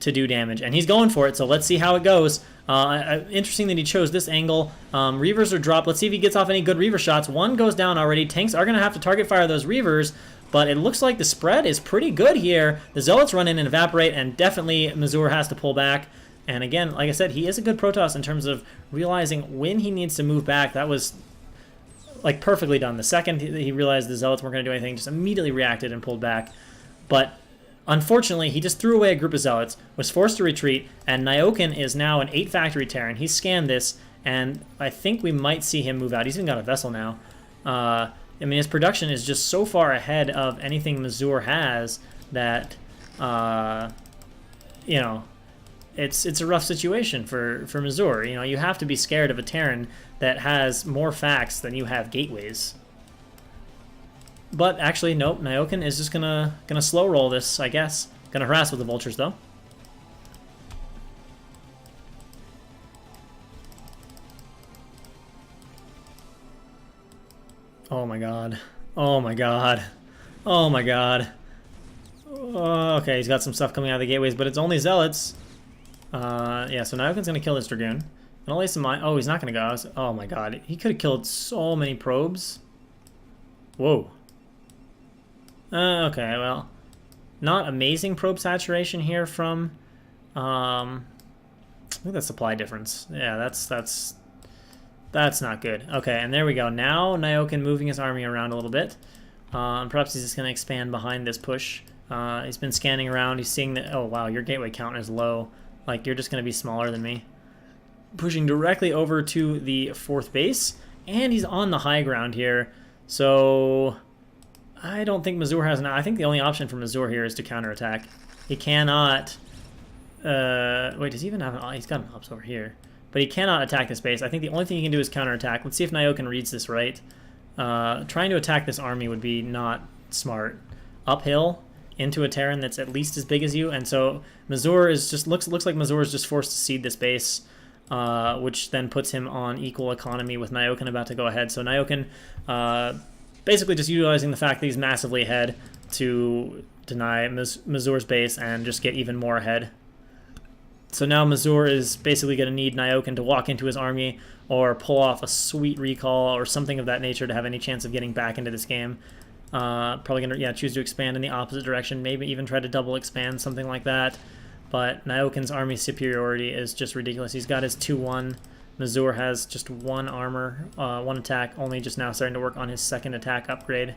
to do damage. And he's going for it, so let's see how it goes. Interesting that he chose this angle. Reavers are dropped. Let's see if he gets off any good Reaver shots. 1 goes down already. Tanks are going to have to target fire those Reavers. but it looks like the spread is pretty good here. The Zealots run in and evaporate, and definitely Mazur has to pull back. And again, like I said, he is a good Protoss in terms of realizing when he needs to move back. That was like perfectly done. The second he realized the Zealots weren't going to do anything, just immediately reacted and pulled back. But unfortunately, he just threw away a group of Zealots, was forced to retreat, and Nyoken is now an 8-factory Terran. He scanned this, and I think we might see him move out. He's even got a vessel now. I mean, his production is just so far ahead of anything Mazur has that, you know, it's a rough situation for Mazur. You know, you have to be scared of a Terran that has more facts than you have gateways. But actually, nope. Nyoken is just gonna slow roll this, I guess. Gonna harass with the vultures though. Oh my god. Oh my god. Oh my god. Okay, he's got some stuff coming out of the gateways, but it's only Zealots. Yeah, so Nyoken's gonna kill this Dragoon. And I'll lay some mine. Oh, he's not gonna go. Oh my god. He could have killed so many probes. Whoa. Okay, well. Not amazing probe saturation here from I think that's supply difference. Yeah, that's not good. Okay, and there we go. Now Nyoken moving his army around a little bit. And perhaps he's just going to expand behind this push. He's been scanning around. He's seeing that, oh wow, your gateway count is low. Like, you're just going to be smaller than me. Pushing directly over to the 4th base. And he's on the high ground here. So I don't think Mazur has I think the only option for Mazur here is to counterattack. He cannot... wait, does he even have an... He's got an ops over here. But he cannot attack this base. I think the only thing he can do is counterattack. Let's see if Nyoken reads this right. Trying to attack this army would be not smart. Uphill into a Terran that's at least as big as you, and so Mazur is just looks like Mazur is just forced to cede this base, which then puts him on equal economy with Nyoken about to go ahead. So Nyoken basically just utilizing the fact that he's massively ahead to deny Mazur's base and just get even more ahead. So now Mazur is basically going to need Nyoken to walk into his army or pull off a sweet recall or something of that nature to have any chance of getting back into this game. Probably going to choose to expand in the opposite direction, maybe even try to double expand, something like that. But Nyoken's army superiority is just ridiculous. He's got his 2-1. Mazur has just 1 armor, 1 attack, only just now starting to work on his 2nd attack upgrade.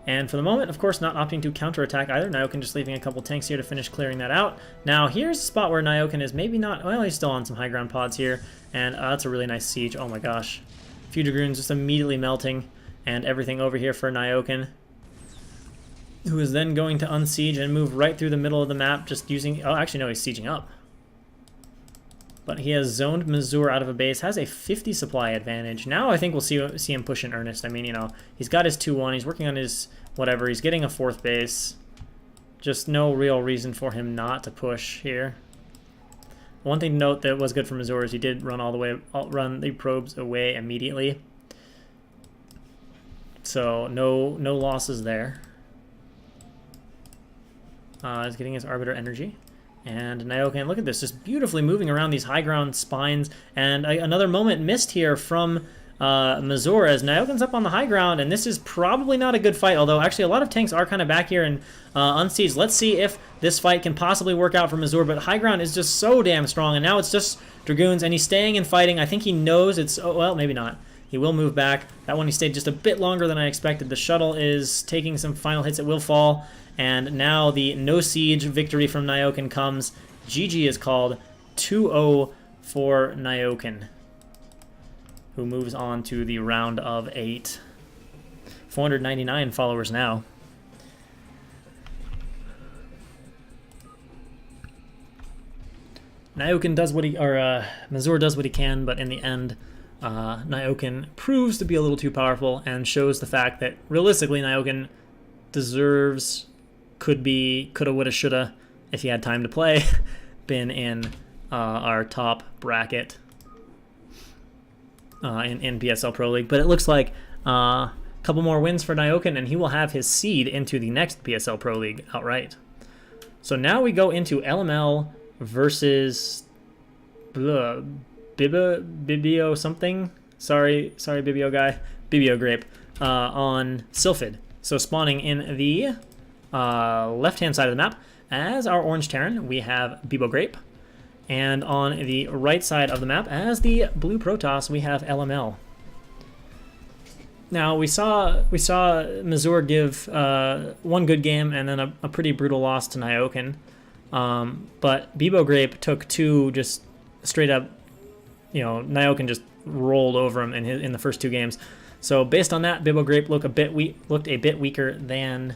And for the moment, of course, not opting to counterattack either. Nyoken just leaving a couple tanks here to finish clearing that out. Now, here's a spot where Nyoken is maybe not... Well, he's still on some high ground pods here. And that's a really nice siege. Oh my gosh. A few Dragoons just immediately melting. And everything over here for Nyoken, who is then going to unsiege and move right through the middle of the map, just using... Oh, actually, no, he's sieging up. But he has zoned Mazur out of a base, has a 50 supply advantage. Now I think we'll see him push in earnest. I mean, you know, he's got his 2-1, he's working on his whatever, he's getting a 4th base. Just no real reason for him not to push here. One thing to note that was good for Mazur is he did run run the probes away immediately. So no losses there. He's getting his Arbiter energy. And Nyoken, look at this, just beautifully moving around these high ground spines. And another moment missed here from Mazur as Nyoken's up on the high ground, and this is probably not a good fight, although actually a lot of tanks are kind of back here and unsieged. Let's see if this fight can possibly work out for Mazur, but high ground is just so damn strong, and now it's just Dragoons, and he's staying and fighting. I think he knows it's... Oh, well, maybe not. He will move back. That one he stayed just a bit longer than I expected. The shuttle is taking some final hits. It will fall. And now the no siege victory from Nyoken comes. GG is called 2-0 for Nyoken, who moves on to the round of 8. 499 followers now. Nyoken does what he... Or, Mazur does what he can, but in the end... Nyoken proves to be a little too powerful and shows the fact that realistically Nyoken deserves, coulda, woulda, shoulda, if he had time to play, been in our top bracket in BSL Pro League. But it looks like a couple more wins for Nyoken and he will have his seed into the next BSL Pro League outright. So now we go into LML versus... Bibio something. Sorry, Bibio guy. Bibio Grape. on Sylphid. So spawning in the left-hand side of the map, as our orange Terran, we have Bebo Grape. And on the right side of the map, as the blue Protoss, we have LML. Now, we saw Mazur give one good game and then a pretty brutal loss to Nyoken. But Bebo Grape took two just straight up, Nyoken just rolled over him in the first two games. So based on that, Bebo Grape looked a bit weaker than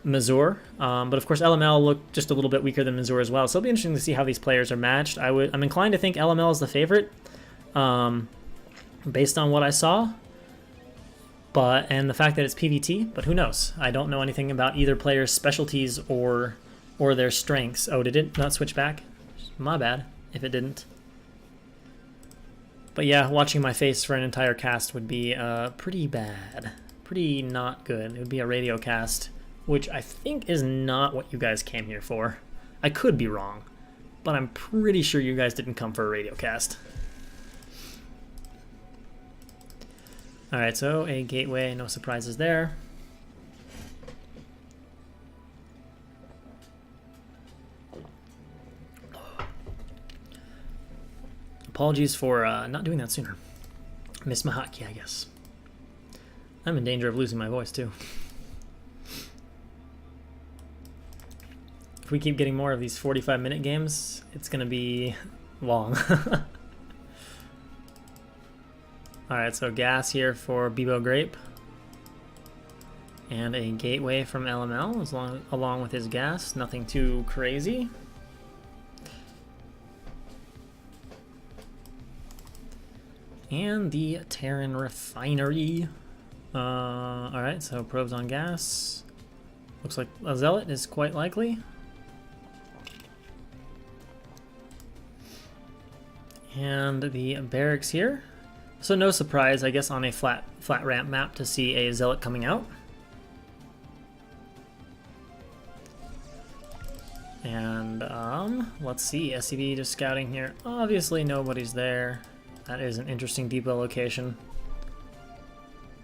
Mazur. But of course, LML looked just a little bit weaker than Mazur as well. So it'll be interesting to see how these players are matched. I'm inclined to think LML is the favorite, based on what I saw. And the fact that it's PvT, but who knows? I don't know anything about either player's specialties or their strengths. Oh, did it not switch back? My bad if it didn't. But yeah, watching my face for an entire cast would be pretty bad. Pretty not good. It would be a radio cast, which I think is not what you guys came here for. I could be wrong, but I'm pretty sure you guys didn't come for a radio cast. Alright, so a gateway, no surprises there. Apologies for not doing that sooner. Miss my hotkey, I guess. I'm in danger of losing my voice, too. If we keep getting more of these 45-minute games, it's going to be long. Alright, so gas here for Bebo Grape. And a gateway from LML along with his gas. Nothing too crazy. And the Terran Refinery. Alright, so probes on gas. Looks like a Zealot is quite likely. And the barracks here. So no surprise, I guess, on a flat ramp map to see a Zealot coming out. And let's see, SCV just scouting here. Obviously nobody's there. That is an interesting depot location.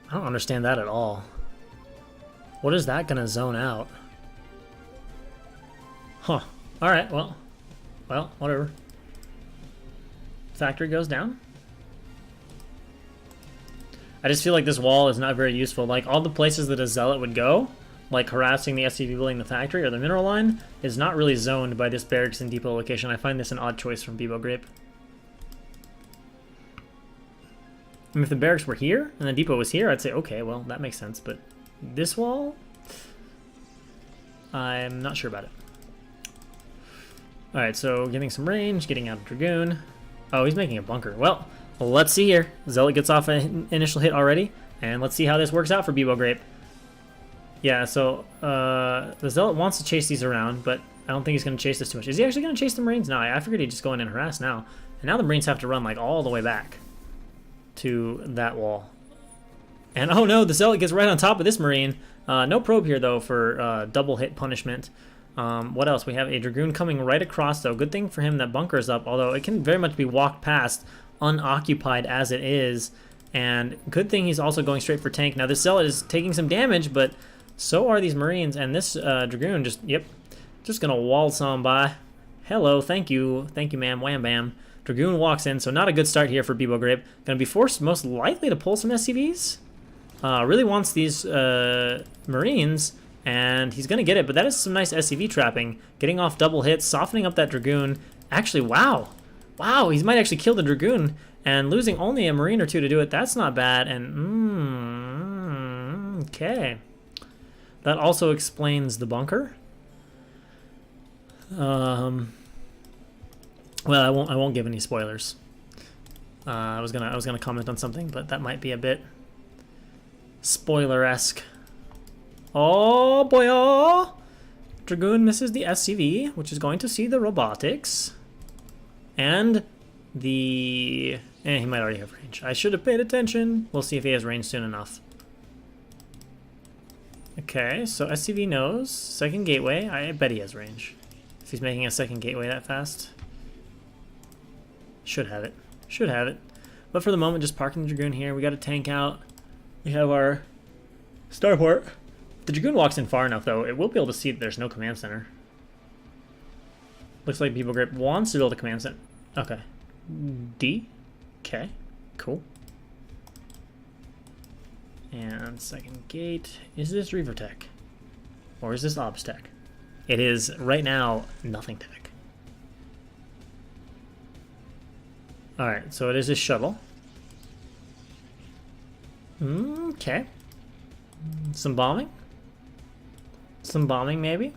I don't understand that at all. What is that gonna zone out? Huh. Alright, well, whatever. Factory goes down. I just feel like this wall is not very useful. Like, all the places that a Zealot would go, like harassing the SCV building the factory or the mineral line, is not really zoned by this barracks and depot location. I find this an odd choice from Bebo Grape. I mean, if the barracks were here and the depot was here, I'd say, okay, well, that makes sense. But this wall, I'm not sure about it. Alright, so getting some range, getting out of Dragoon. Oh, he's making a bunker. Well, let's see here. Zealot gets off an initial hit already, and let's see how this works out for Bebo Grape. Yeah, so the Zealot wants to chase these around, but I don't think he's going to chase this too much. Is he actually going to chase the Marines? No, I figured he'd just go in and harass now. And now the Marines have to run like all the way back to that wall. And oh no, the Zealot gets right on top of this Marine. No probe here though for double hit punishment. What else? We have a Dragoon coming right across though. Good thing for him that bunker's up, although it can very much be walked past unoccupied as it is. And good thing he's also going straight for tank. Now this Zealot is taking some damage, but so are these Marines, and this Dragoon just gonna waltz on by. Hello, thank you ma'am, wham bam. Dragoon walks in, so not a good start here for Bebo Grape. Gonna be forced most likely to pull some SCVs. Really wants these Marines, and he's gonna get it, but that is some nice SCV trapping. Getting off double hits, softening up that Dragoon. Actually, wow, he might actually kill the Dragoon, and losing only a Marine or two to do it, that's not bad, and okay. That also explains the bunker. Well, I won't give any spoilers. I was gonna comment on something, but that might be a bit spoiler-esque. Oh boy! Oh! Dragoon misses the SCV, which is going to see the robotics, and the. He might already have range. I should have paid attention. We'll see if he has range soon enough. Okay, so SCV knows. Second gateway. I bet he has range. If he's making a second gateway that fast. Should have it. But for the moment, just parking the Dragoon here. We got a tank out. We have our Starport. If the Dragoon walks in far enough, though, it will be able to see that there's no command center. Looks like Beeble Grape wants to build a command center. Okay. D. Okay. Cool. And second gate. Is this Reaver Tech? Or is this Obs Tech? It is, right now, nothing tech. Alright, so it is a shuttle. Okay. Some bombing. Some bombing, maybe.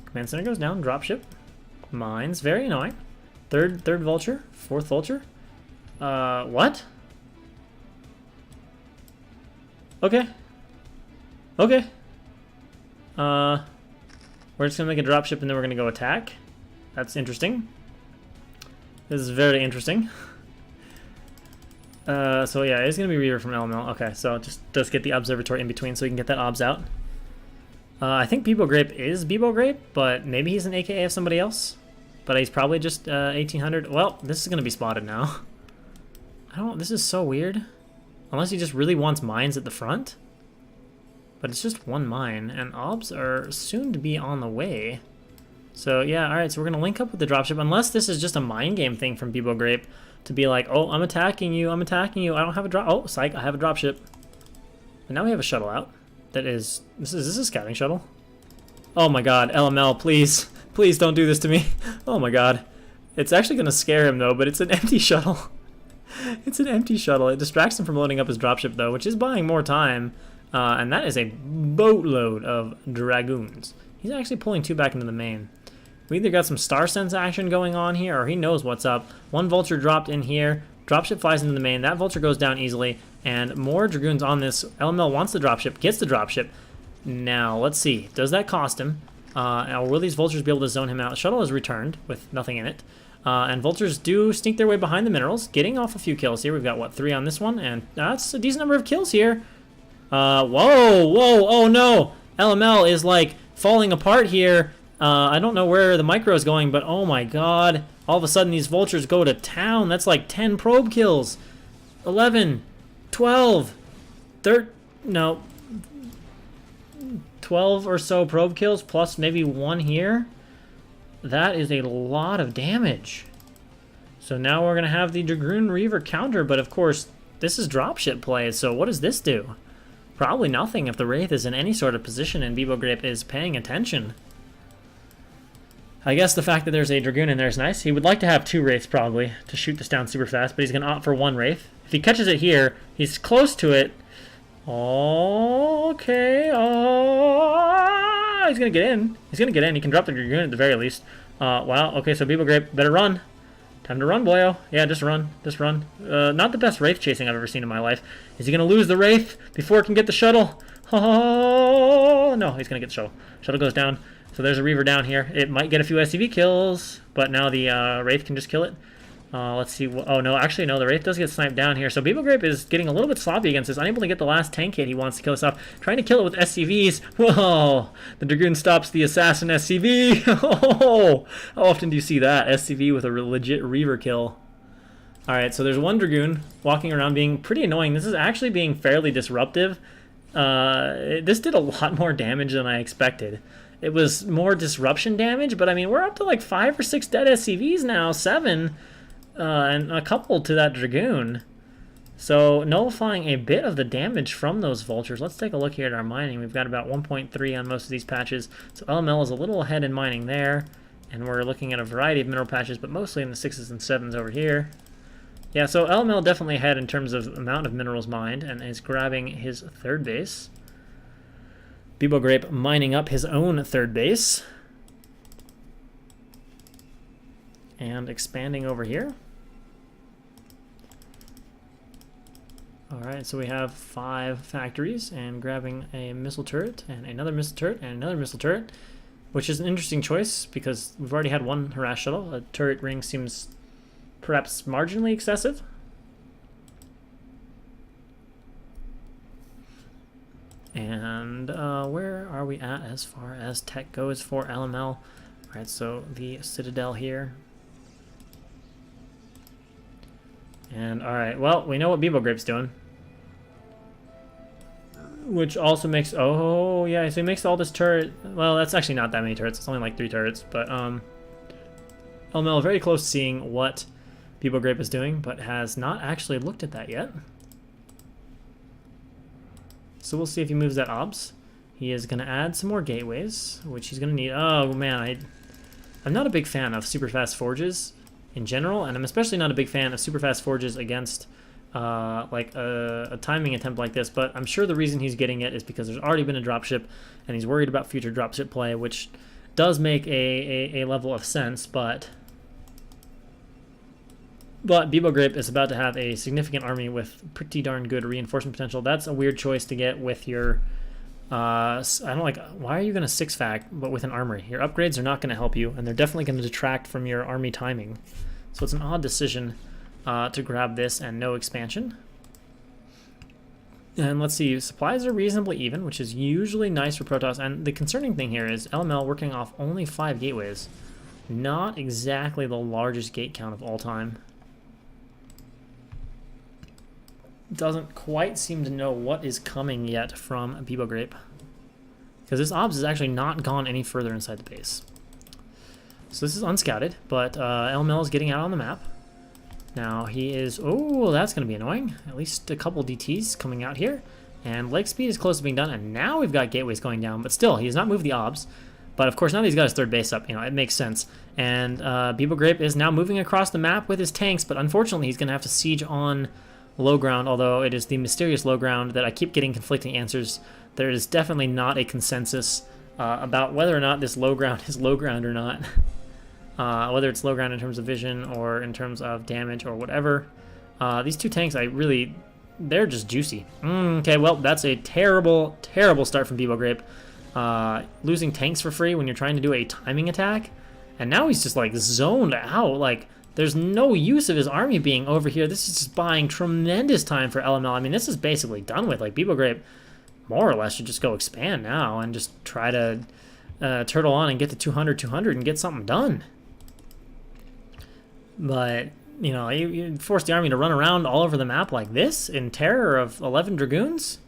Command center goes down. Dropship. Mines. Very annoying. Third vulture. Fourth vulture. What? Okay. Okay. We're just gonna make a dropship and then we're gonna go attack. That's interesting. This is very interesting. So yeah, it's gonna be Reaver from LML. Okay, so just get the observatory in between so we can get that obs out. I think Beeble Grape is Beeble Grape, but maybe he's an AKA of somebody else. But he's probably just 1800. Well, this is gonna be spotted now. This is so weird. Unless he just really wants mines at the front. But it's just one mine, and obs are soon to be on the way. So yeah, alright, so we're gonna link up with the dropship, unless this is just a mind game thing from Beeble Grape to be like, oh, I'm attacking you, I don't have a drop. Oh, psych, I have a dropship. And now we have a shuttle out. That is this is a scouting shuttle? Oh my god, LML, please. Please don't do this to me. Oh my god. It's actually gonna scare him though, but it's an empty shuttle. It's an empty shuttle. It distracts him from loading up his dropship though, which is buying more time. And that is a boatload of dragoons. He's actually pulling 2 back into the main. We either got some Star Sense action going on here, or he knows what's up. One vulture dropped in here. Dropship flies into the main. That vulture goes down easily. And more dragoons on this. LML wants the dropship, gets the dropship. Now, let's see. Does that cost him? Or will these vultures be able to zone him out? Shuttle is returned with nothing in it. And vultures do sneak their way behind the minerals, getting off a few kills here. We've got, what, 3 on this one? And that's a decent number of kills here. Whoa, oh no! LML is, like, falling apart here. I don't know where the micro is going, but oh my god. All of a sudden, these vultures go to town. That's like 10 probe kills. 11, 12, 12 or so probe kills, plus maybe 1 here. That is a lot of damage. So now we're going to have the Dragoon Reaver counter, but of course, this is dropship play, so what does this do? Probably nothing if the Wraith is in any sort of position and Beeble Grape is paying attention. I guess the fact that there's a Dragoon in there is nice. He would like to have 2 Wraiths probably to shoot this down super fast, but he's going to opt for 1 Wraith. If he catches it here, he's close to it. Okay. Oh, he's going to get in. He's going to get in. He can drop the Dragoon at the very least. Wow. Okay, so Beeble Grape better run. Time to run, boyo. Yeah, just run. Just run. Not the best Wraith chasing I've ever seen in my life. Is he going to lose the Wraith before it can get the shuttle? Oh, no, he's going to get the shuttle. Shuttle goes down. So there's a Reaver down here. It might get a few SCV kills, but now the Wraith can just kill it. Let's see. Oh, no, actually, no, the Wraith does get sniped down here. So Beeble Grape is getting a little bit sloppy against this, unable to get the last tank hit he wants to kill us off. Trying to kill it with SCVs. Whoa! The Dragoon stops the Assassin SCV. Oh, how often do you see that? SCV with a legit Reaver kill. Alright, so there's 1 Dragoon walking around being pretty annoying. This is actually being fairly disruptive. This did a lot more damage than I expected. It was more disruption damage, but I mean, we're up to like 5 or 6 dead SCVs now, 7. And a couple to that Dragoon. So nullifying a bit of the damage from those vultures. Let's take a look here at our mining. We've got about 1.3 on most of these patches. So LML is a little ahead in mining there. And we're looking at a variety of mineral patches, but mostly in the 6s and 7s over here. Yeah, so LML definitely ahead in terms of amount of minerals mined and is grabbing his 3rd base. Beeble Grape mining up his own 3rd base. And expanding over here. Alright, so we have 5 factories and grabbing a missile turret and another missile turret and another missile turret, which is an interesting choice because we've already had 1 harass shuttle. A turret ring seems perhaps marginally excessive. And where are we at as far as tech goes for LML? Alright, so the Citadel here. And alright, well, we know what Beeble Grape's doing. which also makes, oh yeah, so he makes all this turret. Well, that's actually not that many turrets. It's only like 3 turrets, but LML very close to seeing what BBoGrape is doing, but has not actually looked at that yet. So we'll see if he moves that obs. He is going to add some more gateways, which he's going to need. Oh man, I'm not a big fan of super fast forges in general, and I'm especially not a big fan of super fast forges against like a timing attempt like this, but I'm sure the reason he's getting it is because there's already been a dropship, and he's worried about future dropship play, which does make a level of sense, but BBoGrape is about to have a significant army with pretty darn good reinforcement potential. That's a weird choice to get with your I don't like, why are you going to 6-fac but with an armory? Your upgrades are not going to help you, and they're definitely going to detract from your army timing. So it's an odd decision to grab this and no expansion. And let's see, supplies are reasonably even, which is usually nice for Protoss. And the concerning thing here is LML working off only 5 gateways. Not exactly the largest gate count of all time. Doesn't quite seem to know what is coming yet from BBoGrape, because this obs is actually not gone any further inside the base. So this is unscouted, but LML is getting out on the map. Now he is, oh, that's going to be annoying. At least a couple DTs coming out here, and leg speed is close to being done, and now we've got gateways going down, but still, he has not moved the obs. But of course, now that he's got his 3rd base up, you know, it makes sense. And BBoGrape is now moving across the map with his tanks, but unfortunately, he's going to have to siege on low ground, although it is the mysterious low ground that I keep getting conflicting answers. There is definitely not a consensus about whether or not this low ground is low ground or not. Whether it's low ground in terms of vision or in terms of damage or whatever. These 2 tanks, they're just juicy. Okay, well, that's a terrible, terrible start from BBoGrape. Losing tanks for free when you're trying to do a timing attack. And now he's just like zoned out. Like, there's no use of his army being over here. This is just buying tremendous time for LML. I mean, this is basically done with. Like, BBoGrape more or less should just go expand now and just try to turtle on and get to 200 and get something done. But, you know, you force the army to run around all over the map like this in terror of 11 Dragoons?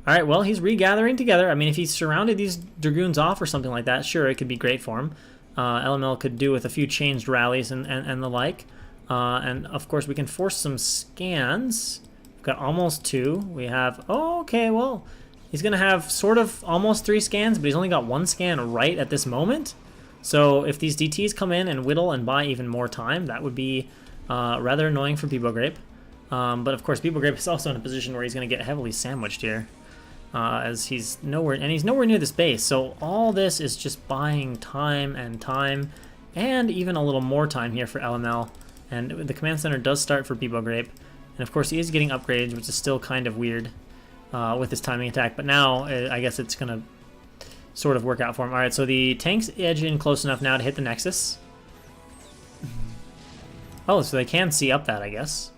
All right, well, he's regathering together. I mean, if he surrounded these Dragoons off or something like that, sure, it could be great for him. LML could do with a few changed rallies and the like. And, of course, we can force some scans. We've got almost 2. We have, oh, okay, well, he's going to have sort of almost 3 scans, but he's only got 1 scan right at this moment. So if these DTs come in and whittle and buy even more time, that would be rather annoying for BBoGrape. But, of course, BBoGrape is also in a position where he's going to get heavily sandwiched here. As he's nowhere near this base. So all this is just buying time, and even a little more time here for LML. And the command center does start for BBoGrape, and of course he is getting upgrades, which is still kind of weird with this timing attack. But now I guess it's gonna sort of work out for him. All right, so the tanks edge in close enough now to hit the Nexus. Oh, so they can see up that, I guess,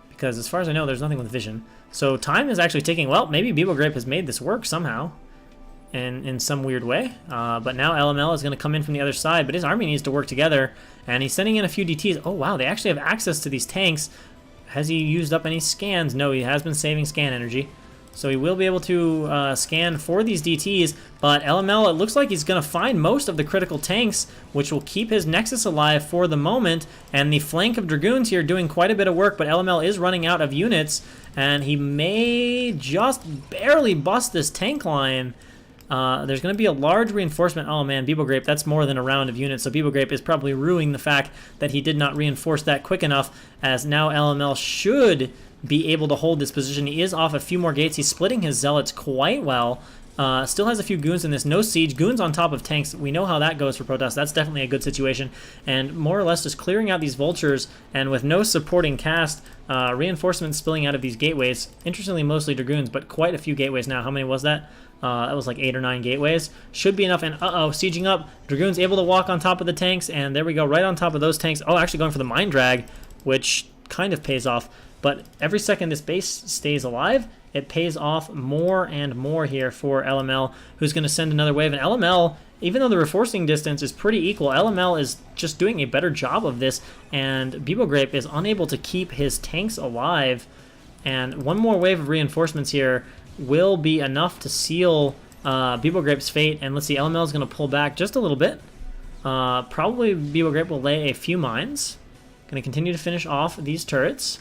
because as far as I know, there's nothing with vision. So time is actually ticking. Well, maybe BBoGrape has made this work somehow in some weird way. But now LML is going to come in from the other side, but his army needs to work together, and he's sending in a few DTs. Oh, wow, they actually have access to these tanks. Has he used up any scans? No, he has been saving scan energy. So he will be able to scan for these DTs, but LML, it looks like he's going to find most of the critical tanks, which will keep his Nexus alive for the moment, and the flank of Dragoons here doing quite a bit of work, but LML is running out of units, and he may just barely bust this tank line. There's going to be a large reinforcement. Oh man, BBoGrape, that's more than a round of units, so BBoGrape is probably ruining the fact that he did not reinforce that quick enough, as now LML should be able to hold this position. He is off a few more gates. He's splitting his zealots quite well. Still has a few goons in this. No siege. Goons on top of tanks. We know how that goes for Protoss. That's definitely a good situation. And more or less just clearing out these vultures, and with no supporting cast, reinforcements spilling out of these gateways. Interestingly, mostly Dragoons, but quite a few gateways now. How many was that? That was like 8 or 9 gateways. Should be enough. And sieging up. Dragoons able to walk on top of the tanks, and there we go, right on top of those tanks. Oh, actually going for the mine drag, which kind of pays off. But every second this base stays alive, it pays off more and more here for LML, who's going to send another wave. And LML, even though the reinforcing distance is pretty equal, LML is just doing a better job of this, and BBoGrape is unable to keep his tanks alive. And one more wave of reinforcements here will be enough to seal Beeble Grape's fate. And let's see, LML is going to pull back just a little bit. Probably Beeble Grape will lay a few mines. Going to continue to finish off these turrets.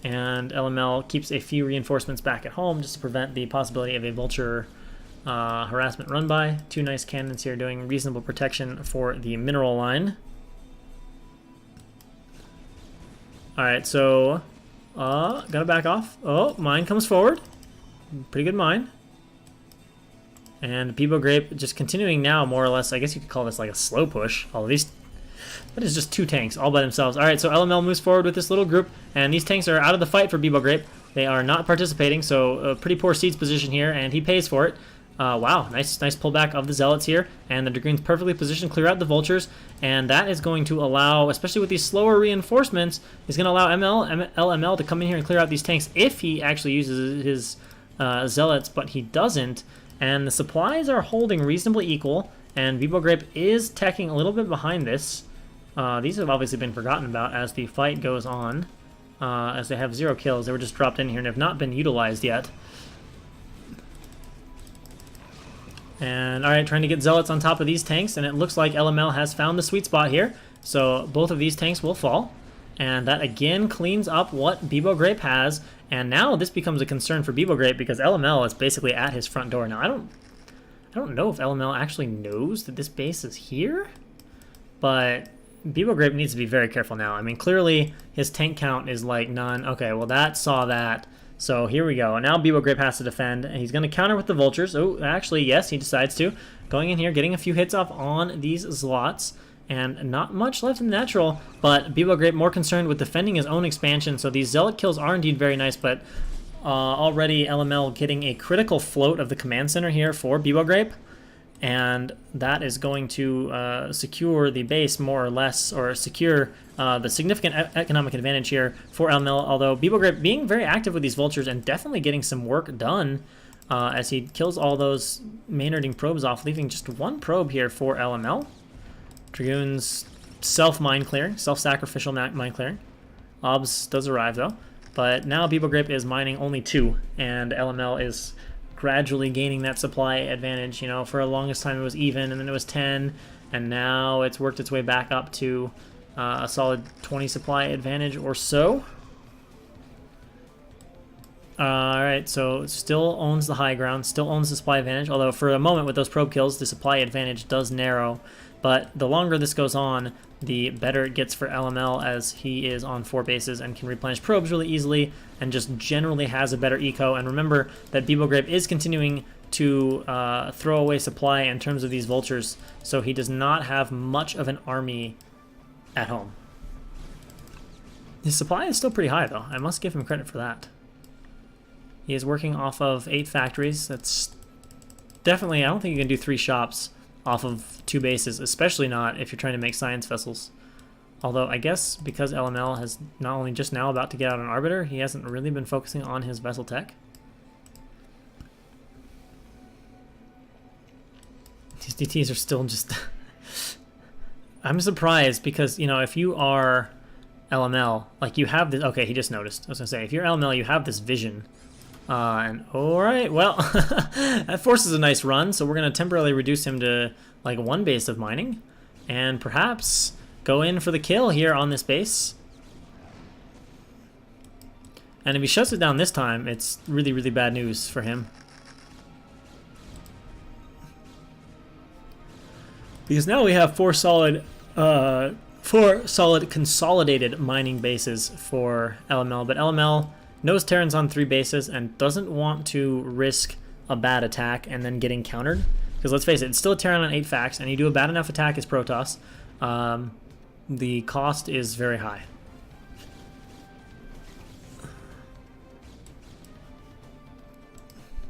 And LML keeps a few reinforcements back at home just to prevent the possibility of a vulture harassment run by. Two nice cannons here doing reasonable protection for the mineral line. Alright, so gotta back off. Oh, mine comes forward. Pretty good mine. And Beeble Grape just continuing now, more or less. I guess you could call this like a slow push. All of these. That is just two tanks all by themselves. All right, so LML moves forward with this little group, and these tanks are out of the fight for Beeble Grape. They are not participating, so a pretty poor siege position here, and he pays for it. Wow, nice pullback of the Zealots here, and the Dragoons perfectly positioned, clear out the Vultures, and that is going to allow, especially with these slower reinforcements, is going to allow LML to come in here and clear out these tanks if he actually uses his Zealots, but he doesn't. And the supplies are holding reasonably equal, and Beeble Grape is teching a little bit behind this. These have obviously been forgotten about as the fight goes on, as they have 0 kills. They were just dropped in here and have not been utilized yet. And alright, trying to get Zealots on top of these tanks, and it looks like LML has found the sweet spot here. So both of these tanks will fall. And that again cleans up what Beeble Grape has. And now this becomes a concern for Beeble Grape because LML is basically at his front door. Now I don't know if LML actually knows that this base is here, but Beeble Grape needs to be very careful now. I mean, clearly his tank count is like none. Okay, well that saw that. So here we go. Now Beeble Grape has to defend, and he's going to counter with the Vultures. Oh, actually, yes, he decides to. Going in here, getting a few hits off on these slots, and not much left in the natural, but Beeble Grape more concerned with defending his own expansion, so these Zealot kills are indeed very nice, but already LML getting a critical float of the command center here for Beeble Grape, and that is going to secure the base more or less, or secure the significant economic advantage here for LML, although Beeble Grape being very active with these Vultures and definitely getting some work done as he kills all those Maynarding probes off, leaving just one probe here for LML. Dragoons self-mine clearing, self-sacrificial mine clearing. Obs does arrive though, but now Beeble Grape is mining only 2, and LML is gradually gaining that supply advantage. You know, for the longest time it was even, and then it was 10, and now it's worked its way back up to a solid 20 supply advantage or so. Alright, so still owns the high ground, still owns the supply advantage, although for a moment with those probe kills, the supply advantage does narrow. But the longer this goes on, the better it gets for LML, as he is on 4 bases and can replenish probes really easily and just generally has a better eco. And remember that Beeble Grape is continuing to throw away supply in terms of these Vultures, so he does not have much of an army at home. His supply is still pretty high though, I must give him credit for that. He is working off of 8 factories. That's definitely, I don't think you can do 3 shops off of 2 bases, especially not if you're trying to make science vessels. Although I guess because LML has not only just now about to get out an Arbiter, he hasn't really been focusing on his vessel tech. These DTs are still just... I'm surprised because, you know, if you are LML, like you have this... Okay, he just noticed. I was going to say, if you're LML, you have this vision. And alright, well, that forces a nice run, so we're going to temporarily reduce him to like 1 base of mining, and perhaps go in for the kill here on this base. And if he shuts it down this time, it's really, really bad news for him. Because now we have 4 solid consolidated mining bases for LML, but LML knows Terran's on 3 bases and doesn't want to risk a bad attack and then getting countered. Because let's face it, it's still a Terran on 8 facts, and you do a bad enough attack as Protoss, the cost is very high.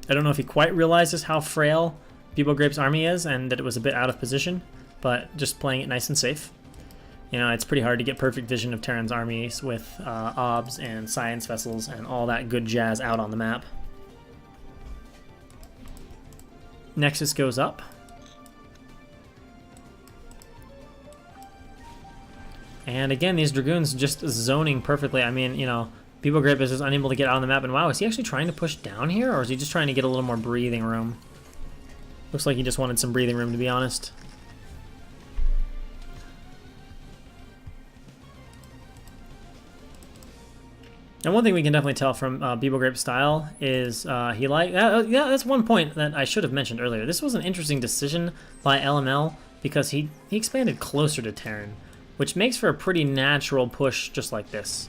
I don't know if he quite realizes how frail Beeble Grape's army is and that it was a bit out of position, but just playing it nice and safe. You know, it's pretty hard to get perfect vision of Terran's armies with obs and science vessels and all that good jazz out on the map. Nexus goes up. And again, these Dragoons just zoning perfectly. I mean, you know, Beeble Grape is just unable to get out on the map. And wow, is he actually trying to push down here? Or is he just trying to get a little more breathing room? Looks like he just wanted some breathing room, to be honest. And one thing we can definitely tell from Beeble Grape's style is he yeah, that's one point that I should have mentioned earlier. This was an interesting decision by LML because he expanded closer to Terran, which makes for a pretty natural push just like this.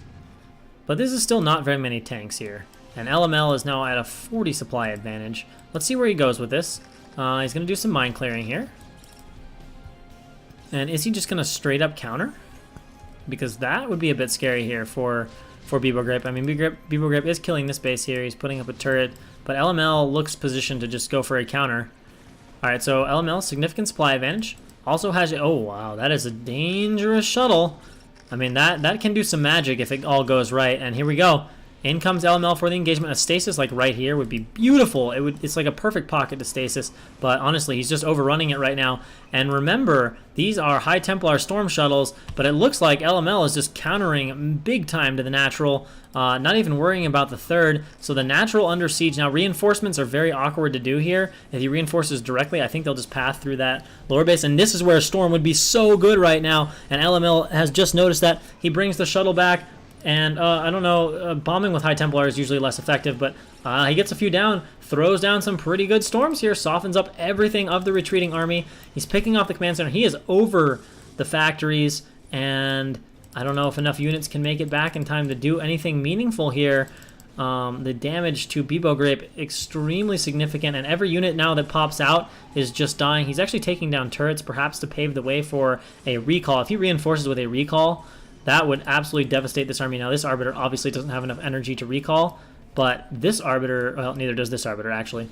But this is still not very many tanks here. And LML is now at a 40 supply advantage. Let's see where he goes with this. He's going to do some mine clearing here. And is he just going to straight up counter? Because that would be a bit scary here for Beeble Grape. I mean, Beeble Grape is killing this base here. He's putting up a turret. But LML looks positioned to just go for a counter. Alright, so LML, significant supply advantage. Also has... Oh, wow, that is a dangerous shuttle. I mean, that can do some magic if it all goes right. And here we go. In comes LML for the engagement. A stasis like right here would be beautiful. It's like a perfect pocket to stasis. But honestly, he's just overrunning it right now. And remember, these are High Templar Storm shuttles. But it looks like LML is just countering big time to the natural. Not even worrying about the third. So the natural under siege. Now, reinforcements are very awkward to do here. If he reinforces directly, I think they'll just path through that lower base. And this is where a storm would be so good right now. And LML has just noticed that. He brings the shuttle back. And, I don't know, bombing with High Templar is usually less effective, but he gets a few down, throws down some pretty good storms here, softens up everything of the retreating army. He's picking off the command center. He is over the factories, and I don't know if enough units can make it back in time to do anything meaningful here. The damage to Beeble Grape extremely significant, and every unit now that pops out is just dying. He's actually taking down turrets, perhaps to pave the way for a recall. If he reinforces with a recall, that would absolutely devastate this army. Now, this Arbiter obviously doesn't have enough energy to recall, but this Arbiter, well, neither does this Arbiter, actually.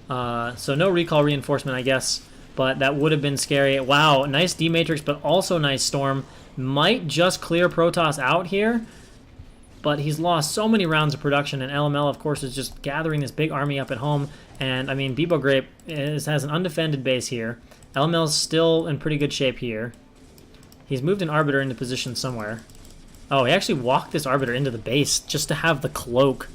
So no recall reinforcement, I guess, but that would have been scary. Wow, nice D-Matrix, but also nice Storm. Might just clear Protoss out here, but he's lost so many rounds of production, and LML, of course, is just gathering this big army up at home. And, I mean, Beeble Grape has an undefended base here. LML's still in pretty good shape here. He's moved an Arbiter into position somewhere. Oh, he actually walked this Arbiter into the base just to have the cloak.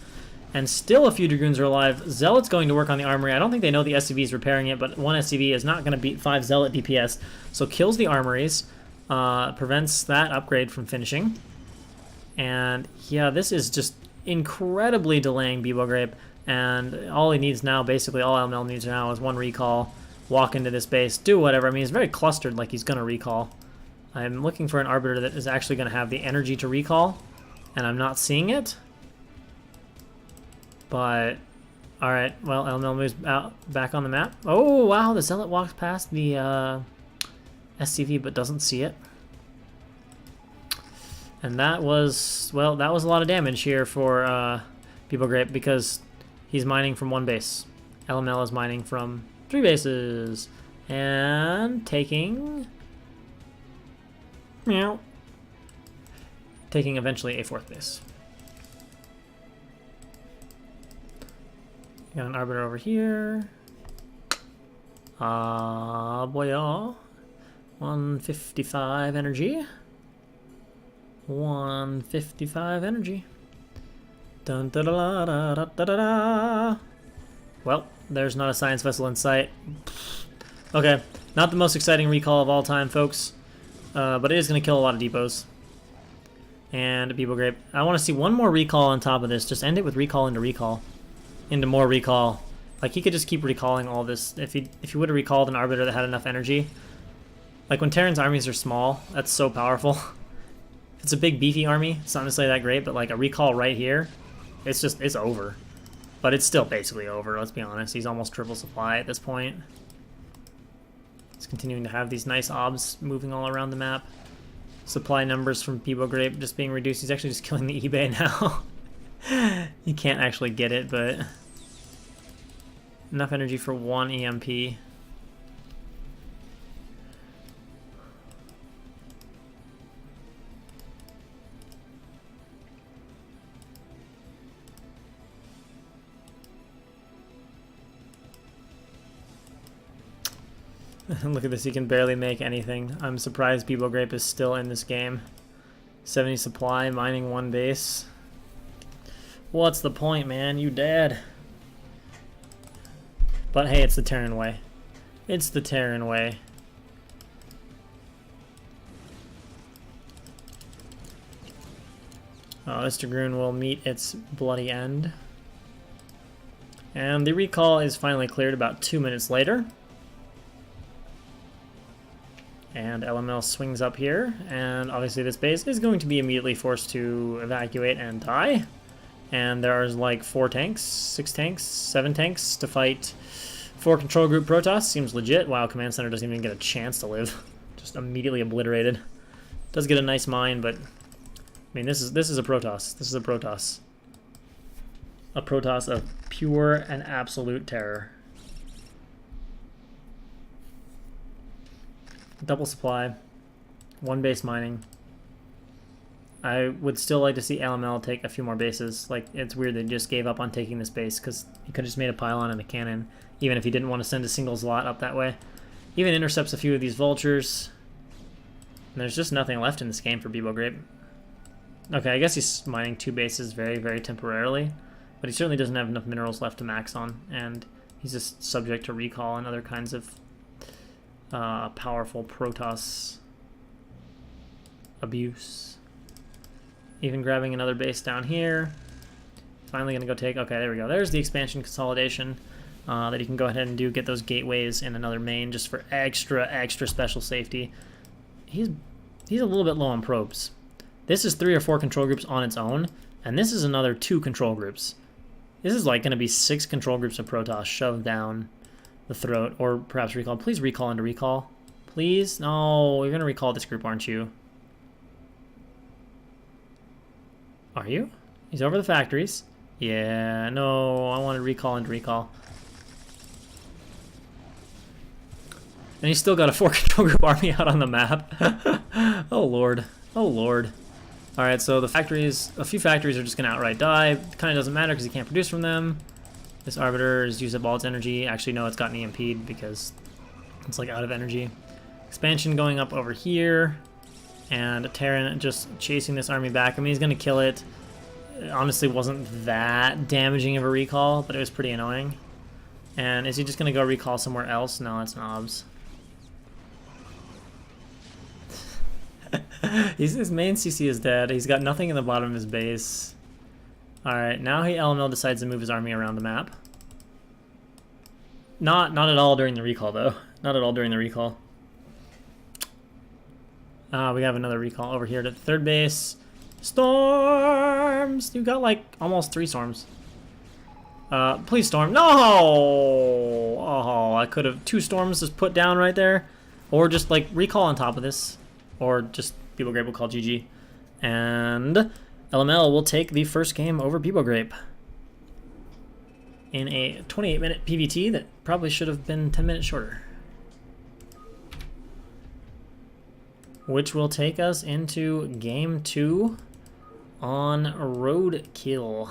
And still a few Dragoons are alive. Zealot's going to work on the armory. I don't think they know the SCV is repairing it, but one SCV is not going to beat 5 Zealot DPS. So kills the armories. Prevents that upgrade from finishing. And yeah, this is just incredibly delaying Beeble Grape. And all he needs now, basically all LML needs now is one recall. Walk into this base, do whatever. I mean, he's very clustered like he's going to recall. I'm looking for an Arbiter that is actually going to have the energy to recall, and I'm not seeing it. But, alright, well, LML moves out back on the map. Oh, wow, the Zealot walks past the SCV but doesn't see it. And that was, well, that was a lot of damage here for Beeble Grape because he's mining from one base. LML is mining from 3 bases. And taking... Meow. Taking eventually a 4th base. Got an Arbiter over here. Boy, 155 energy. 155 energy. Dun da da da da da da. Well, there's not a science vessel in sight. Okay, not the most exciting recall of all time, folks. But it is going to kill a lot of depots. And Beeble Grape. I want to see one more recall on top of this. Just end it with recall into recall. Into more recall. Like, he could just keep recalling all this. If he would have recalled an Arbiter that had enough energy. Like, when Terran's armies are small, that's so powerful. If it's a big, beefy army, it's not necessarily that great, but, like, a recall right here, it's over. But it's still basically over, let's be honest. He's almost triple supply at this point. He's continuing to have these nice obs moving all around the map. Supply numbers from Beeble Grape just being reduced. He's actually just killing the eBay now. You can't actually get it, but... enough energy for one EMP. Look at this, he can barely make anything. I'm surprised Beeble Grape is still in this game. 70 supply, mining one base. What's the point, man? You dead. But hey, it's the Terran way. It's the Terran way. This Dragoon will meet its bloody end. And the recall is finally cleared about 2 minutes later. And LML swings up here, and obviously this base is going to be immediately forced to evacuate and die. And there's like 4 tanks, 6 tanks, 7 tanks to fight 4 control group Protoss. Seems legit. Wow, Command Center doesn't even get a chance to live. Just immediately obliterated. Does get a nice mine, but I mean this is a Protoss. This is a Protoss. A Protoss of pure and absolute terror. Double supply, 1 base mining. I would still like to see LML take a few more bases. Like, it's weird they just gave up on taking this base because he could have just made a pylon and a cannon, even if he didn't want to send a single slot up that way. Even intercepts a few of these vultures. And there's just nothing left in this game for Bebo Grape. Okay, I guess he's mining 2 bases very, very temporarily, but he certainly doesn't have enough minerals left to max on, and he's just subject to recall and other kinds of powerful Protoss abuse. Even grabbing another base down here. Finally gonna go take, okay, there we go. There's the expansion consolidation that you can go ahead and do. Get those gateways in another main just for extra special safety. He's a little bit low on probes. This is 3 or 4 control groups on its own, and this is another 2 control groups. This is like gonna be 6 control groups of Protoss shoved down the throat, or perhaps recall. Please recall into recall. Please? No, you're gonna recall this group, aren't you? Are you? He's over the factories. Yeah, no, I wanted recall into recall. And he's still got a 4 control group army out on the map. Oh lord. Oh lord. Alright, so the factories, a few factories are just gonna outright die. Kinda doesn't matter because he can't produce from them. This Arbiter has used up all its energy. Actually, no, it's gotten EMP'd because it's like out of energy. Expansion going up over here. And Terran just chasing this army back. I mean, he's going to kill it. It honestly wasn't that damaging of a recall, but it was pretty annoying. And is he just going to go recall somewhere else? No, it's knobs. His main CC is dead. He's got nothing in the bottom of his base. Alright, now LML decides to move his army around the map. Not at all during the recall, though. Not at all during the recall. We have another recall over here to the 3rd base. Storms! You got like almost 3 storms. Please storm. No! Oh, I could have 2 storms just put down right there. Or just like recall on top of this. Or just Bebo Grape will call GG. And LML will take the first game over Bebo Grape. In a 28-minute PVT that probably should have been 10 minutes shorter. Which will take us into game 2 on Roadkill.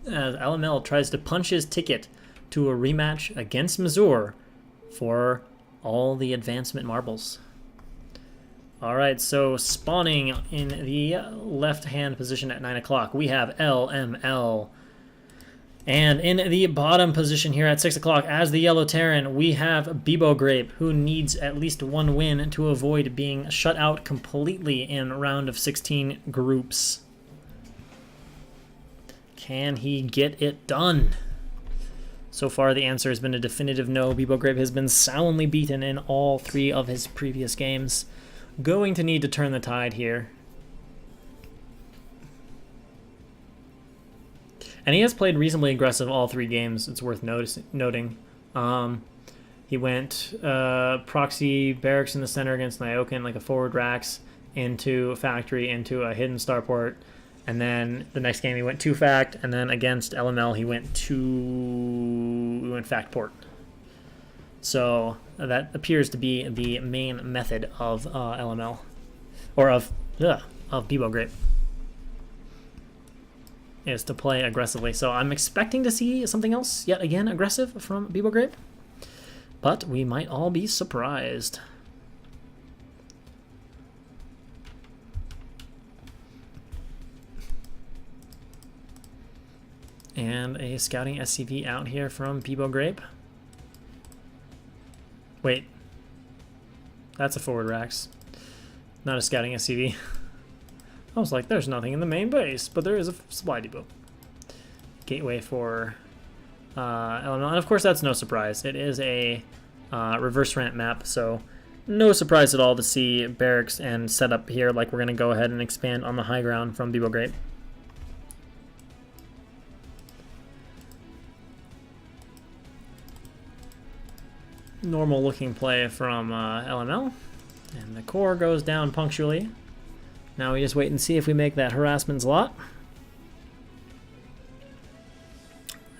As LML tries to punch his ticket to a rematch against Mazur for all the advancement marbles. Alright, so spawning in the left-hand position at 9 o'clock, we have LML. And in the bottom position here at 6 o'clock, as the Yellow Terran, we have Bebo Grape, who needs at least 1 win to avoid being shut out completely in round of 16 groups. Can he get it done? So far, the answer has been a definitive no. Bebo Grape has been soundly beaten in all 3 of his previous games. Going to need to turn the tide here. And he has played reasonably aggressive all 3 games, it's worth noting. He went proxy barracks in the center against Nyoken, like a forward racks, into a factory, into a hidden starport. And then the next game he went 2-fact, and then against LML he went fact port. So that appears to be the main method of LML, or of Bebo Grape, is to play aggressively. So I'm expecting to see something else yet again aggressive from Bebo Grape, but we might all be surprised. And a scouting SCV out here from Peebo Grape. Wait. That's a forward Rax. Not a scouting SCV. I was like, there's nothing in the main base, but there is a supply depot. Gateway for LML. And of course, that's no surprise. It is a reverse ramp map, so no surprise at all to see barracks and setup here. Like, we're going to go ahead and expand on the high ground from Peebo Grape. Normal looking play from LML. And the core goes down punctually. Now we just wait and see if we make that harassment slot.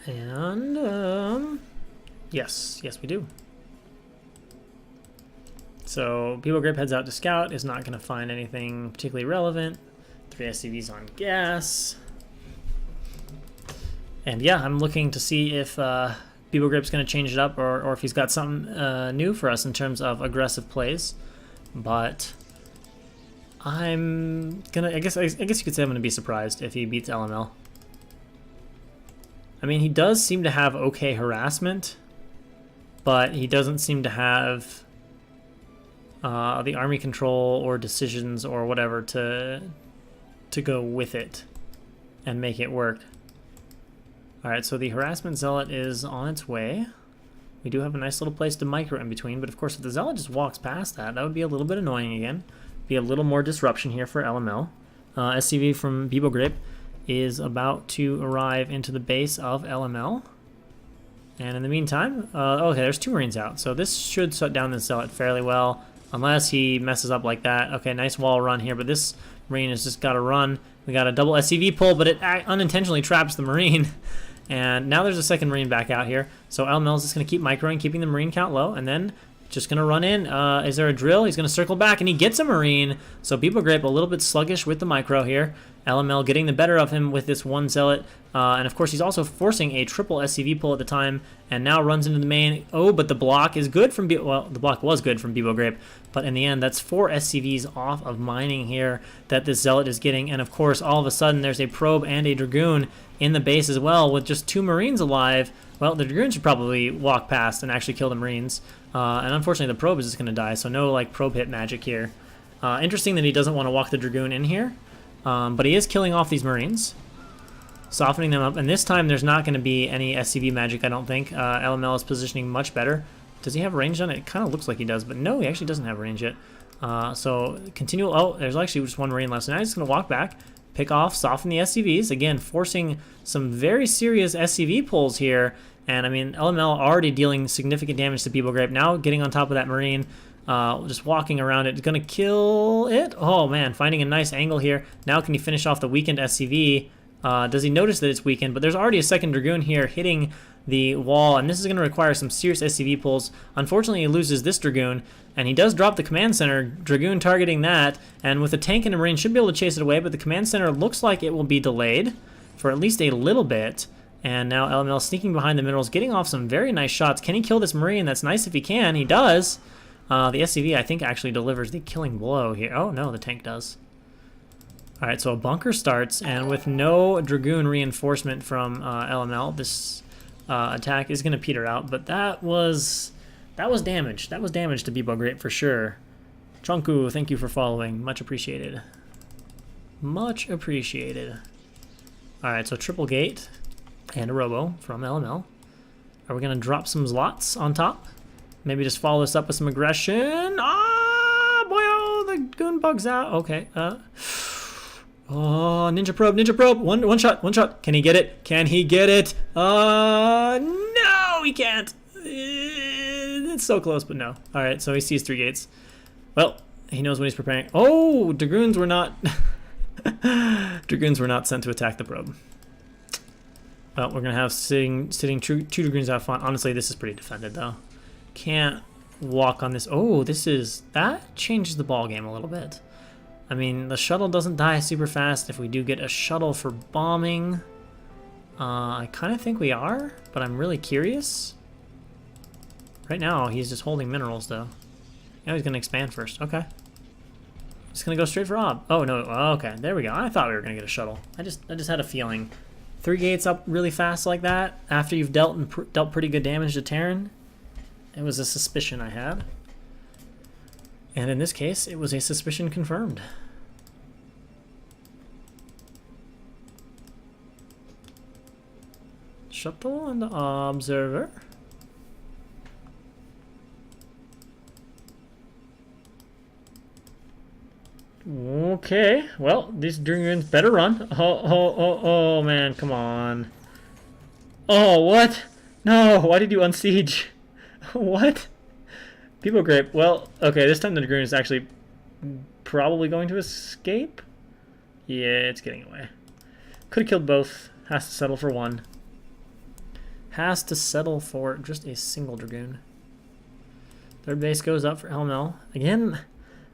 And yes we do. So Peebo Grape heads out to scout, is not going to find anything particularly relevant. 3 SCVs on gas. And yeah, I'm looking to see if Peebo Grape's going to change it up, or if he's got something new for us in terms of aggressive plays. But I'm gonna, I guess you could say I'm gonna be surprised if he beats LML. I mean, he does seem to have okay harassment, but he doesn't seem to have the army control or decisions or whatever to go with it and make it work. All right, so the harassment zealot is on its way. We do have a nice little place to micro in between, but of course if the zealot just walks past that, that would be a little bit annoying again. Be a little more disruption here for LML. SCV from Peebo Grape is about to arrive into the base of LML. And in the meantime, okay, there's 2 Marines out, so this should shut down the zealot fairly well, unless he messes up like that. Okay, nice wall run here, but this Marine has just got to run. We got a double SCV pull, but it unintentionally traps the Marine. And now there's a second Marine back out here. So LML is just going to keep microing, keeping the Marine count low, and then just going to run in. Is there a drill? He's going to circle back, and he gets a Marine. So Peebo Grape a little bit sluggish with the micro here. LML getting the better of him with this 1 zealot. And of course, he's also forcing a triple SCV pull at the time, and now runs into the main. Oh, but the block is good from well, the block was good from Peebo Grape, but in the end, that's 4 SCVs off of mining here that this zealot is getting. And of course, all of a sudden, there's a probe and a dragoon in the base as well, with just 2 Marines alive. Well, the dragoon should probably walk past and actually kill the Marines. And unfortunately, the probe is just going to die, so no like probe hit magic here. Interesting that he doesn't want to walk the dragoon in here, but he is killing off these Marines, softening them up. And this time, there's not going to be any SCV magic, I don't think. LML is positioning much better. Does he have range on it? It kind of looks like he does, but no, he actually doesn't have range yet. So continue. Oh, there's actually just 1 Marine left. So now he's just going to walk back, pick off, soften the SCVs. Again, forcing some very serious SCV pulls here. And I mean, LML already dealing significant damage to Peebo Grape. Now getting on top of that Marine, just walking around it. Going to kill it. Oh man, finding a nice angle here. Now can he finish off the weakened SCV? Does he notice that it's weakened? But there's already a second Dragoon here hitting the wall, and this is going to require some serious SCV pulls. Unfortunately, he loses this Dragoon, and he does drop the command center. Dragoon targeting that, and with a tank and a Marine should be able to chase it away, but the command center looks like it will be delayed for at least a little bit. And now LML sneaking behind the minerals, getting off some very nice shots. Can he kill this Marine? That's nice if he can. He does. The SCV, I think, actually delivers the killing blow here. Oh, no, the tank does. All right, so a bunker starts, and with no Dragoon reinforcement from LML, this attack is going to peter out. But that was damage. That was damage to Peebo Grape for sure. Chunku, thank you for following. Much appreciated. Much appreciated. All right, so triple gate and a robo from LML. Are we going to drop some slots on top? Maybe just follow this up with some aggression. Ah, boy, oh, the goon bug's out. Okay. Oh, ninja probe. One shot. Can he get it? Can he get it? No, he can't. It's so close, but no. All right, so he sees 3 gates. Well, he knows when he's preparing. Oh, Dragoons were not sent to attack the probe. Well, we're gonna have sitting two Dragoons out front. Honestly, this is pretty defended though. Can't walk on this. Oh, that changes the ball game a little bit. I mean, the shuttle doesn't die super fast. If we do get a shuttle for bombing, I kind of think we are, but I'm really curious. Right now, he's just holding minerals though. Now he's gonna expand first. Okay. Just gonna go straight for Ob. Oh no. Okay, there we go. I thought we were gonna get a shuttle. I just had a feeling 3 gates up really fast like that after you've dealt pretty good damage to Terran. It was a suspicion I had. And in this case, it was a suspicion confirmed. Shuttle and observer. Okay, well, these Dragoons better run. Oh, man, come on. Oh, what? No, why did you unsiege? What? People grape. Well, okay, this time the Dragoon is actually probably going to escape. Yeah, it's getting away. Could have killed both. Has to settle for one. Has to settle for just a single Dragoon. Third base goes up for LML. Again,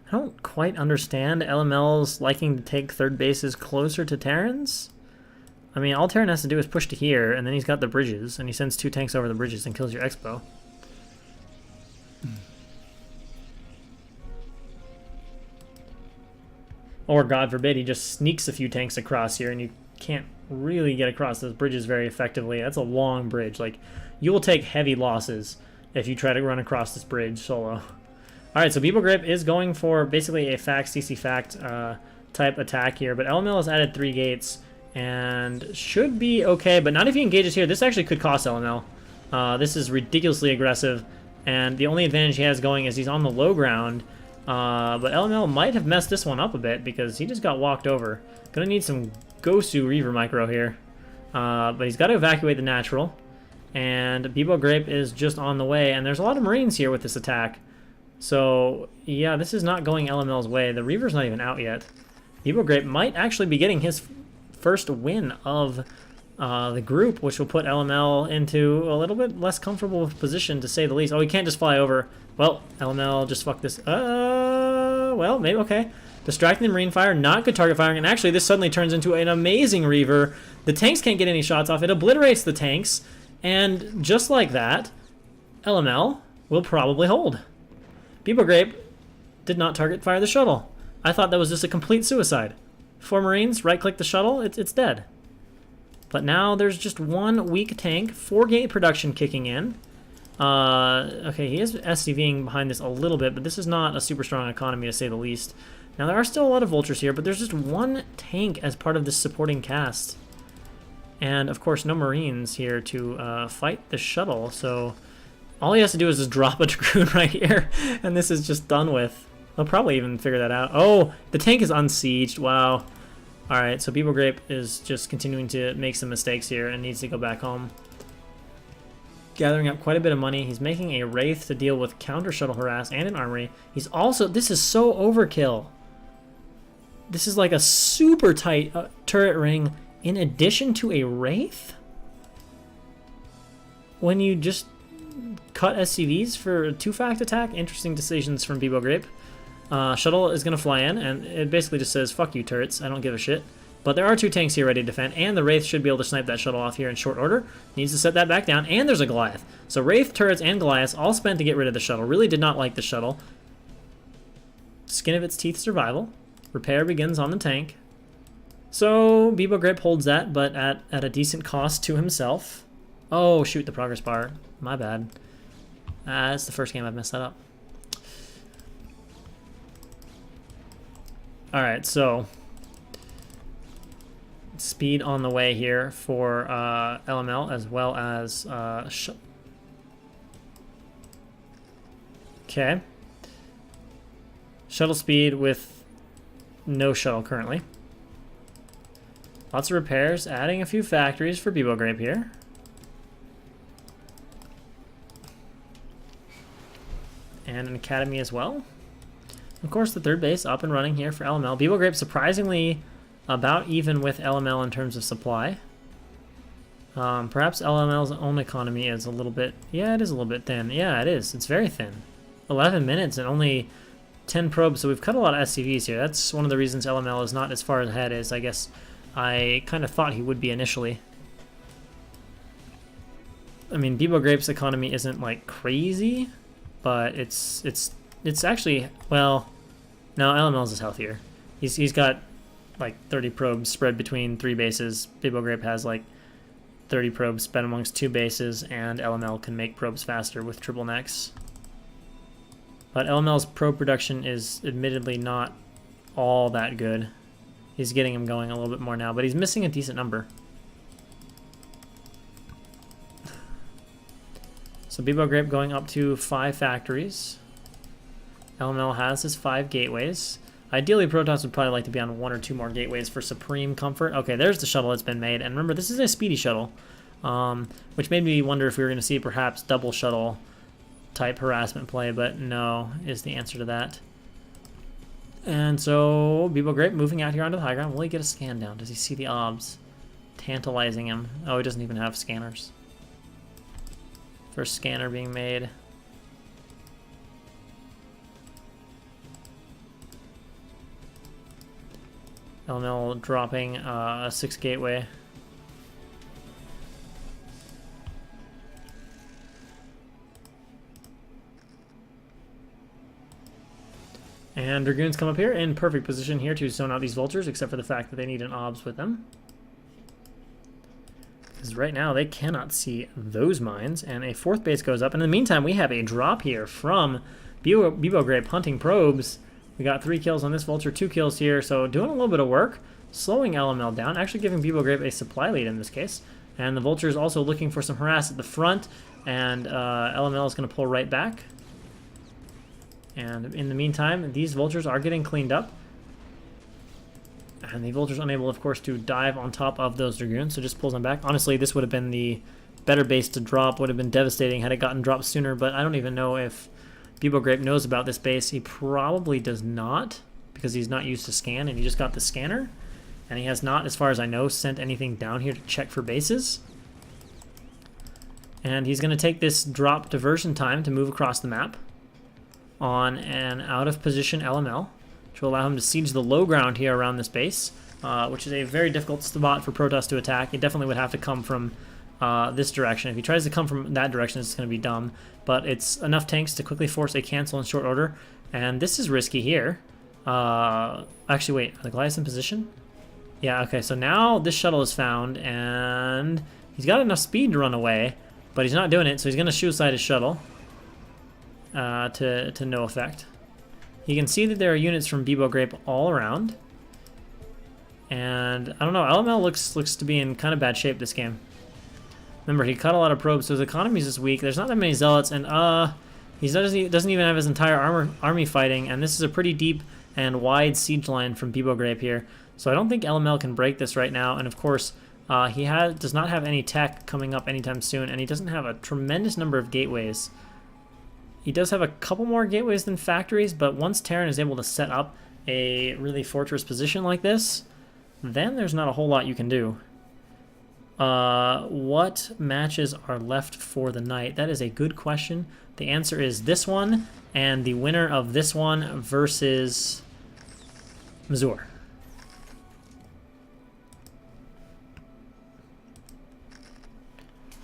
I don't quite understand LML's liking to take third bases closer to Terrans. I mean, all Terran has to do is push to here, and then he's got the bridges, and he sends 2 tanks over the bridges and kills your Expo. Or, God forbid, he just sneaks a few tanks across here, and you can't really get across those bridges very effectively. That's a long bridge. Like, you will take heavy losses if you try to run across this bridge solo. Alright, so Beeble Grip is going for basically a fact, CC fact type attack here, but LML has added 3 gates and should be okay, but not if he engages here. This actually could cost LML. This is ridiculously aggressive, and the only advantage he has going is he's on the low ground. But LML might have messed this one up a bit because he just got walked over. Gonna need some Gosu Reaver Micro here. But he's got to evacuate the natural. And Bebo Grape is just on the way. And there's a lot of Marines here with this attack. So, yeah, this is not going LML's way. The Reaver's not even out yet. Bebo Grape might actually be getting his first win of the group, which will put LML into a little bit less comfortable position, to say the least. Oh, he can't just fly over. Well, LML just fucked this. Well, maybe, okay. Distracting the Marine fire, not good target firing, and actually this suddenly turns into an amazing Reaver. The tanks can't get any shots off. It obliterates the tanks, and just like that, LML will probably hold. Bebo Grape did not target fire the shuttle. I thought that was just a complete suicide. 4 Marines, right-click the shuttle, it's dead. But now there's just 1 weak tank, 4-gate production kicking in. Okay, he is SCVing behind this a little bit, but this is not a super strong economy to say the least. Now there are still a lot of vultures here, but there's just 1 tank as part of this supporting cast. And of course no Marines here to fight the shuttle, so all he has to do is just drop a Dragoon right here, and this is just done with. They'll probably even figure that out. Oh, the tank is unsieged, wow. Alright, so Bebo Grape is just continuing to make some mistakes here and needs to go back home. Gathering up quite a bit of money. He's making a Wraith to deal with counter shuttle harass and an armory. He's also, this is so overkill. This is like a super tight turret ring in addition to a Wraith? When you just cut SCVs for a 2-fact attack? Interesting decisions from Bebo Grape. Shuttle is going to fly in, and it basically just says, fuck you, turrets, I don't give a shit. But there are 2 tanks here ready to defend, and the Wraith should be able to snipe that shuttle off here in short order. Needs to set that back down, and there's a Goliath. So Wraith, turrets, and Goliaths all spent to get rid of the shuttle. Really did not like the shuttle. Skin of its teeth survival. Repair begins on the tank. So Bebo Grape holds that, but at a decent cost to himself. Oh, shoot, the progress bar. My bad. That's the first game I've messed that up. Alright, so speed on the way here for LML as well as okay. Shuttle speed with no shuttle currently. Lots of repairs, adding a few factories for Bebo Grape here. And an academy as well. Of course, the third base up and running here for LML. Bebo Grape surprisingly about even with LML in terms of supply. Perhaps LML's own economy is a little bit... Yeah, it is a little bit thin. Yeah, it is. It's very thin. 11 minutes and only 10 probes, so we've cut a lot of SCVs here. That's one of the reasons LML is not as far ahead as I guess I kind of thought he would be initially. I mean, Bebo Grape's economy isn't like crazy, but it's actually, well, no, LML's is healthier. He's got like 30 probes spread between 3 bases. Bebo Grape has like 30 probes spent amongst 2 bases, and LML can make probes faster with triple necks. But LML's probe production is admittedly not all that good. He's getting him going a little bit more now, but he's missing a decent number. So Bebo Grape going up to 5 factories. LML has his 5 gateways. Ideally, Protoss would probably like to be on 1 or 2 more gateways for supreme comfort. Okay, there's the shuttle that's been made. And remember, this is a speedy shuttle, which made me wonder if we were going to see perhaps double shuttle type harassment play, but no is the answer to that. And so Bebo Grape moving out here onto the high ground. Will he get a scan down? Does he see the obs tantalizing him? Oh, he doesn't even have scanners. First scanner being made. LML dropping a 6 gateway. And Dragoons come up here in perfect position here to zone out these vultures, except for the fact that they need an obs with them. Because right now they cannot see those mines, and a 4th base goes up. And in the meantime, we have a drop here from Bebo Grape hunting probes. We got 3 kills on this vulture, 2 kills here, so doing a little bit of work, slowing LML down, actually giving Bebo Grape a supply lead in this case. And the vulture is also looking for some harass at the front, and LML is going to pull right back. And in the meantime, these vultures are getting cleaned up. And the vulture's unable, of course, to dive on top of those Dragoons, so just pulls them back. Honestly, this would have been the better base to drop, would have been devastating had it gotten dropped sooner, but I don't even know if Bebo Grape knows about this base. He probably does not, because he's not used to scan, and he just got the scanner. And he has not, as far as I know, sent anything down here to check for bases. And he's going to take this drop diversion time to move across the map on an out-of-position LML, which will allow him to siege the low ground here around this base, which is a very difficult spot for Protoss to attack. It definitely would have to come from this direction. If he tries to come from that direction, it's going to be dumb, but it's enough tanks to quickly force a cancel in short order, and this is risky here. Actually, wait, are the Goliaths in position? Yeah, okay, so now this shuttle is found, and he's got enough speed to run away, but he's not doing it, so he's going to suicide his shuttle to no effect. You can see that there are units from Bebo Grape all around, and I don't know, LML looks to be in kind of bad shape this game. Remember, he cut a lot of probes, so his economy is just weak. There's not that many zealots, and he doesn't even have his entire army fighting, and this is a pretty deep and wide siege line from Bebo Grape here. So I don't think LML can break this right now, and of course, he does not have any tech coming up anytime soon, and he doesn't have a tremendous number of gateways. He does have a couple more gateways than factories, but once Terran is able to set up a really fortress position like this, then there's not a whole lot you can do. What matches are left for the night? That is a good question. The answer is this one, and the winner of this one versus Missouri.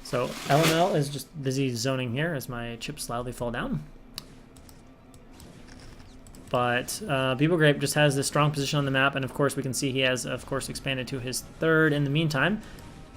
So LML is just busy zoning here as my chips loudly fall down. But Bebo Grape just has this strong position on the map, and of course we can see he has, of course, expanded to his 3rd in the meantime.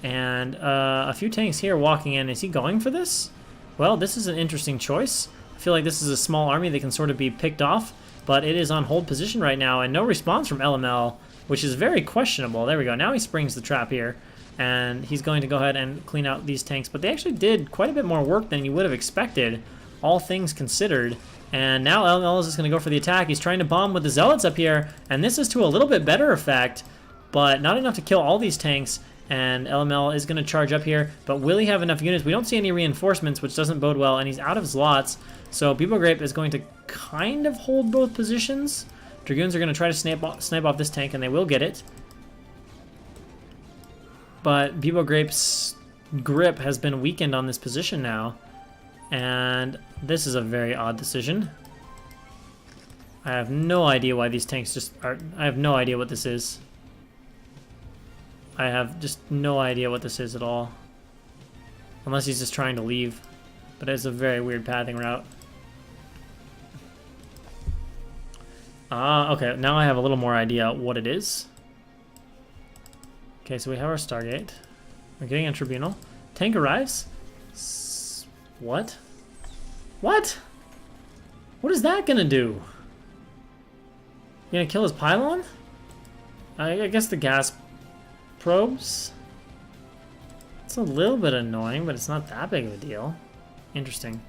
And a few tanks here walking in. Is he going for this? Well, this is an interesting choice. I feel like this is a small army that can sort of be picked off, but it is on hold position right now, and no response from LML, which is very questionable. There we go. Now he springs the trap here, and he's going to go ahead and clean out these tanks. But they actually did quite a bit more work than you would have expected, all things considered. And now LML is just going to go for the attack. He's trying to bomb with the Zealots up here, and this is to a little bit better effect, but not enough to kill all these tanks. And LML is going to charge up here, but will he have enough units? We don't see any reinforcements, which doesn't bode well, and he's out of slots. So Bebo Grape is going to kind of hold both positions. Dragoons are going to try to snipe off this tank, and they will get it. But Bebo Grape's grip has been weakened on this position now, and this is a very odd decision. I have no idea why these tanks just are... I have no idea what this is. I have just no idea what this is at all. Unless he's just trying to leave. But it's a very weird pathing route. Okay, now I have a little more idea what it is. Okay, so we have our Stargate. We're getting a tribunal. Tank arrives. What? What? What is that gonna do? You gonna kill his pylon? I guess the gas probes. It's a little bit annoying, but it's not that big of a deal. Interesting.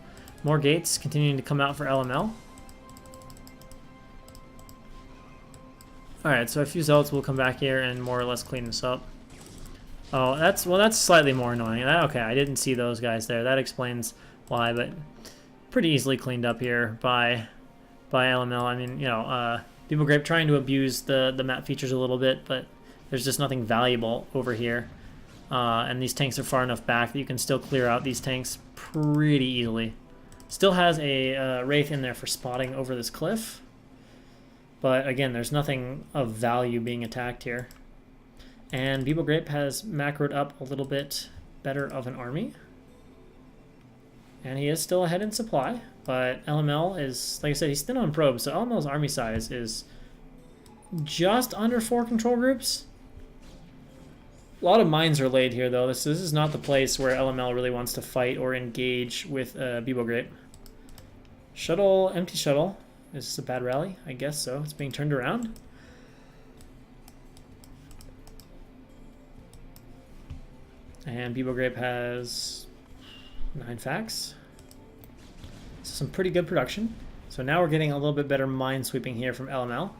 More gates continuing to come out for LML. Alright, so a few zealots will come back here and more or less clean this up. Oh, that's slightly more annoying. Okay, I didn't see those guys there. That explains why, but pretty easily cleaned up here by LML. I mean, you know, People Grape trying to abuse the map features a little bit, but there's just nothing valuable over here. And these tanks are far enough back that you can still clear out these tanks pretty easily. Still has a Wraith in there for spotting over this cliff. But again, there's nothing of value being attacked here. And People Grape has macroed up a little bit better of an army. And he is still ahead in supply. But LML is, like I said, he's still on probe. So LML's army size is just under 4 control groups. A lot of mines are laid here, though. This is not the place where LML really wants to fight or engage with Bibo Grape. Shuttle, empty shuttle. Is this a bad rally? I guess so. It's being turned around. And Bibo Grape has 9 facts. So some pretty good production. So now we're getting a little bit better mine sweeping here from LML.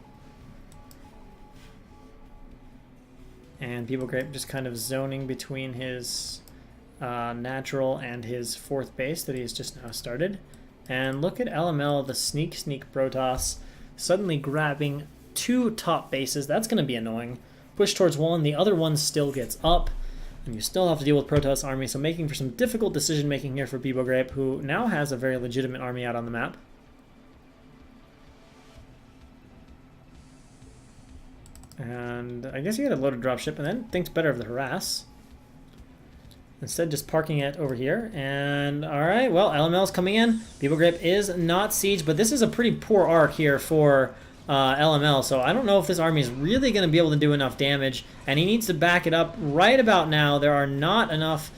And Bibo Grape just kind of zoning between his natural and his 4th base that he's just now started. And look at LML, the sneak Protoss, suddenly grabbing 2 top bases. That's going to be annoying. Push towards one, the other one still gets up. And you still have to deal with Protoss army, so making for some difficult decision making here for Bibo Grape, who now has a very legitimate army out on the map. And I guess he had a loaded dropship and then thinks better of the harass. Instead, just parking it over here. And alright, well, LML's coming in. Bibo Grape is not siege, but this is a pretty poor arc here for LML, so I don't know if this army is really going to be able to do enough damage, and he needs to back it up right about now. There are not enough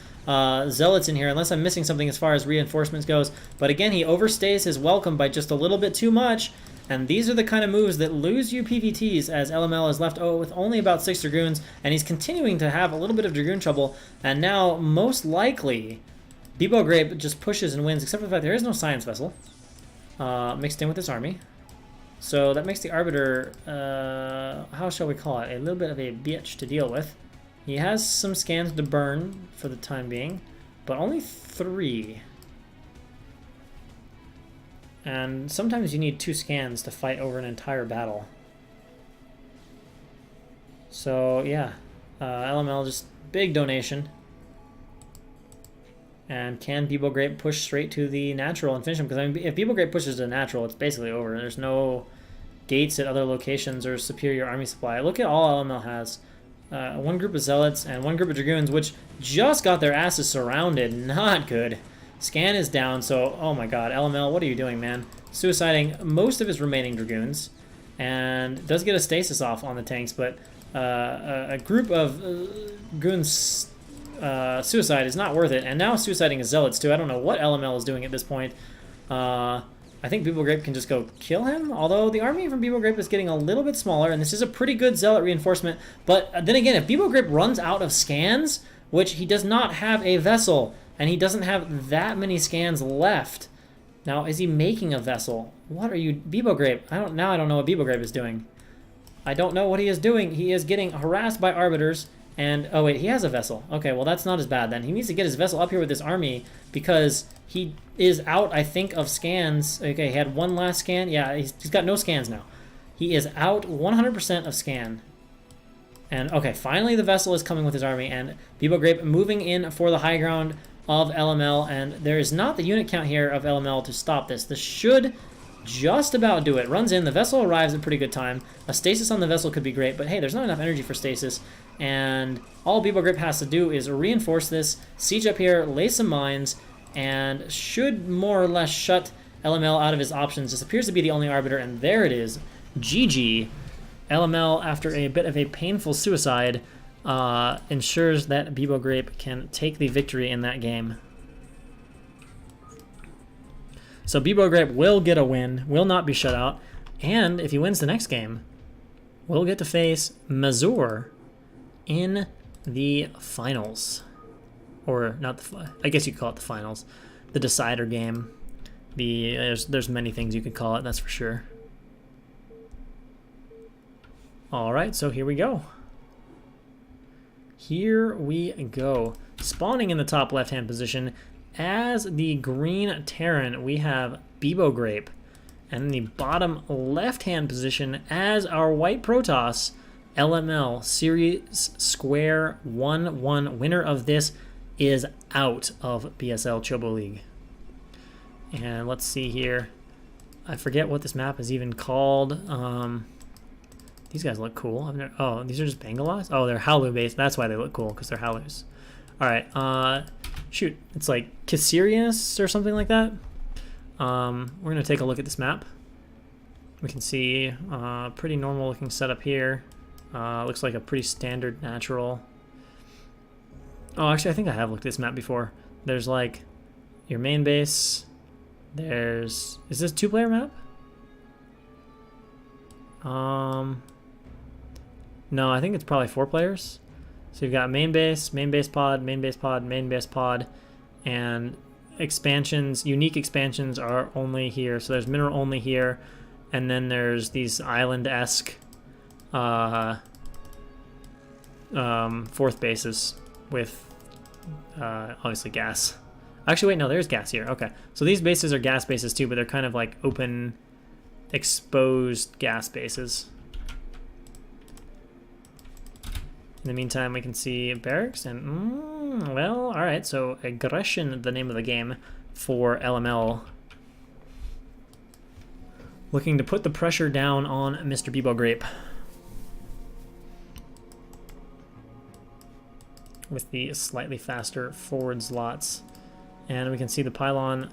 zealots in here, unless I'm missing something as far as reinforcements goes. But again, he overstays his welcome by just a little bit too much, and these are the kind of moves that lose you PVTs, as LML is left with only about 6 Dragoons, and he's continuing to have a little bit of Dragoon trouble, and now, most likely, Bibo Grape just pushes and wins, except for the fact there is no Science Vessel mixed in with this army. So that makes the Arbiter, how shall we call it, a little bit of a bitch to deal with. He has some scans to burn for the time being, but only 3. And sometimes you need 2 scans to fight over an entire battle. So yeah, LML just big donation. And can Bibo Grape push straight to the natural and finish him? Because I mean, if Bibo Grape pushes to natural, it's basically over. There's no gates at other locations or superior army supply. Look at all LML has. 1 group of zealots and 1 group of dragoons, which just got their asses surrounded. Not good. Scan is down, so oh my god, LML, what are you doing, man? Suiciding most of his remaining dragoons, and does get a stasis off on the tanks, but a group of goons. Suicide is not worth it, and now suiciding his zealots too. I don't know what LML is doing at this point. I think Bibo Grape can just go kill him, although the army from Bibo Grape is getting a little bit smaller, and this is a pretty good zealot reinforcement. But then again, if Bibo Grape runs out of scans, which he does not have a vessel, and he doesn't have that many scans left. Now, is he making a vessel? What are you, Bibo Grape? I don't know what Bibo Grape is doing. I don't know what he is doing. He is getting harassed by arbiters. And, oh wait, he has a vessel. Okay, well that's not as bad then. He needs to get his vessel up here with this army because he is out, I think, of scans. Okay, he had 1 last scan. Yeah, he's got no scans now. He is out 100% of scan. And, okay, finally the vessel is coming with his army, and Bibo Grape moving in for the high ground of LML, and there is not the unit count here of LML to stop this. This should just about do it. Runs in, the vessel arrives at pretty good time. A stasis on the vessel could be great, but hey, there's not enough energy for stasis. And all Bibo Grape has to do is reinforce this, siege up here, lay some mines, and should more or less shut LML out of his options. This appears to be the only arbiter, and there it is. GG. LML, after a bit of a painful suicide, ensures that Bibo Grape can take the victory in that game. So Bibo Grape will get a win, will not be shut out, and if he wins the next game, we'll get to face Mazur in the finals. Or not the, I guess you could call it the finals. The decider game. There's many things you could call it, that's for sure. Alright, so here we go. Here we go. Spawning in the top left-hand position as the green Terran, we have Bibo Grape. And in the bottom left-hand position as our white Protoss, LML Series Square 1-1. Winner of this is out of BSL ChoboLeague. And let's see here. I forget what this map is even called. These guys look cool. Oh, these are just Bangalores? Oh, they're Halu based. That's why they look cool, because they're Halus. Alright, shoot. It's like Caesarius or something like that. We're going to take a look at this map. We can see pretty normal looking setup here. Looks like a pretty standard natural. Oh, actually, I think I have looked at this map before. There's like your main base. There's... Is this a two-player map? No, I think it's probably 4 players. So you've got main base pod, main base pod, main base pod, and expansions, unique expansions are only here. So there's mineral only here, and then there's these island-esque fourth bases with obviously gas. Actually, wait, no, there's gas here. Okay, so these bases are gas bases too, but they're kind of like open, exposed gas bases. In the meantime, we can see barracks and, well, all right, so aggression, the name of the game for LML. Looking to put the pressure down on Mr. Bibo Grape. With the slightly faster forward slots. And we can see the pylon,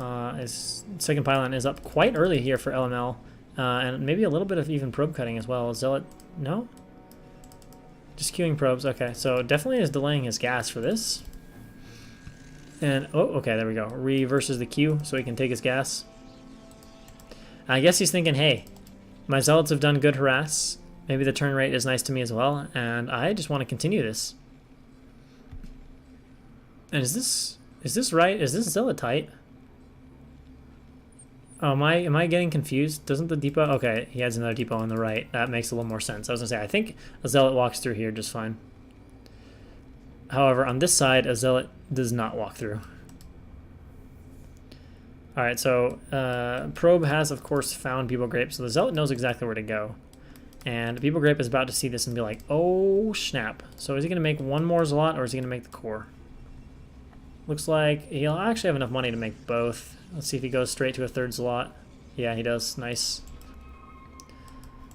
second pylon is up quite early here for LML. And maybe a little bit of even probe cutting as well. Zealot, no? Just queuing probes, okay. So definitely is delaying his gas for this. And, oh, okay, there we go. Reverses the queue so he can take his gas. I guess he's thinking, hey, my Zealots have done good harass. Maybe the turn rate is nice to me as well. And I just want to continue this. And is this right? Is this Zealot tight? Oh, am I getting confused? Doesn't the depot... Okay, he has another depot on the right. That makes a little more sense. I was going to say, I think a Zealot walks through here just fine. However, on this side, a Zealot does not walk through. Alright, so Probe has, of course, found Bibo Grape, so the Zealot knows exactly where to go. And Bibo Grape is about to see this and be like, oh, snap. So is he going to make one more Zealot, or is he going to make the core? Looks like he'll actually have enough money to make both. Let's see if he goes straight to a third slot. Yeah, he does. Nice.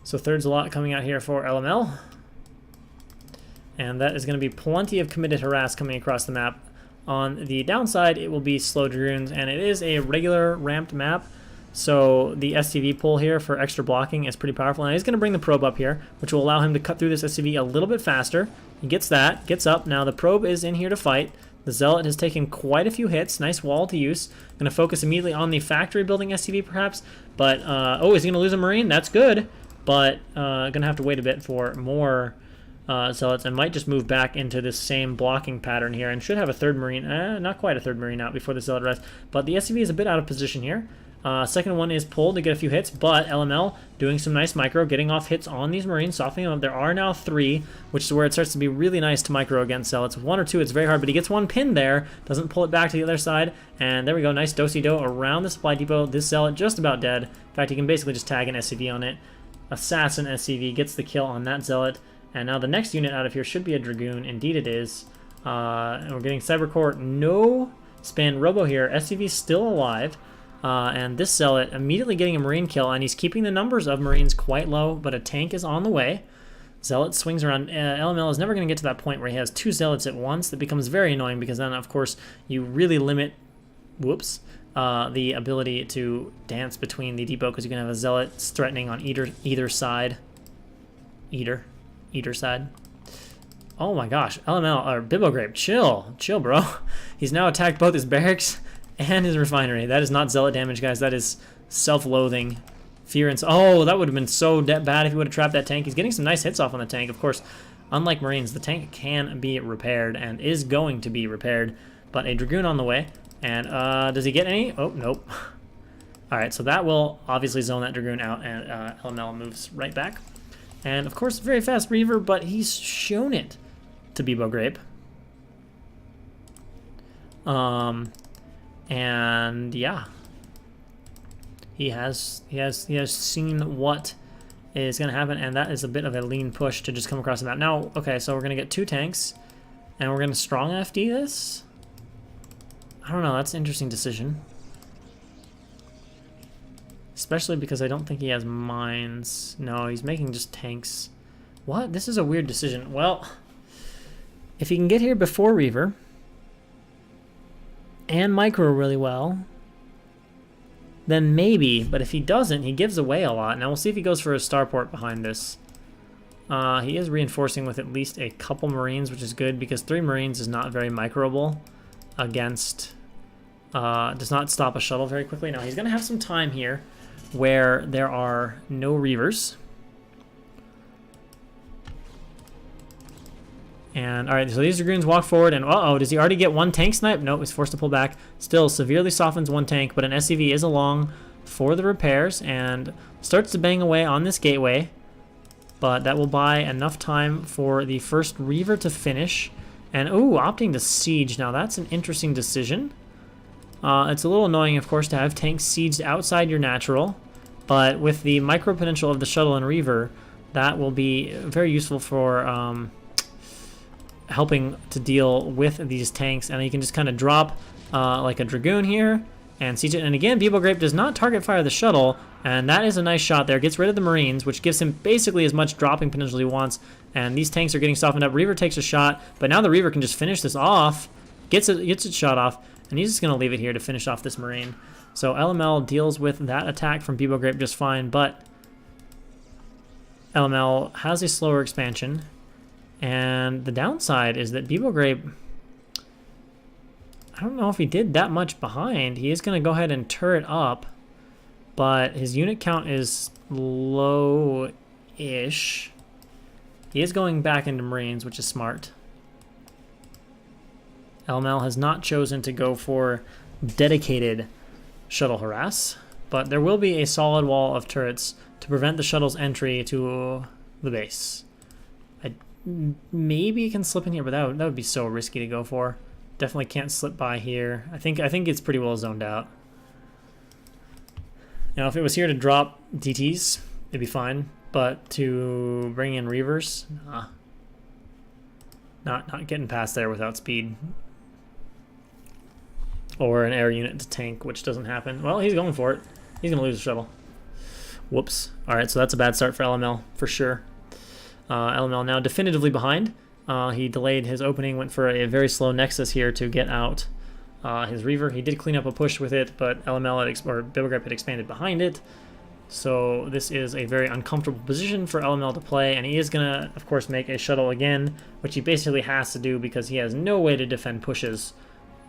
So third slot coming out here for LML. And that is going to be plenty of committed harass coming across the map. On the downside, it will be slow dragoons, and it is a regular ramped map. So the SCV pull here for extra blocking is pretty powerful. And he's going to bring the probe up here, which will allow him to cut through this SCV a little bit faster. He gets that, gets up. Now the probe is in here to fight. The Zealot has taken quite a few hits. Nice wall to use. Going to focus immediately on the factory building SCV perhaps. But, oh, is he going to lose a Marine? That's good. But going to have to wait a bit for more Zealots and might just move back into this same blocking pattern here and should have a third Marine. Not quite a third Marine out before the Zealot arrives. But the SCV is a bit out of position here. Second one is pulled to get a few hits, but LML doing some nice micro, getting off hits on these Marines, softening them up. There are now 3, which is where it starts to be really nice to micro against Zealots. 1 or 2, it's very hard, but he gets one pin there, doesn't pull it back to the other side, and there we go, nice do-si-do around the supply depot. This Zealot just about dead. In fact, he can basically just tag an SCV on it. Assassin SCV gets the kill on that Zealot, and now the next unit out of here should be a Dragoon. Indeed it is. And we're getting Cybercore, no span robo here. SCV still alive. And this Zealot immediately getting a Marine kill, and he's keeping the numbers of Marines quite low, but a tank is on the way. Zealot swings around. LML is never going to get to that point where he has 2 Zealots at once. That becomes very annoying because then, of course, you really limit, the ability to dance between the depot because you can have a Zealot threatening on either side. Either side. Oh my gosh, LML, or Bibogrape, chill, bro. He's now attacked both his barracks and his refinery. That is not zealot damage, guys. That is self-loathing. Fear and... Oh, that would have been so bad if he would have trapped that tank. He's getting some nice hits off on the tank. Of course, unlike Marines, the tank can be repaired and is going to be repaired. But a Dragoon on the way. And does he get any? Oh, nope. All right, so that will obviously zone that Dragoon out, and LML moves right back. And, of course, very fast Reaver, but he's shown it to Bibogrape. And yeah, he has seen what is going to happen, and that is a bit of a lean push to just come across the map. Now, okay, so we're going to get 2 tanks, and we're going to strong FD this. I don't know, that's an interesting decision. Especially because I don't think he has mines. No, he's making just tanks. What? This is a weird decision. Well, if he can get here before Reaver and micro really well, then maybe. But if he doesn't, he gives away a lot. Now we'll see if he goes for a starport behind this. He is reinforcing with at least a couple Marines, which is good because 3 Marines is not very microable against... does not stop a shuttle very quickly. Now he's going to have some time here where there are no Reavers. And, alright, so these Dragoons walk forward, and uh-oh, does he already get 1 tank snipe? Nope, he's forced to pull back. Still severely softens 1 tank, but an SCV is along for the repairs, and starts to bang away on this gateway. But that will buy enough time for the first Reaver to finish. And, ooh, opting to siege. Now, that's an interesting decision. It's a little annoying, of course, to have tanks sieged outside your natural, but with the micro potential of the shuttle and Reaver, that will be very useful for helping to deal with these tanks. And you can just kind of drop like a Dragoon here and siege it. And again, Bibogrape does not target fire the shuttle, and that is a nice shot there. Gets rid of the Marines, which gives him basically as much dropping potential as he wants. And these tanks are getting softened up. Reaver takes a shot, but now the Reaver can just finish this off, gets its shot off. And he's just going to leave it here to finish off this Marine. So LML deals with that attack from Bibogrape just fine, but LML has a slower expansion. And the downside is that Bibogrape, I don't know if he did that much behind. He is going to go ahead and turret up, but his unit count is low-ish. He is going back into Marines, which is smart. LML has not chosen to go for dedicated shuttle harass, but there will be a solid wall of turrets to prevent the shuttle's entry to the base. I maybe can slip in here, but that would be so risky to go for. Definitely can't slip by here. I think it's pretty well zoned out. Now, if it was here to drop DTs, it'd be fine, but to bring in Reavers, nah. Not getting past there without speed. Or an air unit to tank, which doesn't happen. Well, he's going for it. He's going to lose the shuttle. Whoops. All right, so that's a bad start for LML, for sure. LML now definitively behind. He delayed his opening, went for a very slow Nexus here to get out his Reaver. He did clean up a push with it, but Bibogrape had expanded behind it. So this is a very uncomfortable position for LML to play, and he is going to, of course, make a shuttle again, which he basically has to do because he has no way to defend pushes.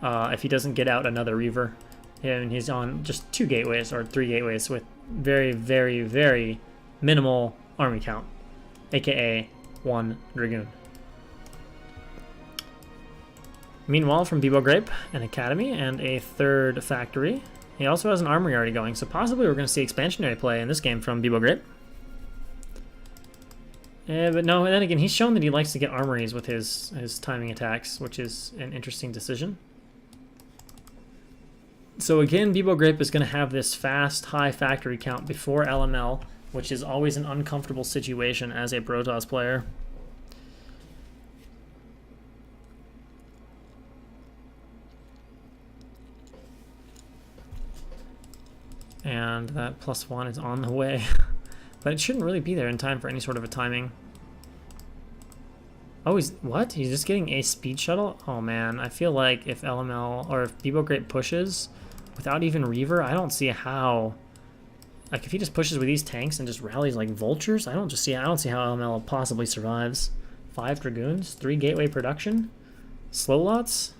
If he doesn't get out another Reaver. And he's on just 2 gateways or 3 gateways with very, very, very minimal army count, aka 1 Dragoon. Meanwhile, from Bibogrape, an academy and a 3rd factory. He also has an armory already going, so possibly we're going to see expansionary play in this game from Bibogrape. But no, then again, he's shown that he likes to get armories with his timing attacks, which is an interesting decision. So again, Bibogrape is going to have this fast, high factory count before LML, which is always an uncomfortable situation as a Protoss player. And that +1 is on the way. But it shouldn't really be there in time for any sort of a timing. Oh, what? He's just getting a speed shuttle? Oh man, I feel like if LML, or if Bibogrape pushes without even Reaver, I don't see how. Like if he just pushes with these tanks and just rallies like vultures, I don't see how LML possibly survives. 5 Dragoons, 3 Gateway Production, slow lots.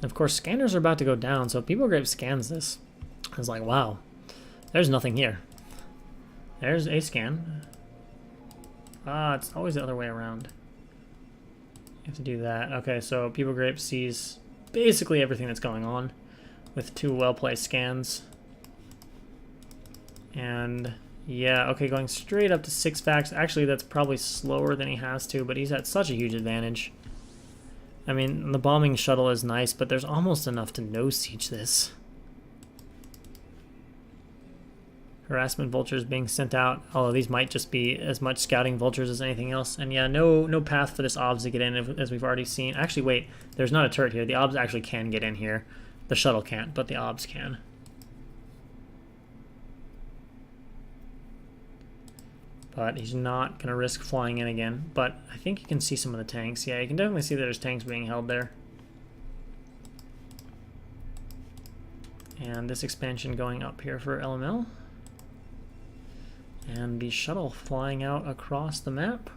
Of course, scanners are about to go down, so if People Grape scans this, it's like, wow, there's nothing here. There's a scan. It's always the other way around. You have to do that. Okay, so People Grape sees basically everything that's going on with 2 well-placed scans. And yeah, okay, going straight up to 6 facts. Actually, that's probably slower than he has to, but he's at such a huge advantage. I mean, the bombing shuttle is nice, but there's almost enough to no-siege this. Harassment vultures being sent out, although these might just be as much scouting vultures as anything else. And yeah, no path for this OBS to get in, as we've already seen. Actually, wait, there's not a turret here. The OBS actually can get in here. The shuttle can't, but the OBS can. But he's not going to risk flying in again. But I think you can see some of the tanks. Yeah, you can definitely see that there's tanks being held there. And this expansion going up here for LML. And the shuttle flying out across the map.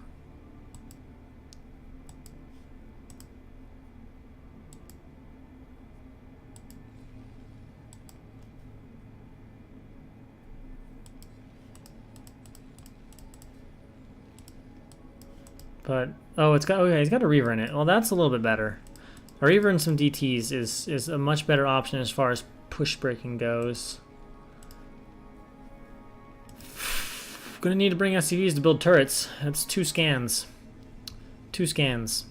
But, oh, it's got, okay, he's got a Reaver in it. Well, that's a little bit better. A Reaver and some DTs is a much better option as far as push breaking goes. Gonna need to bring SCVs to build turrets. That's 2 scans. 2 scans.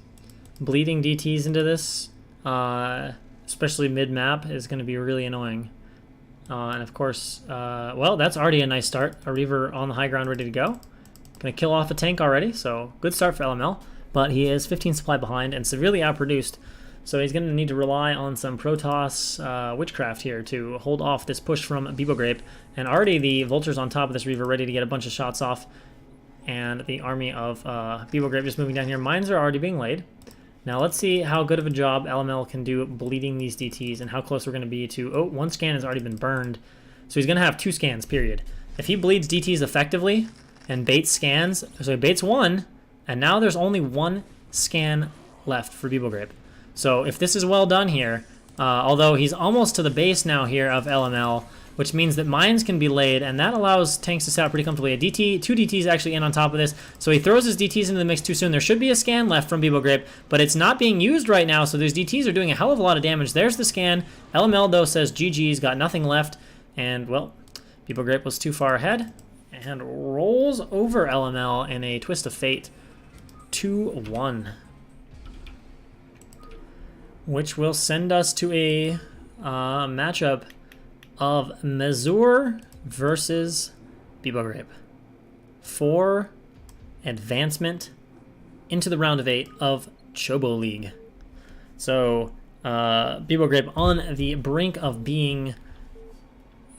Bleeding DTs into this, especially mid-map, is gonna be really annoying. And of course, well, that's already a nice start. A Reaver on the high ground ready to go. Gonna kill off a tank already, so good start for LML. But he is 15 supply behind and severely outproduced. So he's gonna need to rely on some Protoss witchcraft here to hold off this push from Bibo Grape. And already the vultures on top of this Reaver ready to get a bunch of shots off. And the army of Bibo Grape just moving down here. Mines are already being laid. Now let's see how good of a job LML can do bleeding these DTs and how close we're gonna be to, oh, 1 scan has already been burned. So he's gonna have 2 scans, period. If he bleeds DTs effectively, and baits scans, so he baits 1, and now there's only 1 scan left for Bibo Grape. So if this is well done here, although he's almost to the base now here of LML, which means that mines can be laid, and that allows tanks to sit out pretty comfortably. A DT, 2 DTs actually in on top of this, so he throws his DTs into the mix too soon. There should be a scan left from Bibo Grape, but it's not being used right now, so those DTs are doing a hell of a lot of damage. There's the scan. LML, though, says GG's, got nothing left, and, well, Bibo Grape was too far ahead. And rolls over LML in a twist of fate, 2-1. Which will send us to a matchup of Mazur versus Bibo Grape for advancement into the round of 8 of ChoboLeague. So, Bibo Grape on the brink of being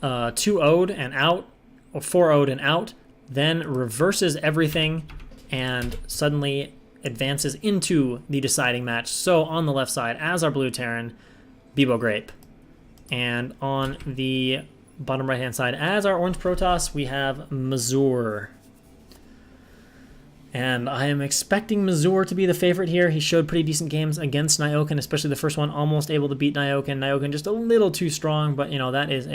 2-0'd and out, or 4-0'd and out, then reverses everything and suddenly advances into the deciding match. So on the left side, as our blue Terran, Bibo Grape. And on the bottom right-hand side, as our orange Protoss, we have Mazur. And I am expecting Mazur to be the favorite here. He showed pretty decent games against Nyoken, especially the first one, almost able to beat Nyoken. Nyoken just a little too strong, but, you know, that is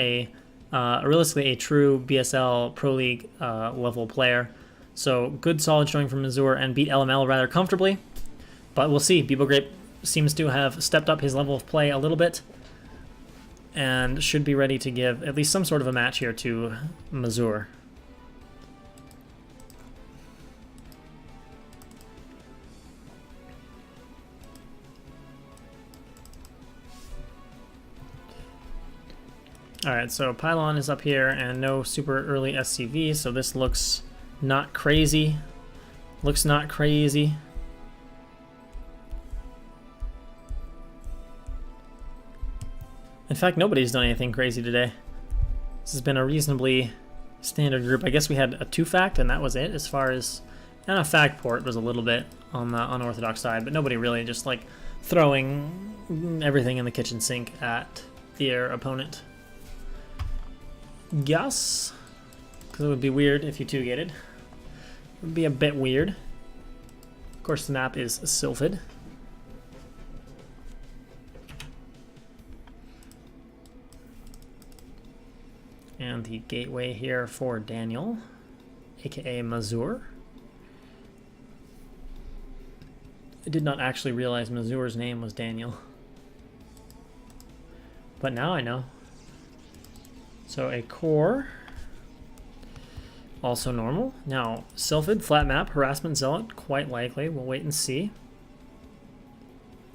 realistically a true BSL Pro League level player. So good solid showing from Mazur and beat LML rather comfortably. But we'll see. Bibo Grape seems to have stepped up his level of play a little bit and should be ready to give at least some sort of a match here to Mazur. Alright, so Pylon is up here and no super early SCV, so this looks not crazy. Looks not crazy. In fact, nobody's done anything crazy today. This has been a reasonably standard group. I guess we had a 2-fact and that was it as far as... And a fact port was a little bit on the unorthodox side, but nobody really just like throwing everything in the kitchen sink at their opponent. Yes, because because it would be weird if you two-gated. It would be a bit weird. Of course, the map is Sylphid. And the gateway here for Daniel, aka Mazur. I did not actually realize Mazur's name was Daniel. But now I know. So a core, also normal. Now, Sylphid, flat map, harassment zealot, quite likely. We'll wait and see.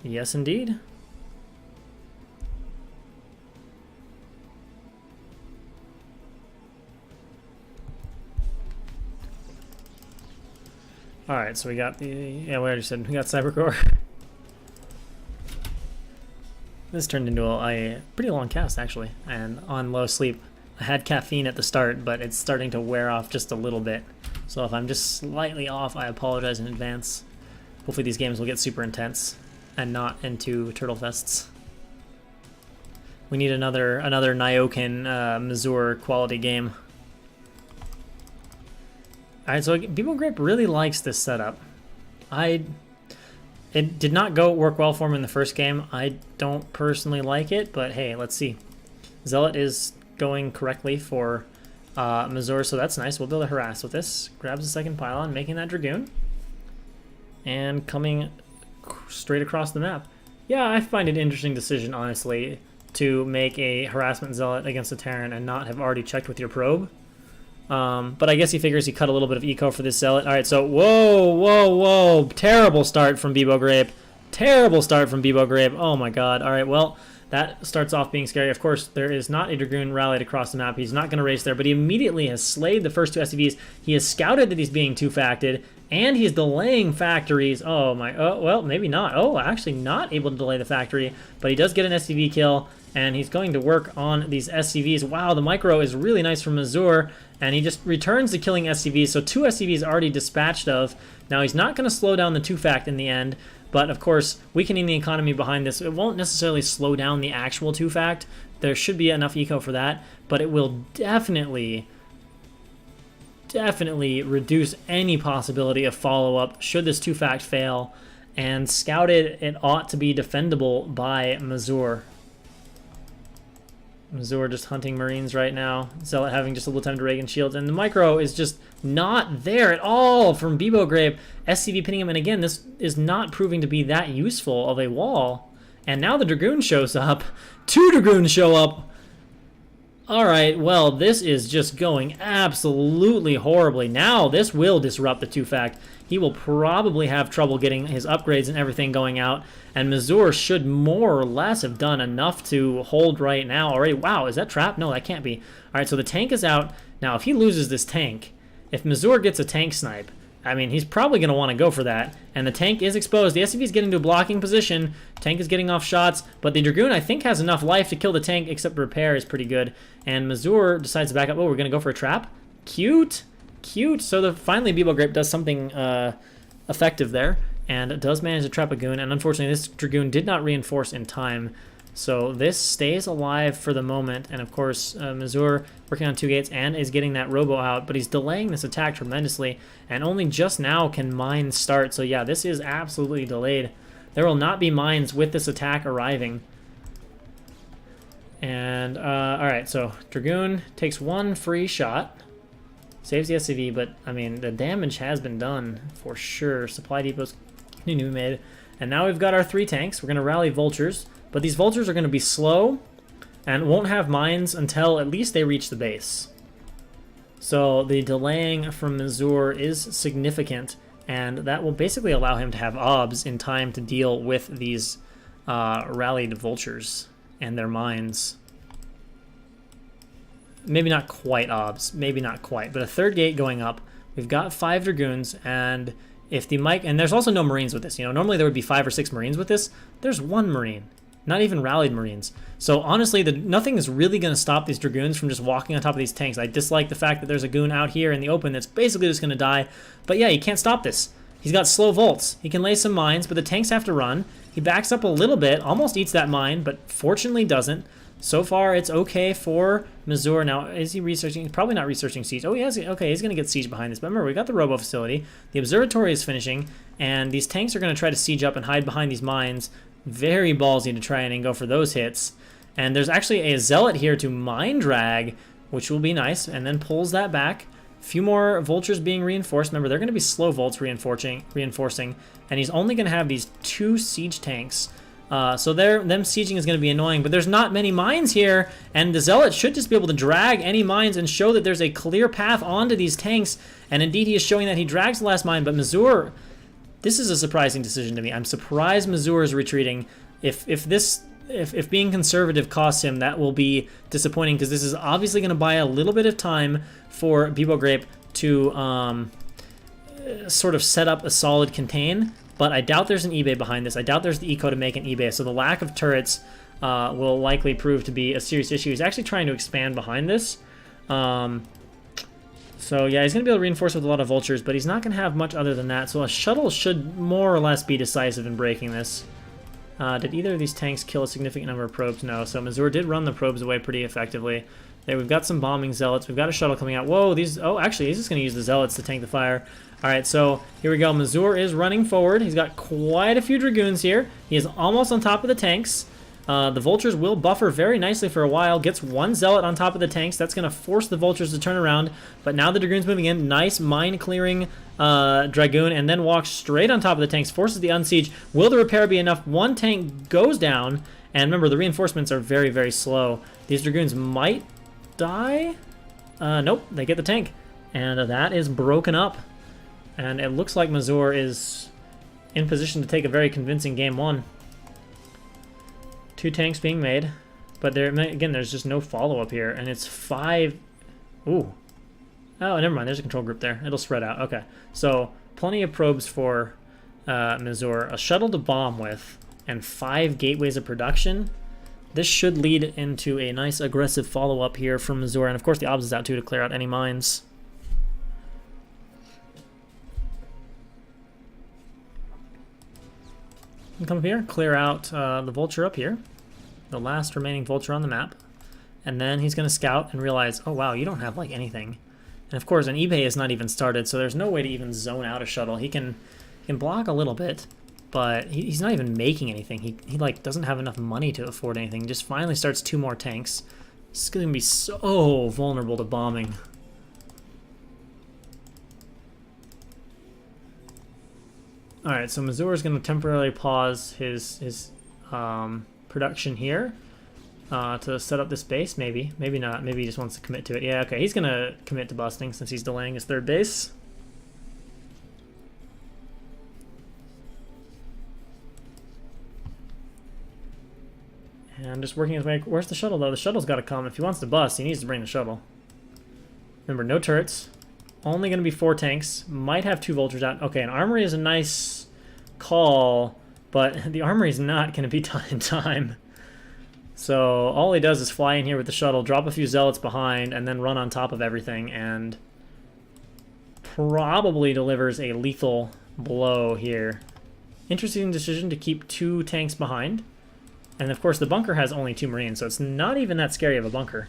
Yes, indeed. Alright, so we got the... Yeah, we already said we got Cybercore. This turned into a pretty long cast, actually, and on low sleep. I had caffeine at the start, but it's starting to wear off just a little bit. So if I'm just slightly off, I apologize in advance. Hopefully these games will get super intense and not into turtle fests. We need another Nyoken Mazur quality game. Alright, so Bibo Grape really likes this setup. It did not work well for him in the first game. I don't personally like it, but hey, let's see. Zealot is going correctly for Mazur, so that's nice. We'll be able to harass with this. Grabs the second pylon, making that Dragoon. And coming straight across the map. Yeah, I find it an interesting decision, honestly, to make a harassment Zealot against a Terran and not have already checked with your probe. But I guess he figures he cut a little bit of eco for this Zealot. Alright, so whoa. Terrible start from Bibo Grape. Terrible start from Bibo Grape. Oh my god. Alright, well, that starts off being scary. Of course, there is not a Dragoon rallied across the map. He's not going to race there, but he immediately has slayed the first two SCVs. He has scouted that he's being two-facted, and he's delaying factories. Oh my, oh, well, maybe not. Oh, actually not able to delay the factory, but he does get an SCV kill, and he's going to work on these SCVs. Wow, the micro is really nice from Mazur, and he just returns to killing SCVs, so two SCVs already dispatched of. Now, he's not going to slow down the two-fact in the end, but of course, weakening the economy behind this, it won't necessarily slow down the actual two-fact. There should be enough eco for that, but it will definitely reduce any possibility of follow-up should this two-fact fail. And scouted, it ought to be defendable by Mazur. Mazur just hunting Marines right now. Zealot having just a little time to Reagan shields. And the micro is just not there at all from Bibo Grape. SCV pinning him. And again, this is not proving to be that useful of a wall. And now the Dragoon shows up. Two Dragoons show up. Alright, well, this is just going absolutely horribly. Now, this will disrupt the two-fact. He will probably have trouble getting his upgrades and everything going out. And Mazur should more or less have done enough to hold right now already. Wow, is that trap? No, that can't be. Alright, so the tank is out. Now, if he loses this tank, if Mazur gets a tank snipe, I mean, he's probably going to want to go for that. And the tank is exposed. The SCV is getting to a blocking position. Tank is getting off shots. But the Dragoon, I think, has enough life to kill the tank, except repair is pretty good. And Mazur decides to back up. Oh, we're going to go for a trap? Cute. Cute. So finally, Bibo Grape does something effective there. And does manage to trap a goon. And unfortunately, this Dragoon did not reinforce in time. So this stays alive for the moment. And of course, Mazur working on two gates and is getting that robo out. But he's delaying this attack tremendously. And only just now can mines start. So yeah, this is absolutely delayed. There will not be mines with this attack arriving. And, alright, so Dragoon takes one free shot. Saves the SCV, but, I mean, the damage has been done for sure. Supply depots need to be made. And now we've got our three tanks. We're going to rally vultures. But these vultures are going to be slow and won't have mines until at least they reach the base. So the delaying from Mazur is significant, and that will basically allow him to have obs in time to deal with these rallied vultures and their mines. Maybe not quite obs, maybe not quite, but a third gate going up. We've got 5 Dragoons, and if the mic, and there's also no Marines with this. You know, normally there would be 5 or 6 Marines with this. There's 1 Marine. Not even rallied Marines. So honestly, nothing is really going to stop these Dragoons from just walking on top of these tanks. I dislike the fact that there's a goon out here in the open that's basically just going to die. But yeah, you can't stop this. He's got slow volts. He can lay some mines, but the tanks have to run. He backs up a little bit, almost eats that mine, but fortunately doesn't. So far, it's okay for Mazur. Now, is he researching? He's probably not researching siege. Oh, he has. Okay, he's going to get siege behind this. But remember, we got the robo facility. The observatory is finishing, and these tanks are going to try to siege up and hide behind these mines. Very ballsy to try and go for those hits. And there's actually a zealot here to mine drag, which will be nice, and then pulls that back. Few more vultures being reinforced. Remember, they're going to be slow volts reinforcing, and he's only going to have these 2 siege tanks. So them sieging is going to be annoying, but there's not many mines here, and the zealot should just be able to drag any mines and show that there's a clear path onto these tanks, and indeed he is showing that he drags the last mine, but Mazur, this is a surprising decision to me. I'm surprised Mazur is retreating. If being conservative costs him, that will be disappointing, because this is obviously going to buy a little bit of time for Bibo Grape to sort of set up a solid contain. But I doubt there's an eBay behind this. I doubt there's the eco to make an eBay. So the lack of turrets will likely prove to be a serious issue. He's actually trying to expand behind this. So yeah, he's going to be able to reinforce with a lot of vultures, but he's not going to have much other than that. So a shuttle should more or less be decisive in breaking this. Did either of these tanks kill a significant number of probes? No. So Mazur did run the probes away pretty effectively. There, we've got some bombing zealots. We've got a shuttle coming out. Whoa, these... Oh, actually, he's just going to use the zealots to tank the fire. All right, so here we go. Mazur is running forward. He's got quite a few dragoons here. He is almost on top of the tanks. The vultures will buffer very nicely for a while. Gets 1 zealot on top of the tanks. That's going to force the vultures to turn around. But now the dragoon's moving in. Nice mine-clearing dragoon, and then walks straight on top of the tanks. Forces the unsiege. Will the repair be enough? 1 tank goes down. And remember, the reinforcements are very, very slow. These dragoons might die. Nope, they get the tank. And that is broken up. And it looks like Mazur is in position to take a very convincing game 1. 2 tanks being made, but there again, there's just no follow-up here, and it's 5... Ooh. Oh, never mind, there's a control group there. It'll spread out. Okay, so plenty of probes for Mazur. A shuttle to bomb with, and 5 gateways of production. This should lead into a nice aggressive follow-up here from Mazur, and of course the obs is out too to clear out any mines. Come up here, clear out the vulture up here, the last remaining vulture on the map, and then he's going to scout and realize, oh wow, you don't have like anything. And of course, an eBay is not even started, so there's no way to even zone out a shuttle. He can block a little bit, but he's not even making anything. He like doesn't have enough money to afford anything. He just finally starts 2 more tanks. This is going to be so vulnerable to bombing. Alright, so Mazur is going to temporarily pause his production here to set up this base, maybe. Maybe not. Maybe he just wants to commit to it. Yeah, okay, he's going to commit to busting since he's delaying his 3rd base. And just working his way... Where's the shuttle, though? The shuttle's got to come. If he wants to bust, he needs to bring the shuttle. Remember, no turrets. Only going to be 4 tanks. Might have 2 vultures out. Okay, an armory is a nice call, but the armory is not going to be done in time. So all he does is fly in here with the shuttle, drop a few zealots behind, and then run on top of everything, and probably delivers a lethal blow here. Interesting decision to keep 2 tanks behind. And of course the bunker has only 2 marines, so it's not even that scary of a bunker.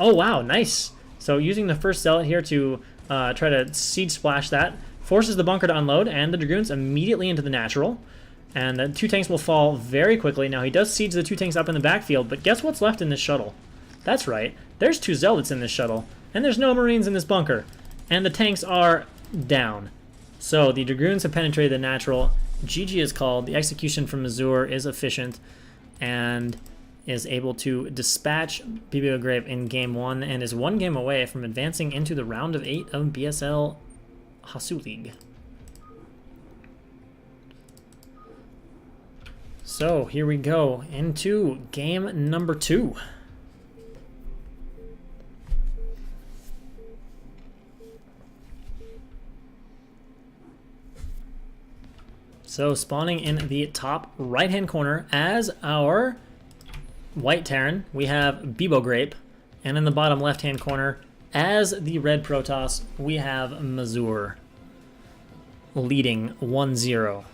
Oh wow, nice! So using the first zealot here to try to siege splash that, forces the bunker to unload, and the dragoons immediately into the natural. And the 2 tanks will fall very quickly. Now he does siege the 2 tanks up in the backfield, but guess what's left in this shuttle? That's right, there's 2 zealots in this shuttle, and there's no marines in this bunker. And the tanks are down. So the dragoons have penetrated the natural. GG is called. The execution from Mazur is efficient, and is able to dispatch Bibo Grape in game 1 and is 1 game away from advancing into the round of 8 of BSL ChoboLeague. So here we go into game number 2. So spawning in the top right-hand corner as our White Terran, we have Bibo Grape, and in the bottom left-hand corner, as the Red Protoss, we have Mazur, leading 1-0,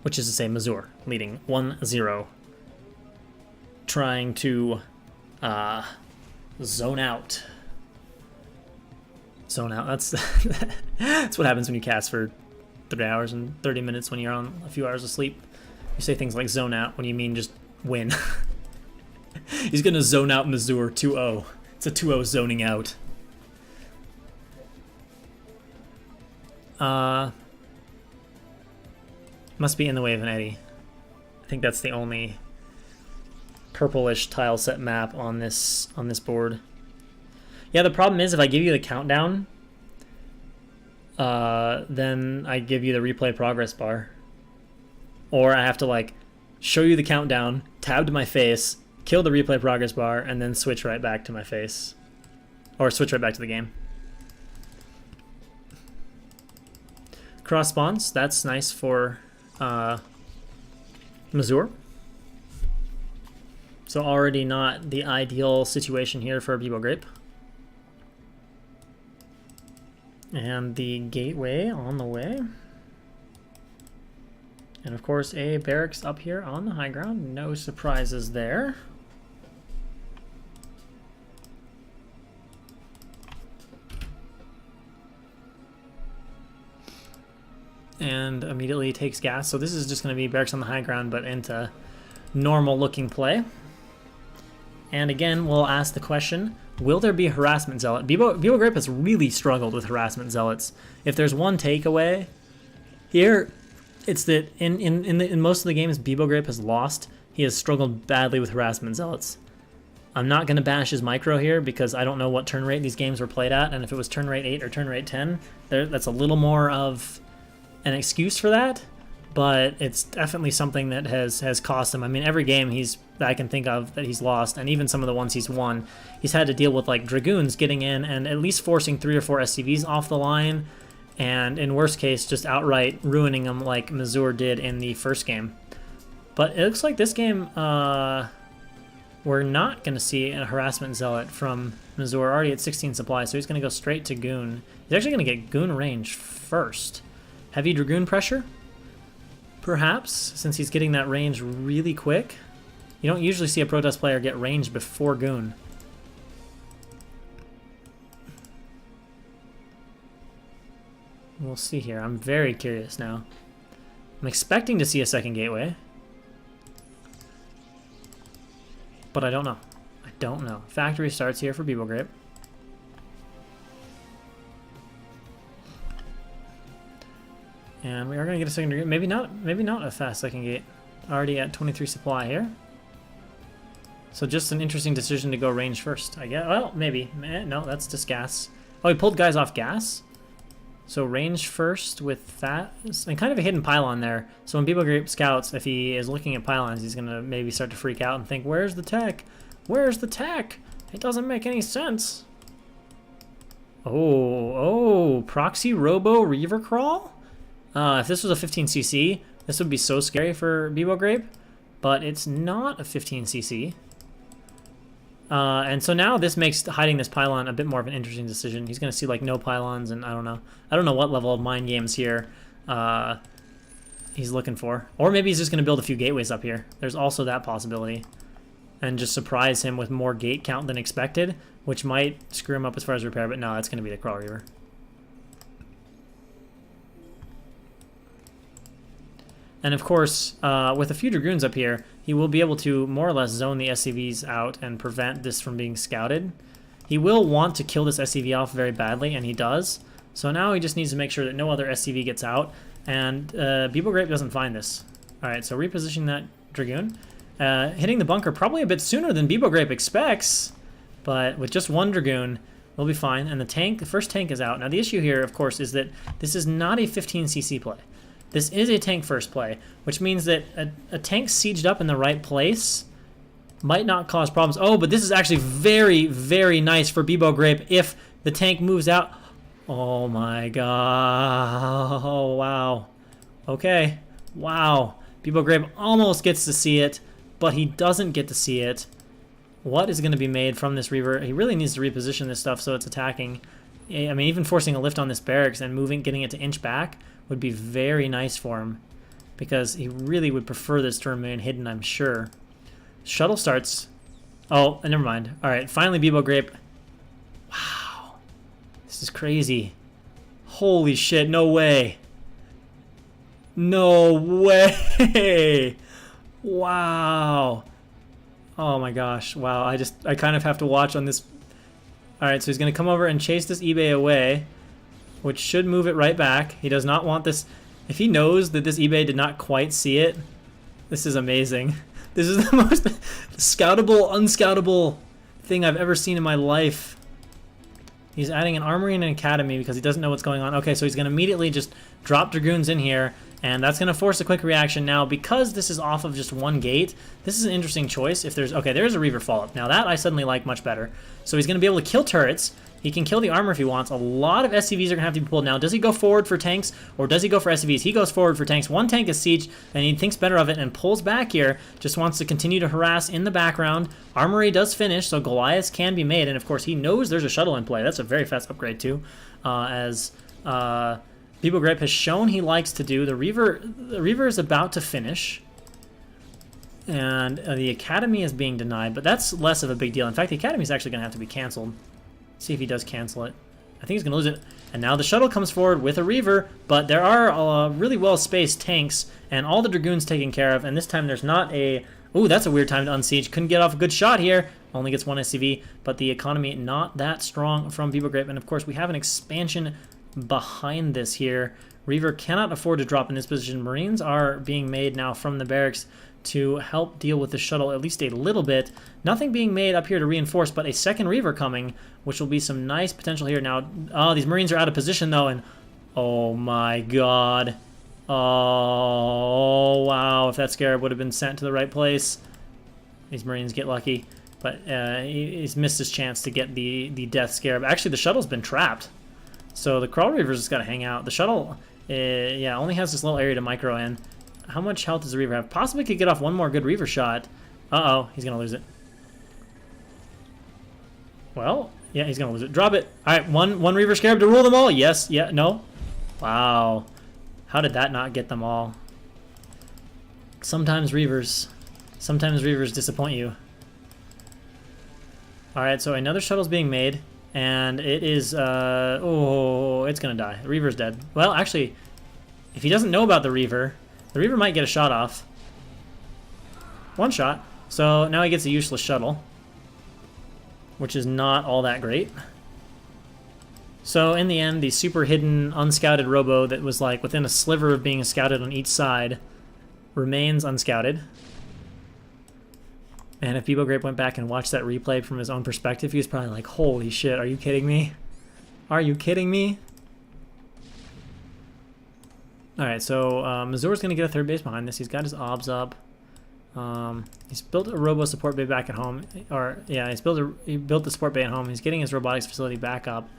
which is to say Mazur leading 1-0, trying to Zone out. Zone out. That's that's what happens when you cast for 3 hours and 30 minutes when you're on a few hours of sleep. You say things like zone out when you mean just win. He's going to zone out Mazur 2-0. It's a 2-0 zoning out. Must be in the way of an eddy. I think that's the only purplish tile set map on this board. Yeah, the problem is if I give you the countdown, then I give you the replay progress bar. Or I have to like show you the countdown, tab to my face, kill the replay progress bar, and then switch right back to my face. Or switch right back to the game. Cross spawns, that's nice for Mazur. So already not the ideal situation here for Bibo Grape. And the gateway on the way. And of course a barracks up here on the high ground. No surprises there. And immediately takes gas. So this is just going to be barracks on the high ground, but into normal looking play. And again, we'll ask the question, will there be a harassment zealot? Bibo Grape has really struggled with harassment zealots. If there's one takeaway here, it's that in most of the games Bibo Grape has lost, he has struggled badly with harassment zealots. I'm not going to bash his micro here because I don't know what turn rate these games were played at, and if it was turn rate 8 or turn rate 10, that's a little more of an excuse for that, but it's definitely something that has cost him. I mean, every game that I can think of that he's lost, and even some of the ones he's won, he's had to deal with like Dragoons getting in and at least forcing 3 or 4 SCVs off the line, and in worst case, just outright ruining them like Mazur did in the first game. But it looks like this game, we're not going to see a harassment zealot from Mazur, already at 16 supply, so he's going to go straight to Goon. He's actually going to get Goon range first. Heavy Dragoon pressure? Perhaps, since he's getting that range really quick. You don't usually see a Protest player get range before Goon. We'll see here. I'm very curious now. I'm expecting to see a second gateway. But I don't know. I don't know. Factory starts here for Bibo Grape. And we are going to get a second gate. Maybe not a fast second gate. Already at 23 supply here. So just an interesting decision to go range first, I guess. Well, maybe. No, that's just gas. Oh, he pulled guys off gas? So range first with that. And kind of a hidden pylon there. So when Bibo Grape scouts, if he is looking at pylons, he's going to maybe start to freak out and think, where's the tech? Where's the tech? It doesn't make any sense. Oh, proxy robo reaver crawl? If this was a 15cc, this would be so scary for Bibo Grape, but it's not a 15cc. And so now this makes hiding this pylon a bit more of an interesting decision. He's going to see like no pylons, and I don't know what level of mind games here he's looking for. Or maybe he's just going to build a few gateways up here. There's also that possibility. And just surprise him with more gate count than expected, which might screw him up as far as repair, but no, it's going to be the Crawl Reaver. And of course, with a few Dragoons up here, he will be able to more or less zone the SCVs out and prevent this from being scouted. He will want to kill this SCV off very badly, and he does. So now he just needs to make sure that no other SCV gets out, and Bibo Grape doesn't find this. Alright, so repositioning that Dragoon. Hitting the bunker probably a bit sooner than Bibo Grape expects, but with just one Dragoon, we'll be fine. And the first tank is out. Now the issue here, of course, is that this is not a 15cc play. This is a tank first play, which means that a tank sieged up in the right place might not cause problems. Oh, but this is actually very, very nice for Bibo Grape if the tank moves out. Oh my god. Oh, wow. Okay. Wow. Bibo Grape almost gets to see it, but he doesn't get to see it. What is going to be made from this Reaver? He really needs to reposition this stuff so it's attacking. I mean, even forcing a lift on this barracks and getting it to inch back would be very nice for him, because he really would prefer this to remain hidden, I'm sure. Shuttle starts Oh, never mind. All right, finally Bebo Grape. Wow. This is crazy. Holy shit, no way. No way. Wow. Oh my gosh. Wow, I kind of have to watch on this. All right, so he's going to come over and chase this eBay away, which should move it right back. He does not want this. If he knows that this eBay did not quite see it, this is amazing. This is the most scoutable, unscoutable thing I've ever seen in my life. He's adding an armory and an academy because he doesn't know what's going on. Okay, so he's going to immediately just drop dragoons in here, and that's going to force a quick reaction. Now, because this is off of just one gate, this is an interesting choice. If there's okay, there's a Reaver follow-up. Now that I suddenly like much better. So he's going to be able to kill turrets. He can kill the armor if he wants. A lot of SCVs are going to have to be pulled now. Does he go forward for tanks, or does he go for SCVs? He goes forward for tanks. One tank is sieged, and he thinks better of it and pulls back here. Just wants to continue to harass in the background. Armory does finish, so Goliaths can be made, and of course he knows there's a shuttle in play. That's a very fast upgrade too, as Bebo Grape has shown he likes to do. The Reaver is about to finish, and the Academy is being denied, but that's less of a big deal. In fact, the Academy is actually going to have to be canceled. See if he does cancel it. I think he's going to lose it. And now the shuttle comes forward with a Reaver, but there are really well-spaced tanks and all the Dragoons taken care of, and this time there's not a... Ooh, that's a weird time to unsiege. Couldn't get off a good shot here. Only gets one SCV, but the economy not that strong from Bebo Grape. And of course, we have an expansion behind this here. Reaver cannot afford to drop in this position. Marines are being made now from the barracks to help deal with the shuttle at least a little bit. Nothing being made up here to reinforce, but a second Reaver coming, which will be some nice potential here. Now, oh, these Marines are out of position, though, and oh my god. Oh, wow, if that Scarab would have been sent to the right place. These Marines get lucky, but he's missed his chance to get the Death Scarab. Actually, the shuttle's been trapped, so the Crawl Reaver's just got to hang out. The shuttle, yeah, only has this little area to micro in. How much health does the Reaver have? Possibly could get off one more good Reaver shot. Uh-oh, he's going to lose it. Well, yeah, he's going to lose it. Drop it. All right, one Reaver Scarab to rule them all. Yes, yeah, no. Wow. How did that not get them all? Sometimes Reavers disappoint you. All right, so another shuttle's being made, and it is, oh, it's going to die. The Reaver's dead. Well, actually, if he doesn't know about the Reaver might get a shot off. One shot. So now he gets a useless shuttle, which is not all that great. So in the end, the super hidden, unscouted robo that was like within a sliver of being scouted on each side remains unscouted. And if Bebo Grape went back and watched that replay from his own perspective, he was probably like, holy shit, are you kidding me? Are you kidding me? Alright, so Mazur's going to get a third base behind this. He's got his obs up. He's built a robo support bay back at home. Or, yeah, he built the support bay at home. He's getting his robotics facility back up.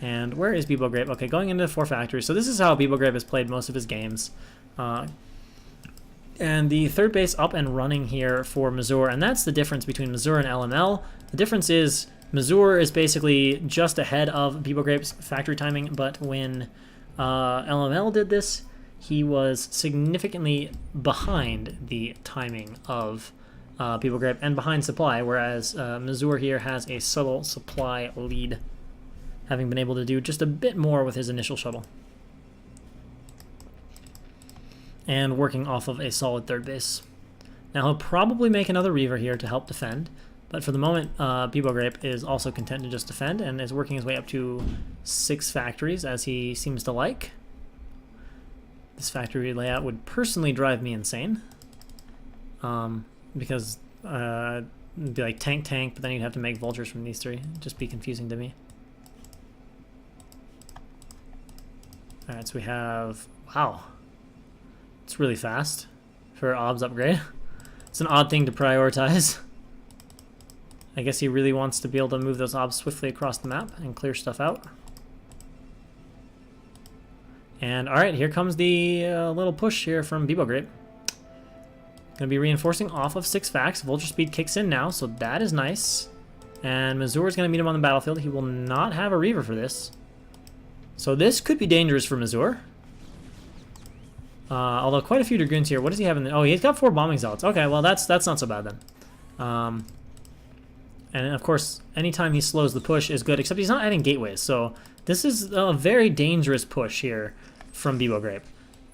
And where is Bebo Grape? Okay, going into 4 factories. So this is how Bebo Grape has played most of his games. And the third base up and running here for Mazur. And that's the difference between Mazur and LML. The difference is Mazur is basically just ahead of Bebo Grape's factory timing. But when LML did this, he was significantly behind the timing of Bebo Grape and behind supply, whereas Mazur here has a subtle supply lead, having been able to do just a bit more with his initial shuttle. And working off of a solid third base. Now he'll probably make another Reaver here to help defend, but for the moment, Bebo Grape is also content to just defend and is working his way up to 6 factories, as he seems to like. This factory layout would personally drive me insane, because it'd be like tank, but then you'd have to make vultures from these 3. It'd just be confusing to me. Alright, so we have... Wow. It's really fast for OBS upgrade. It's an odd thing to prioritize. I guess he really wants to be able to move those OBS swiftly across the map and clear stuff out. And alright, here comes the little push here from Bebo Grape. Gonna be reinforcing off of 6 facts. Vulture speed kicks in now, so that is nice. And Mazur is gonna meet him on the battlefield. He will not have a Reaver for this. So this could be dangerous for Mazur. Although quite a few Dragoons here. What does he have in the... Oh, he's got 4 bombing zealots. Okay, well that's not so bad then. And of course, anytime he slows the push is good, except he's not adding gateways. So this is a very dangerous push here from Bibo Grape.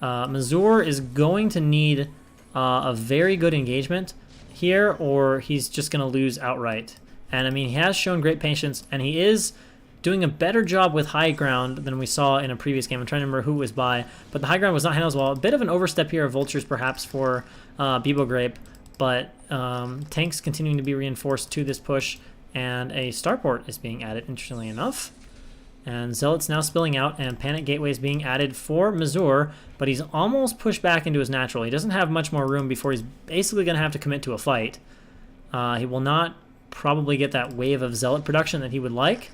Mazur is going to need a very good engagement here, or he's just going to lose outright. And I mean, he has shown great patience, and he is doing a better job with high ground than we saw in a previous game. I'm trying to remember who it was by, but the high ground was not handled as well. A bit of an overstep here of vultures perhaps for Bibo Grape, but tanks continuing to be reinforced to this push, and a starport is being added, interestingly enough. And Zealot's now spilling out, and Panic Gateway is being added for Mazur, but he's almost pushed back into his natural. He doesn't have much more room before he's basically going to have to commit to a fight. He will not probably get that wave of Zealot production that he would like,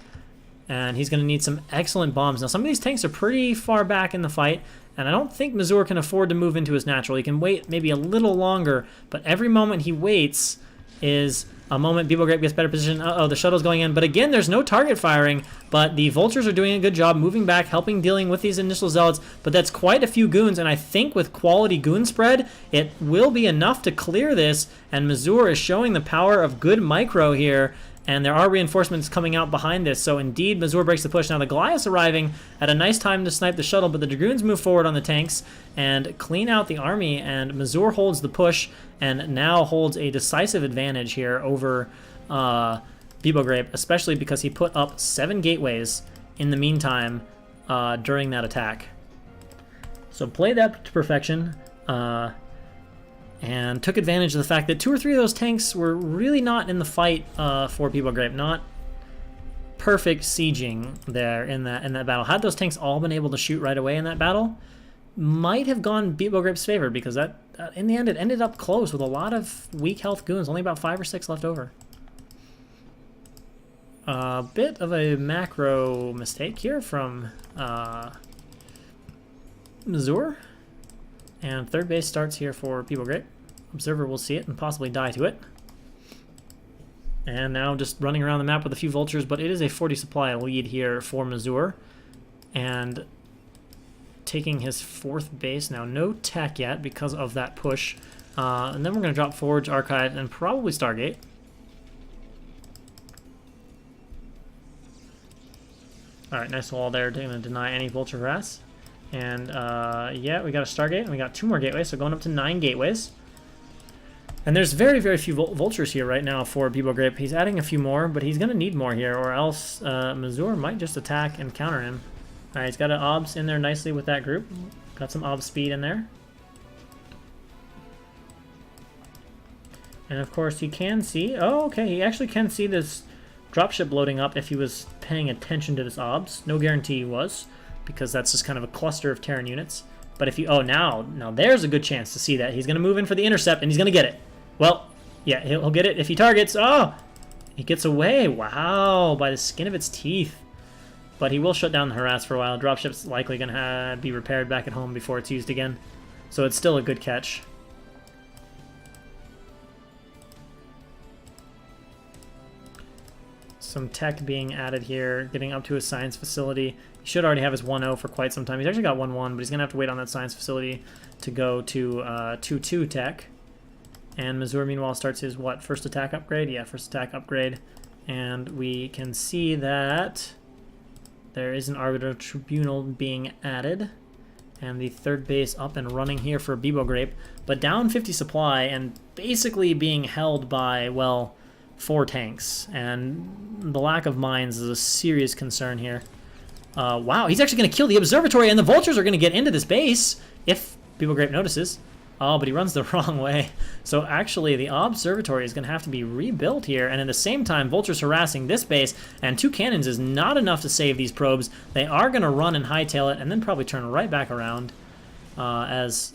and he's going to need some excellent bombs. Now, some of these tanks are pretty far back in the fight, and I don't think Mazur can afford to move into his natural. He can wait maybe a little longer, but every moment he waits is a moment Bibo Grape gets better position. Uh-oh, the shuttle's going in. But again, there's no target firing, but the vultures are doing a good job moving back, helping dealing with these initial zealots. But that's quite a few goons, and I think with quality goon spread, it will be enough to clear this, and Mazur is showing the power of good micro here, and there are reinforcements coming out behind this. So indeed, Mazur breaks the push. Now the Goliath's arriving at a nice time to snipe the shuttle, but the Dragoons move forward on the tanks and clean out the army, and Mazur holds the push and now holds a decisive advantage here over Bibo Grape, especially because he put up 7 gateways in the meantime during that attack. So played that to perfection. And took advantage of the fact that 2 or 3 of those tanks were really not in the fight for Bibo Grape. Not perfect sieging there in that battle. Had those tanks all been able to shoot right away in that battle, might have gone Bibo Grape's favor, because that in the end it ended up close with a lot of weak health goons, only about 5 or 6 left over. A bit of a macro mistake here from Mazur. And third base starts here for Bibo Grape. Observer will see it and possibly die to it. And now just running around the map with a few vultures, but it is a 40 supply lead here for Mazur. And taking his 4th base now. No tech yet because of that push. And then we're going to drop Forge, Archive, and probably Stargate. Alright, nice wall there. Going to deny any vulture harass. And yeah, we got a Stargate, and we got 2 more gateways, so going up to 9 gateways. And there's very, very few vultures here right now for Bibo Grape. He's adding a few more, but he's going to need more here, or else Mazur might just attack and counter him. Alright, he's got an OBS in there nicely with that group. Got some OBS speed in there. And of course, he can see... Oh, okay, he actually can see this dropship loading up if he was paying attention to this OBS. No guarantee he was, because that's just kind of a cluster of Terran units. But if you... Oh, now there's a good chance to see that. He's going to move in for the intercept, and he's going to get it. Well, yeah, he'll get it if he targets. Oh! He gets away. Wow, by the skin of its teeth. But he will shut down the harass for a while. Dropship's likely going to be repaired back at home before it's used again. So it's still a good catch. Some tech being added here, getting up to his science facility. He should already have his 1-0 for quite some time. He's actually got 1-1, but he's going to have to wait on that science facility to go to 2-2 tech. And Mazur, meanwhile, starts his, what, first attack upgrade? Yeah, first attack upgrade. And we can see that there is an Arbiter Tribunal being added. And the third base up and running here for Bibo Grape. But down 50 supply and basically being held by, well, 4 tanks. And the lack of mines is a serious concern here. Wow, he's actually going to kill the observatory, and the vultures are going to get into this base if Bibo Grape notices. Oh, but he runs the wrong way. So actually, the observatory is going to have to be rebuilt here, and at the same time, vultures harassing this base, and 2 cannons is not enough to save these probes. They are going to run and hightail it, and then probably turn right back around as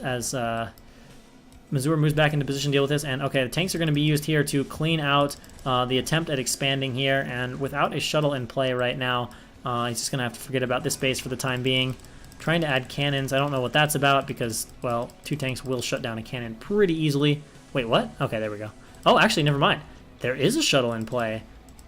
Mazur moves back into position to deal with this. And okay, the tanks are going to be used here to clean out the attempt at expanding here, and without a shuttle in play right now, he's just going to have to forget about this base for the time being. Trying to add cannons. I don't know what that's about because, well, 2 tanks will shut down a cannon pretty easily. Wait, what? Okay, there we go. Oh, actually, never mind. There is a shuttle in play,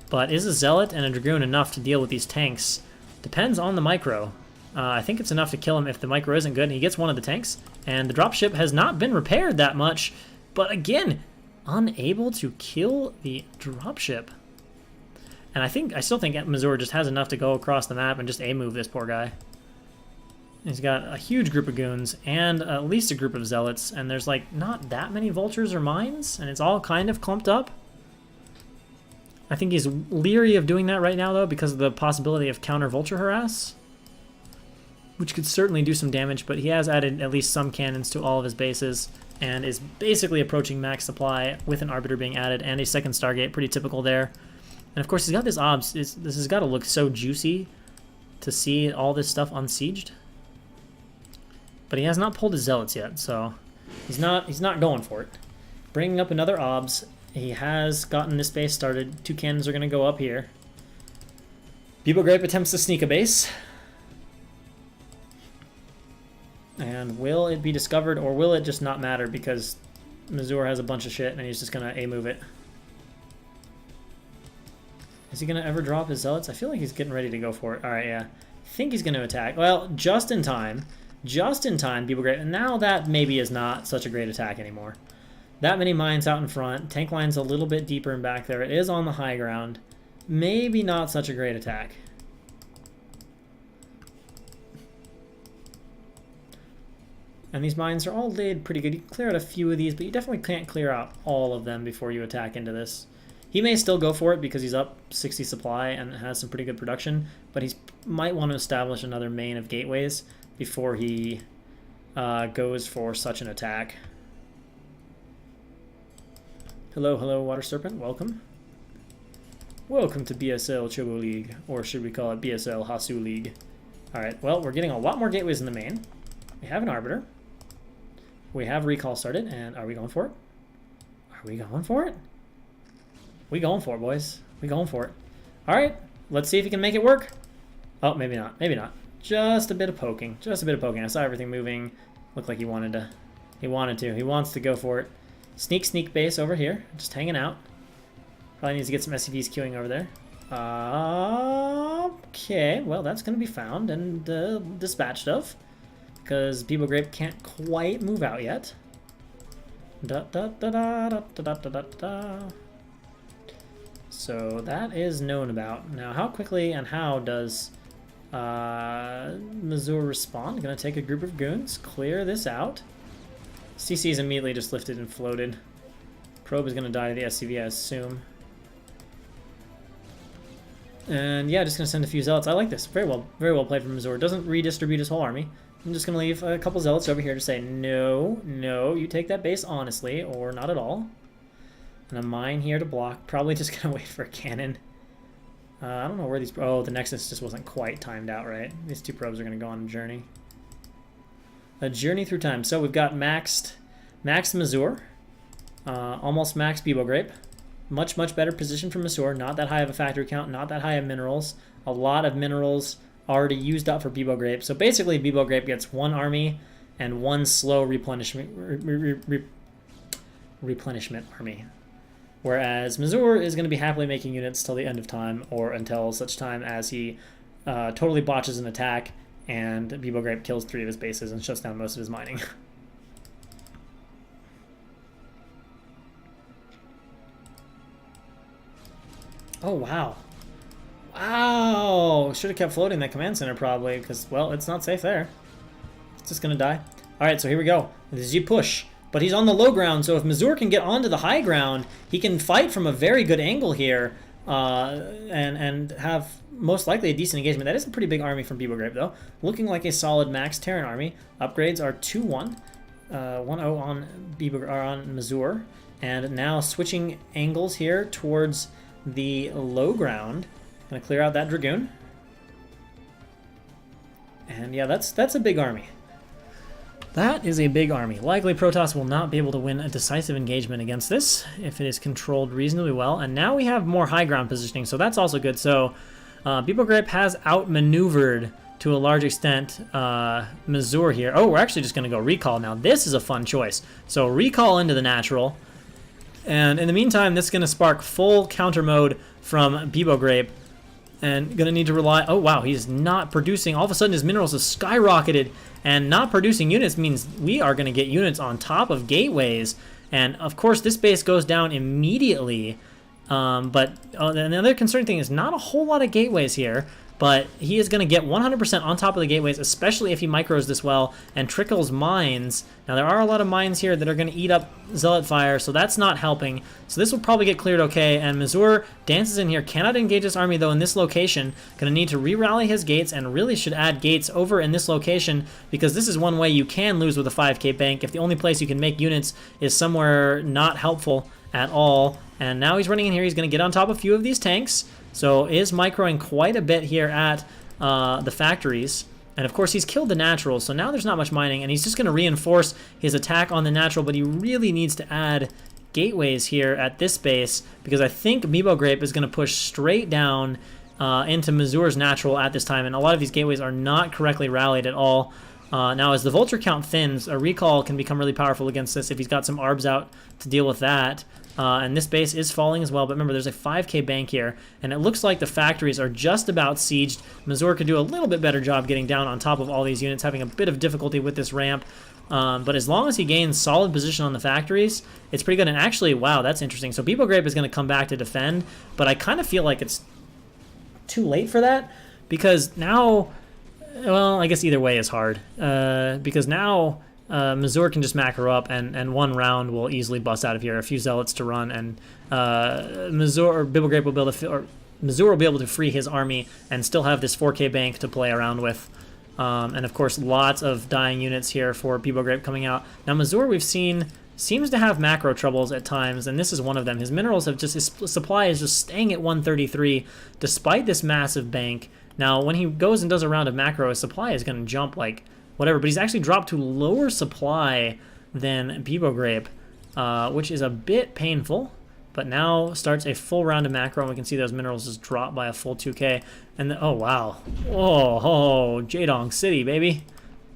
but is a Zealot and a Dragoon enough to deal with these tanks? Depends on the micro. I think it's enough to kill him if the micro isn't good, and he gets one of the tanks. And the dropship has not been repaired that much, but again, unable to kill the dropship. And I still think Missouri just has enough to go across the map and just A-move this poor guy. He's got a huge group of goons and at least a group of zealots, and there's like not that many vultures or mines, and it's all kind of clumped up. I think he's leery of doing that right now, though, because of the possibility of counter-vulture harass, which could certainly do some damage, but he has added at least some cannons to all of his bases and is basically approaching max supply with an Arbiter being added and a second Stargate, pretty typical there. And of course, he's got this obs. This has got to look so juicy to see all this stuff unsieged. But he has not pulled his zealots yet, so he's not going for it. Bringing up another obs. He has gotten this base started. 2 cannons are going to go up here. Bibo Grape attempts to sneak a base. And will it be discovered, or will it just not matter because Missouri has a bunch of shit and he's just going to A-move it? Is he going to ever drop his zealots? I feel like he's getting ready to go for it. All right, yeah. I think he's going to attack. Well, just in time. Just in time, Bibo Grape. And now that maybe is not such a great attack anymore. That many mines out in front. Tank line's a little bit deeper in back there. It is on the high ground. Maybe not such a great attack. And these mines are all laid pretty good. You can clear out a few of these, but you definitely can't clear out all of them before you attack into this. He may still go for it because he's up 60 supply and has some pretty good production, but he might want to establish another main of gateways before he goes for such an attack. Hello, hello, Water Serpent. Welcome. Welcome to BSL ChoboLeague, or should we call it BSL Hasu League? Alright, well, we're getting a lot more gateways in the main. We have an Arbiter. We have recall started, and are we going for it? Are we going for it? We going for it, boys. We going for it. Alright, let's see if he can make it work. Oh, maybe not. Maybe not. Just a bit of poking. Just a bit of poking. I saw everything moving. Looked like he wanted to. He wanted to. He wants to go for it. Sneak base over here. Just hanging out. Probably needs to get some SCVs queuing over there. Okay, well, that's going to be found and dispatched of. Because Bibo Grape can't quite move out yet. So that is known about. Now, how quickly and how does Missouri respond? Going to take a group of goons, clear this out. CC is immediately just lifted and floated. Probe is going to die to the SCV, I assume. And yeah, just going to send a few zealots. I like this. Very well played from Missouri. Doesn't redistribute his whole army. I'm just going to leave a couple zealots over here to say, no, no, you take that base honestly, or not at all. And a mine here to block. Probably just going to wait for a cannon. I don't know where these... Oh, the Nexus just wasn't quite timed out right. These 2 probes are going to go on a journey. A journey through time. So we've got maxed Missouri. Almost maxed Bibo Grape. Much better position for Missouri. Not that high of a factory count. Not that high of minerals. A lot of minerals already used up for Bibo Grape. So basically, Bibo Grape gets 1 army and 1 slow replenishment army. Whereas Missouri is going to be happily making units till the end of time, or until such time as he totally botches an attack and Bibo Grape kills 3 of his bases and shuts down most of his mining. Oh, wow. Wow! Should have kept floating that command center probably, because, well, it's not safe there. It's just going to die. Alright, so here we go. This is you push. But he's on the low ground, so if Missouri can get onto the high ground, he can fight from a very good angle here and have most likely a decent engagement. That is a pretty big army from Bibo Grape, though. Looking like a solid max Terran army. Upgrades are 2-1. 1-0 on Missouri. And now switching angles here towards the low ground. Gonna clear out that Dragoon. And yeah, that's a big army. That is a big army. Likely Protoss will not be able to win a decisive engagement against this if it is controlled reasonably well. And now we have more high ground positioning, so that's also good. So Bibo Grape has outmaneuvered to a large extent Missouri here. Oh, we're actually just going to go recall now. This is a fun choice. So recall into the natural. And in the meantime, this is going to spark full counter mode from Bibo Grape. And going to need to rely... Oh, wow, he's not producing. All of a sudden, his minerals have skyrocketed. And not producing units means we are going to get units on top of gateways. And, of course, this base goes down immediately. But the other concerning thing is not a whole lot of gateways here, but he is going to get 100% on top of the gateways, especially if he micros this well and trickles mines. Now, there are a lot of mines here that are going to eat up Zealot Fire, so that's not helping. So this will probably get cleared okay, and Mazur dances in here, cannot engage his army, though, in this location. Going to need to re-rally his gates, and really should add gates over in this location, because this is one way you can lose with a 5k bank if the only place you can make units is somewhere not helpful at all. And now he's running in here. He's going to get on top of a few of these tanks. So is microing quite a bit here at the factories. And of course he's killed the natural, so now there's not much mining, and he's just going to reinforce his attack on the natural, but he really needs to add gateways here at this base, because I think Bebo Grape is going to push straight down into Mazur's natural at this time, and a lot of these gateways are not correctly rallied at all. Now as the vulture count thins, a recall can become really powerful against this if he's got some arbs out to deal with that. And this base is falling as well, but remember there's a 5k bank here, and it looks like the factories are just about sieged. Mazur could do a little bit better job getting down on top of all these units, having a bit of difficulty with this ramp. But as long as he gains solid position on the factories, it's pretty good. And actually, wow, that's interesting. So Bebo Grape is going to come back to defend, but I kind of feel like it's too late for that, because now, well, I guess either way is hard, because now Mazur can just macro up, and one round will easily bust out of here. A few zealots to run, and Bebo Grape will be able to, or Mazur will be able to free his army and still have this 4k bank to play around with. And of course, lots of dying units here for Bebo Grape coming out. Now Mazur, we've seen, seems to have macro troubles at times, and this is one of them. His minerals have just, his supply is just staying at 133 despite this massive bank. Now when he goes and does a round of macro, his supply is going to jump like whatever, but he's actually dropped to lower supply than Bebo Grape, which is a bit painful. But now starts a full round of macro, and we can see those minerals just drop by a full 2k. And oh wow, oh, Jaedong City, baby,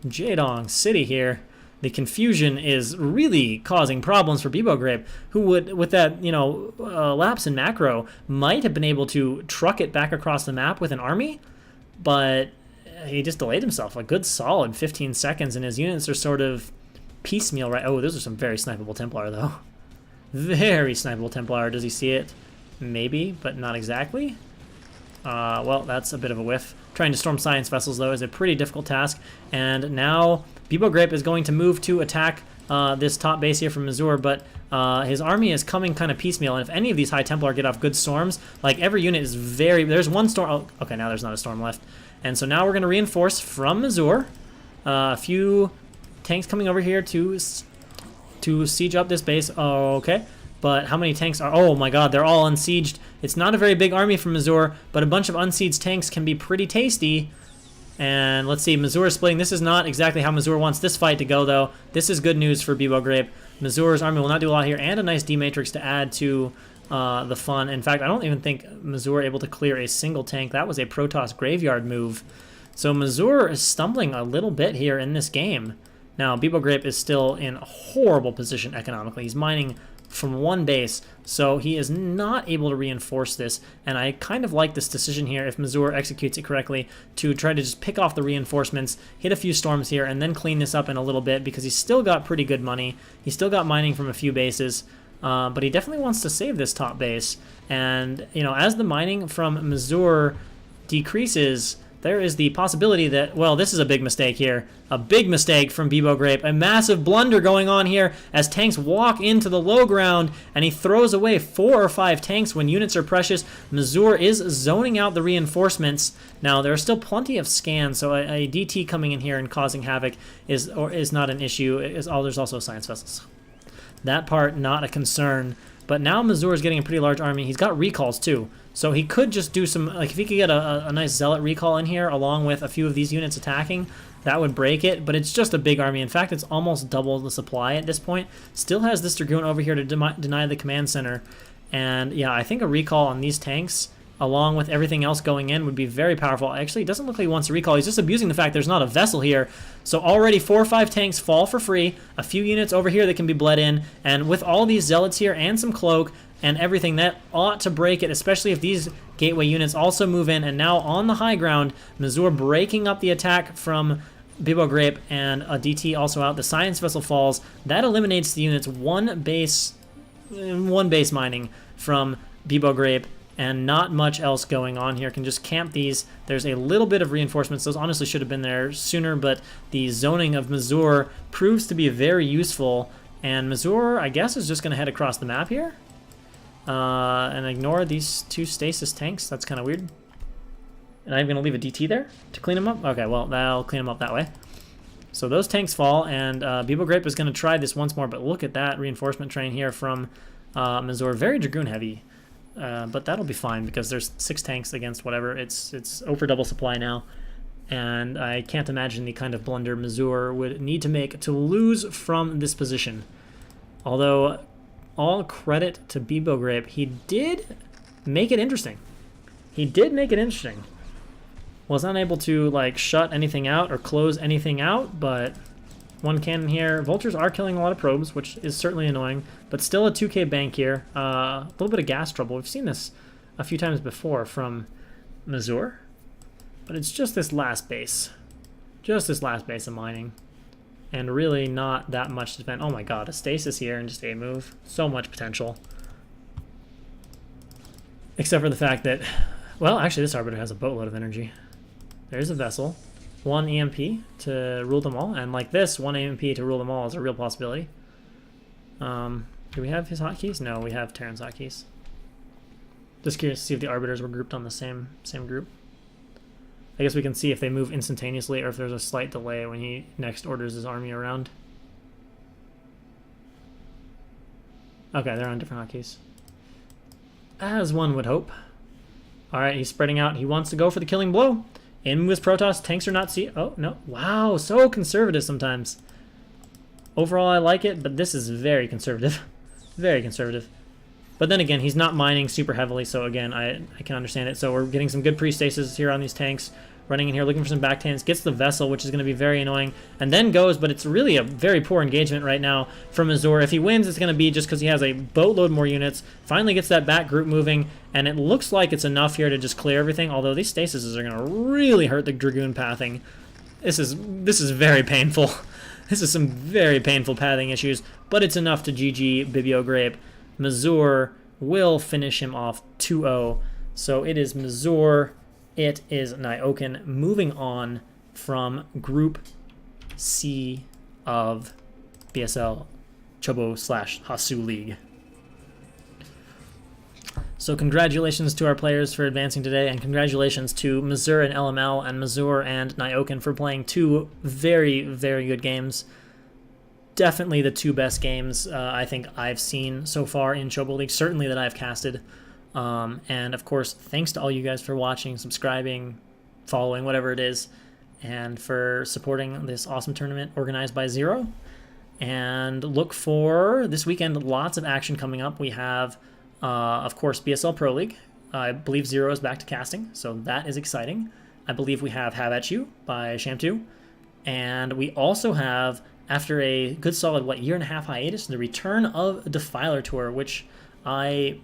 Jaedong City here. The confusion is really causing problems for Bebo Grape, who would, with that, you know, lapse in macro, might have been able to truck it back across the map with an army, but he just delayed himself a good solid 15 seconds, and his units are sort of piecemeal, right? Oh, those are some very snipeable Templar, though. Very snipeable Templar. Does he see it? Maybe, but not exactly. Well, that's a bit of a whiff. Trying to storm science vessels, though, is a pretty difficult task. And now Bebo Grape is going to move to attack this top base here from Mazur, but his army is coming kind of piecemeal. And if any of these High Templar get off good storms, like every unit is very... There's one storm... Oh, okay, now there's not a storm left. And so now we're going to reinforce from Mazur. A few tanks coming over here to siege up this base. Oh, okay. But how many tanks are... Oh my god, they're all unsieged. It's not a very big army from Mazur, but a bunch of unsieged tanks can be pretty tasty. And let's see, Mazur is splitting. This is not exactly how Mazur wants this fight to go, though. This is good news for Bebo Grape. Mazur's army will not do a lot here, and a nice D-Matrix to add to the fun. In fact, I don't even think Mazur able to clear a single tank. That was a Protoss graveyard move. So Mazur is stumbling a little bit here in this game. Now, Bebo Grape is still in a horrible position economically. He's mining from one base, so he is not able to reinforce this, and I kind of like this decision here, if Mazur executes it correctly, to try to just pick off the reinforcements, hit a few storms here, and then clean this up in a little bit, because he's still got pretty good money. He's still got mining from a few bases, but he definitely wants to save this top base, and, you know, as the mining from Mazur decreases, there is the possibility that, well, this is a big mistake here. A big mistake from Bebo Grape. A massive blunder going on here as tanks walk into the low ground, and he throws away 4 or 5 tanks when units are precious. Mazur is zoning out the reinforcements. Now, there are still plenty of scans, so a DT coming in here and causing havoc is not an issue. There's also science vessels. That part, not a concern. But now Mazur is getting a pretty large army. He's got recalls, too. So he could just do some, like if he could get a nice Zealot recall in here along with a few of these units attacking, that would break it. But it's just a big army. In fact, it's almost double the supply at this point. Still has this Dragoon over here to deny the command center. And yeah, I think a recall on these tanks, along with everything else going in, would be very powerful. Actually, it doesn't look like he wants to recall. He's just abusing the fact there's not a vessel here. So already 4 or 5 tanks fall for free. A few units over here that can be bled in. And with all these Zealots here and some Cloak and everything, that ought to break it, especially if these gateway units also move in. And now on the high ground, Mazur breaking up the attack from Bebo Grape, and a DT also out. The Science Vessel falls. That eliminates the units one base mining from Bebo Grape, and not much else going on here. Can just camp these. There's a little bit of reinforcements. Those honestly should have been there sooner, but the zoning of Mazur proves to be very useful. And Mazur, I guess, is just going to head across the map here and ignore these 2 stasis tanks. That's kind of weird. And I'm going to leave a DT there to clean them up. Okay, well, that'll clean them up that way. So those tanks fall, and Bebo Grape is going to try this once more, but look at that reinforcement train here from Mazur. Very Dragoon heavy, but that'll be fine because there's 6 tanks against whatever. It's over double supply now, and I can't imagine the kind of blunder Mazur would need to make to lose from this position. Although, all credit to Bebo Grape, he did make it interesting. He did make it interesting. Was unable to like shut anything out or close anything out, but one cannon here. Vultures are killing a lot of probes, which is certainly annoying, but still a 2k bank here. A little bit of gas trouble. We've seen this a few times before from Mazur, but it's just this last base. Just this last base of mining. And really not that much to defend. Oh my god, a stasis here and just a move. So much potential. Except for the fact that, well, actually this Arbiter has a boatload of energy. There's a vessel. 1 EMP to rule them all. And like this, 1 EMP to rule them all is a real possibility. Do we have his hotkeys? No, we have Terran's hotkeys. Just curious to see if the Arbiters were grouped on the same group. I guess we can see if they move instantaneously or if there's a slight delay when he next orders his army around. Okay, they're on different hotkeys. As one would hope. Alright, he's spreading out. He wants to go for the killing blow. In moves Protoss. Tanks are not see. Oh, no. Wow, so conservative sometimes. Overall, I like it, but this is very conservative. Very conservative. But then again, he's not mining super heavily, so again, I can understand it. So we're getting some good pre-stasis here on these tanks. Running in here, looking for some back tanks. Gets the vessel, which is going to be very annoying. And then goes, but it's really a very poor engagement right now from Azor. If he wins, it's going to be just because he has a boatload more units. Finally gets that back group moving, and it looks like it's enough here to just clear everything. Although these stasises are going to really hurt the Dragoon pathing. This is very painful. This is some very painful pathing issues, but it's enough to GG Bibio Grape. Mazur will finish him off 2-0. So it is Mazur. It is Nyoken moving on from Group C of BSL Chobo/Hasu League. So congratulations to our players for advancing today, and congratulations to Mazur and LML and Mazur and Nyoken for playing 2 very, very good games. Definitely the 2 best games I think I've seen so far in ChoboLeague, certainly that I've casted. And of course, thanks to all you guys for watching, subscribing, following, whatever it is, and for supporting this awesome tournament organized by Zero. And look for this weekend, lots of action coming up. We have, of course, BSL Pro League. I believe Zero is back to casting, so that is exciting. I believe we have At You by Sham2. And we also have, after a good solid, year and a half hiatus, the return of Defiler Tour, which I